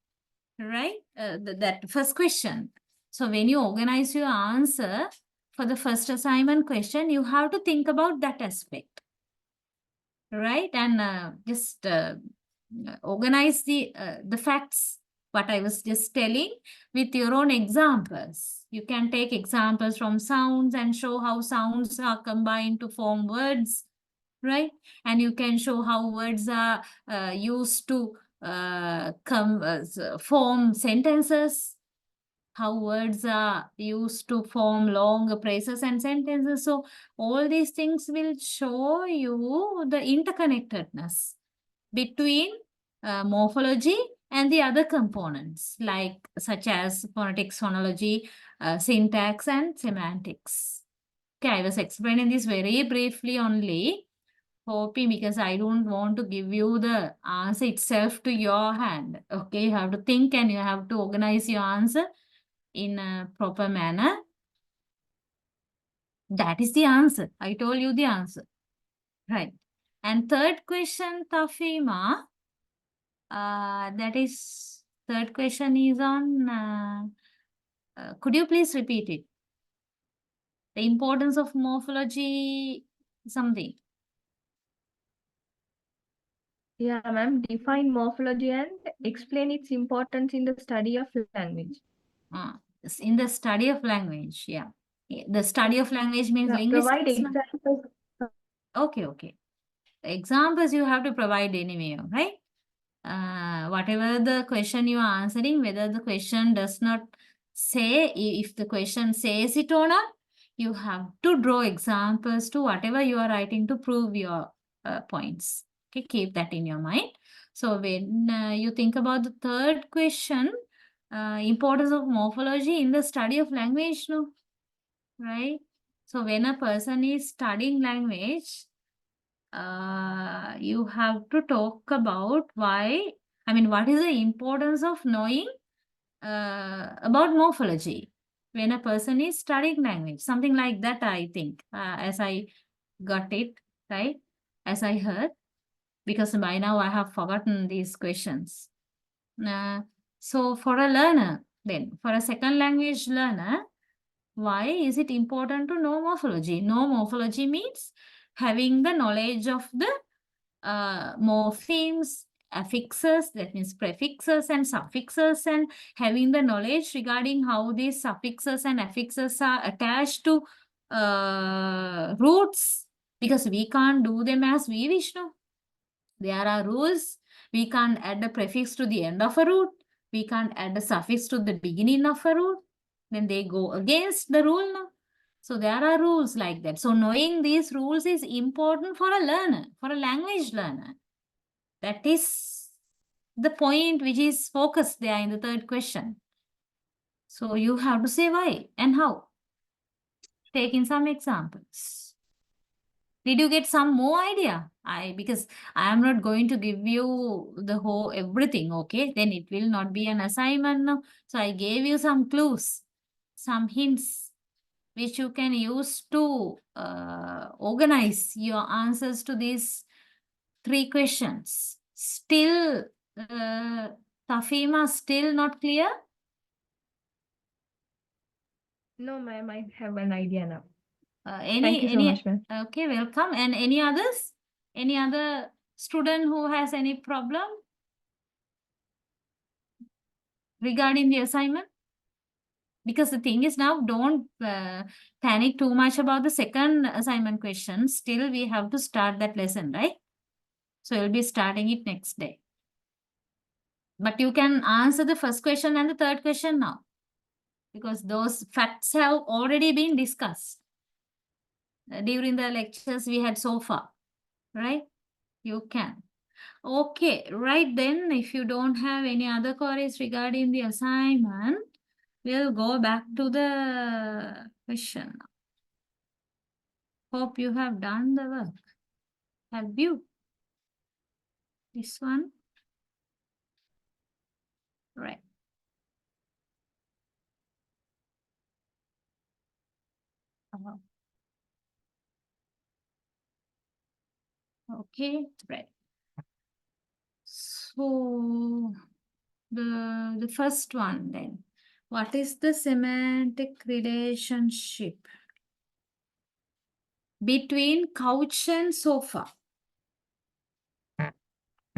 right? That first question. So when you organize your answer for the first assignment question, you have to think about that aspect, right? And just organize the facts, what I was just telling, with your own examples. You can take examples from sounds and show how sounds are combined to form words, right? And you can show how words are used to form sentences, how words are used to form long phrases and sentences. So all these things will show you the interconnectedness between morphology and the other components, such as phonetics, phonology, syntax, and semantics. Okay, I was explaining this very briefly only, hoping, because I don't want to give you the answer itself to your hand. Okay, you have to think and you have to organize your answer in a proper manner. That is the answer. I told you the answer. Right. And third question, Tafima. Third question is on, could you please repeat it? The importance of morphology, something. Yeah, ma'am. Define morphology and explain its importance in the study of language. In the study of language, yeah. The study of language means Yeah, provide linguistics. examples. Okay. Examples you have to provide anyway, right? Whatever the question you are answering, whether the question does not say, if the question says it or not, you have to draw examples to whatever you are writing to prove your points. Okay, keep that in your mind. So when you think about the third question, importance of morphology in the study of language, no? Right? So when a person is studying language, you have to talk about what is the importance of knowing about morphology when a person is studying language. Something like that, I think, as I got it, right? As I heard. because by now I have forgotten these questions. So for a learner, then for a second language learner, why is it important to know morphology? Know morphology means having the knowledge of the morphemes, affixes, that means prefixes and suffixes, and having the knowledge regarding how these suffixes and affixes are attached to roots, because we can't do them as we wish, no? There are rules. We can't add a prefix to the end of a root. We can't add a suffix to the beginning of a root. Then they go against the rule, no? So there are rules like that. So knowing these rules is important for a learner, for a language learner. That is the point which is focused there in the third question. So you have to say why and how. Taking some examples. Did you get some more idea? Because I am not going to give you the whole everything, okay? Then it will not be an assignment, no? So I gave you some clues, some hints, which you can use to organize your answers to these 3 questions. Still, Tafima, still not clear? No, ma'am, I have an idea now. Any, Thank you so much, ma'am. Okay, welcome. And any others? Any other student who has any problem regarding the assignment? Because the thing is now, don't panic too much about the second assignment question. Still, we have to start that lesson, right? So you'll be starting it next day. But you can answer the first question and the third question now, because those facts have already been discussed during the lectures we had so far, right? You can. Okay, right then, if you don't have any other queries regarding the assignment, we'll go back to the question. Hope you have done the work. Have you? This one? Right. Okay, right. So the first one then. What is the semantic relationship between couch and sofa?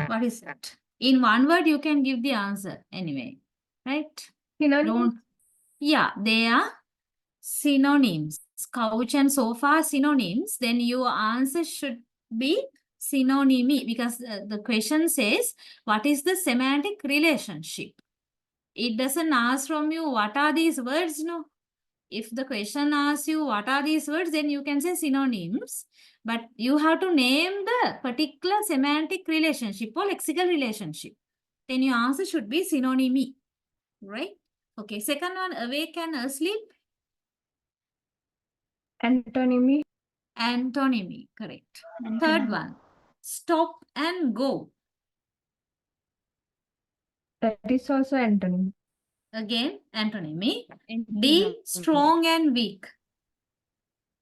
What is that? In one word, you can give the answer anyway, right? Synonym? Don't. Yeah, they are synonyms. Couch and sofa are synonyms. Then your answer should be synonymy, because the question says, what is the semantic relationship? It doesn't ask from you, what are these words? No. If the question asks you, what are these words? Then you can say synonyms. But you have to name the particular semantic relationship or lexical relationship. Then your answer should be synonymy. Right? Okay. Second one, awake and asleep. Antonymy? Antonymy. Correct. Third one, stop and go. That is also antonymy. Again, antonymy. D, Antonymy. strong and weak.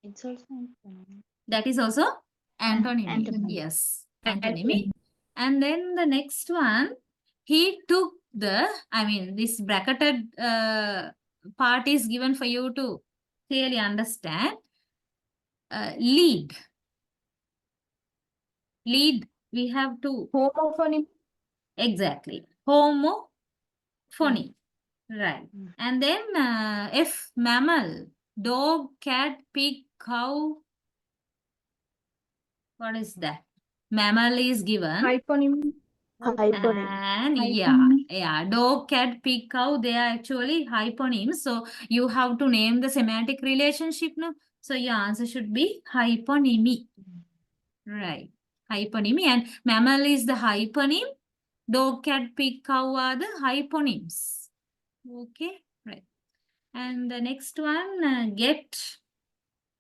It's also antonymy. That is also antonymy. Antonymy. Yes, antonymy. And then the next one, he took the, this bracketed part is given for you to clearly understand. Lead. Lead, we have to. Homophony? Exactly. Homophony. Right. Mm. And then F, mammal. Dog, cat, pig, cow. What is that? Mammal is given. Hyponymy? Hyponymy. And Hyponymy. yeah, dog, cat, pig, cow, they are actually hyponyms. So you have to name the semantic relationship, no? So your answer should be hyponymy. Right. Hyponymy, and mammal is the hyponym. Dog, cat, pig, cow are the hyponyms. Okay, right. And the next one, get.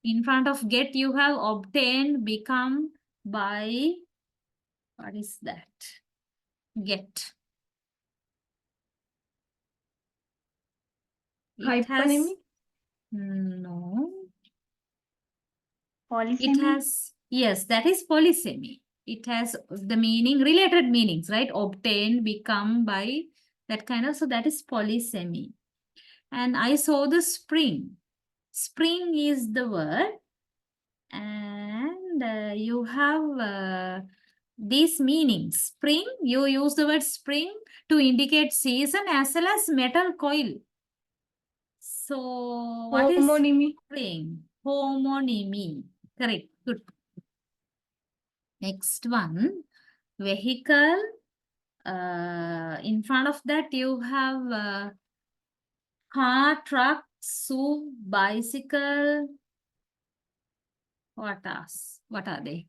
In front of get, you have obtained, become, by. What is that? Get. It has, Hyponymy? no. It Polysemy. has, yes, that is polysemy. it has the meaning, related meanings, right? Obtained, become, by, that kind of, so that is polysemy. And I saw the spring. Spring is the word. And you have these meanings. Spring, you use the word spring to indicate season as well as metal coil. So what is Homonymy. spring? Homonymy. Correct. Good. Next one, vehicle. In front of that you have car, truck, SUV, bicycle. What else? What are they?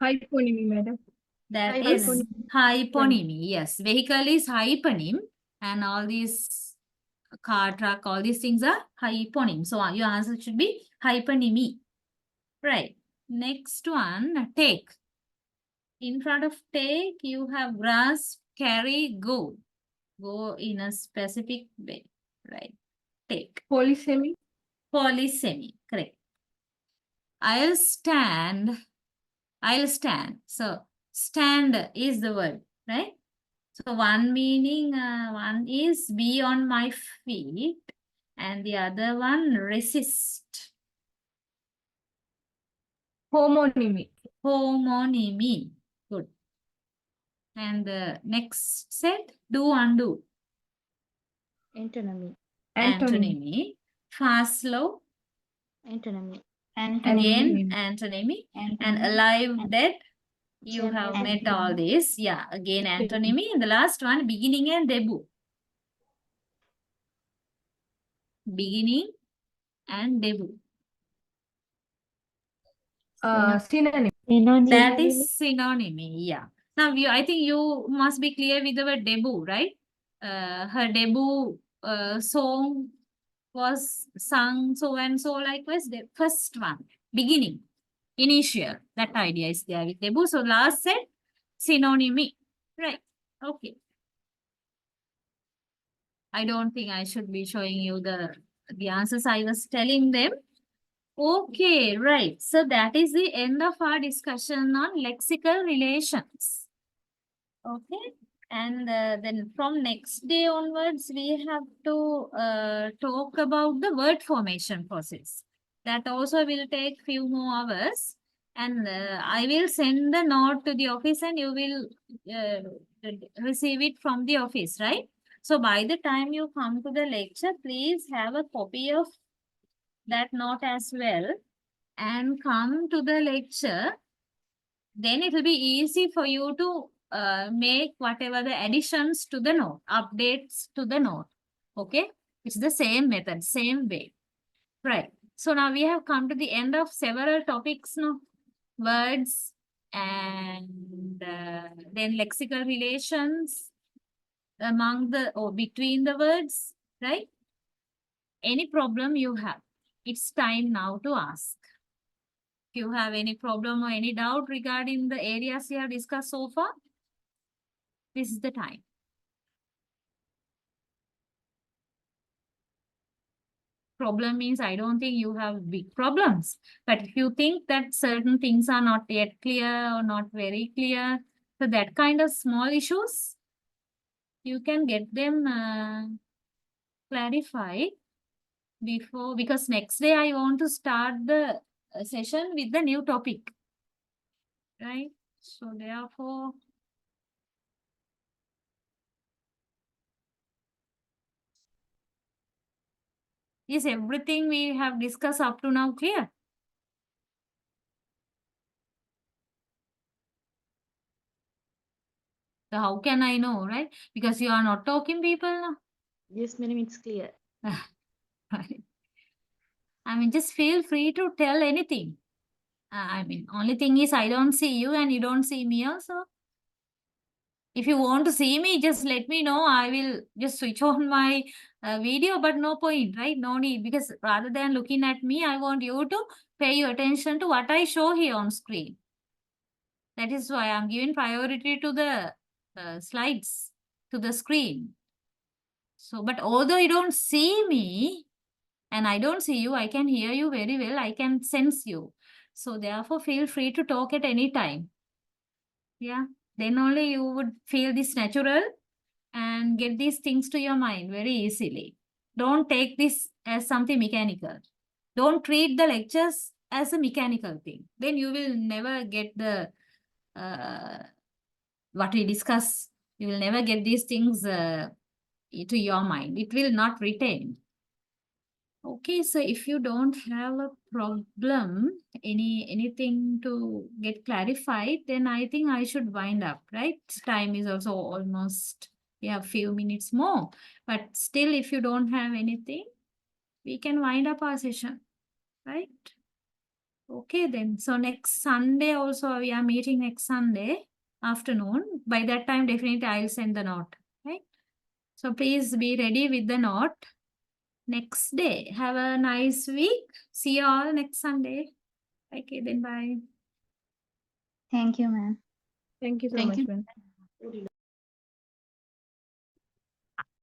Hyponymy, madam. That is Hyponymy. hyponymy. Yes, vehicle is hyponym, and all these car, truck, all these things are hyponym. So your answer should be hyponymy. Right. Next one, take. In front of take, you have grasp, carry, go. Go in a specific way. Right. Take. Polysemy. Polysemy. Correct. I'll stand. I'll stand. So stand is the word, right? So one meaning, one is be on my feet, and the other one resist. Homonymy. Homonymy. Good. And the next set, do, undo. Antonymy. Antonymy. Fast, slow. Antonymy. Again, Antonymy. antonymy. And alive, dead. You Same have as met all this. Yeah, again, antonymy. And the last one, beginning and debut. Beginning and debut. Synonym. That is synonymy. Yeah. Now, I think you must be clear with the word debut, right? Her debut song was sung so and so, likewise. The first one, beginning, initial. That idea is there with debut. So last set, synonymy. Right. Okay. I don't think I should be showing you the answers. I was telling them. Okay, right. So that is the end of our discussion on lexical relations. Okay. And then from next day onwards, we have to talk about the word formation process. That also will take few more hours. And I will send the note to the office and you will receive it from the office, right? So by the time you come to the lecture, please have a copy of that note as well and come to the lecture. Then it will be easy for you to make whatever the additions to the note, updates to the note. Okay, it's the same method, same way. Right. So now we have come to the end of several topics now. Words and then lexical relations among the or between the words, right? Any problem you have, it's time now to ask. If you have any problem or any doubt regarding the areas we have discussed so far, this is the time. Problem means I don't think you have big problems. But if you think that certain things are not yet clear or not very clear, so that kind of small issues, you can get them clarified before, because next day I want to start the session with the new topic. Right? So therefore, is everything we have discussed up to now clear? So how can I know, right? Because you are not talking people now. Yes, madam, it's clear. Right. I mean, just feel free to tell anything. I mean, only thing is I don't see you and you don't see me also. If you want to see me, just let me know. I will just switch on my video, but no point, right? No need, because rather than looking at me, I want you to pay your attention to what I show here on screen. That is why I'm giving priority to the slides, to the screen. So, but although you don't see me and I don't see you, I can hear you very well. I can sense you. So therefore, feel free to talk at any time. Yeah, then only you would feel this natural and get these things to your mind very easily. Don't take this as something mechanical. Don't treat the lectures as a mechanical thing. Then you will never get the what we discuss. You will never get these things to your mind. It will not retain. Okay, so if you don't have a problem, anything to get clarified, then I think I should wind up, right? Time is also almost, yeah, few minutes more. But still, if you don't have anything, we can wind up our session, right? Okay, then. So next Sunday also, we are meeting next Sunday afternoon. By that time, definitely I'll send the note, right? So please be ready with the note next day. Have a nice week. See you all next Sunday. Okay, then bye. Thank you, ma'am. Thank you so Thank much, you. ma'am.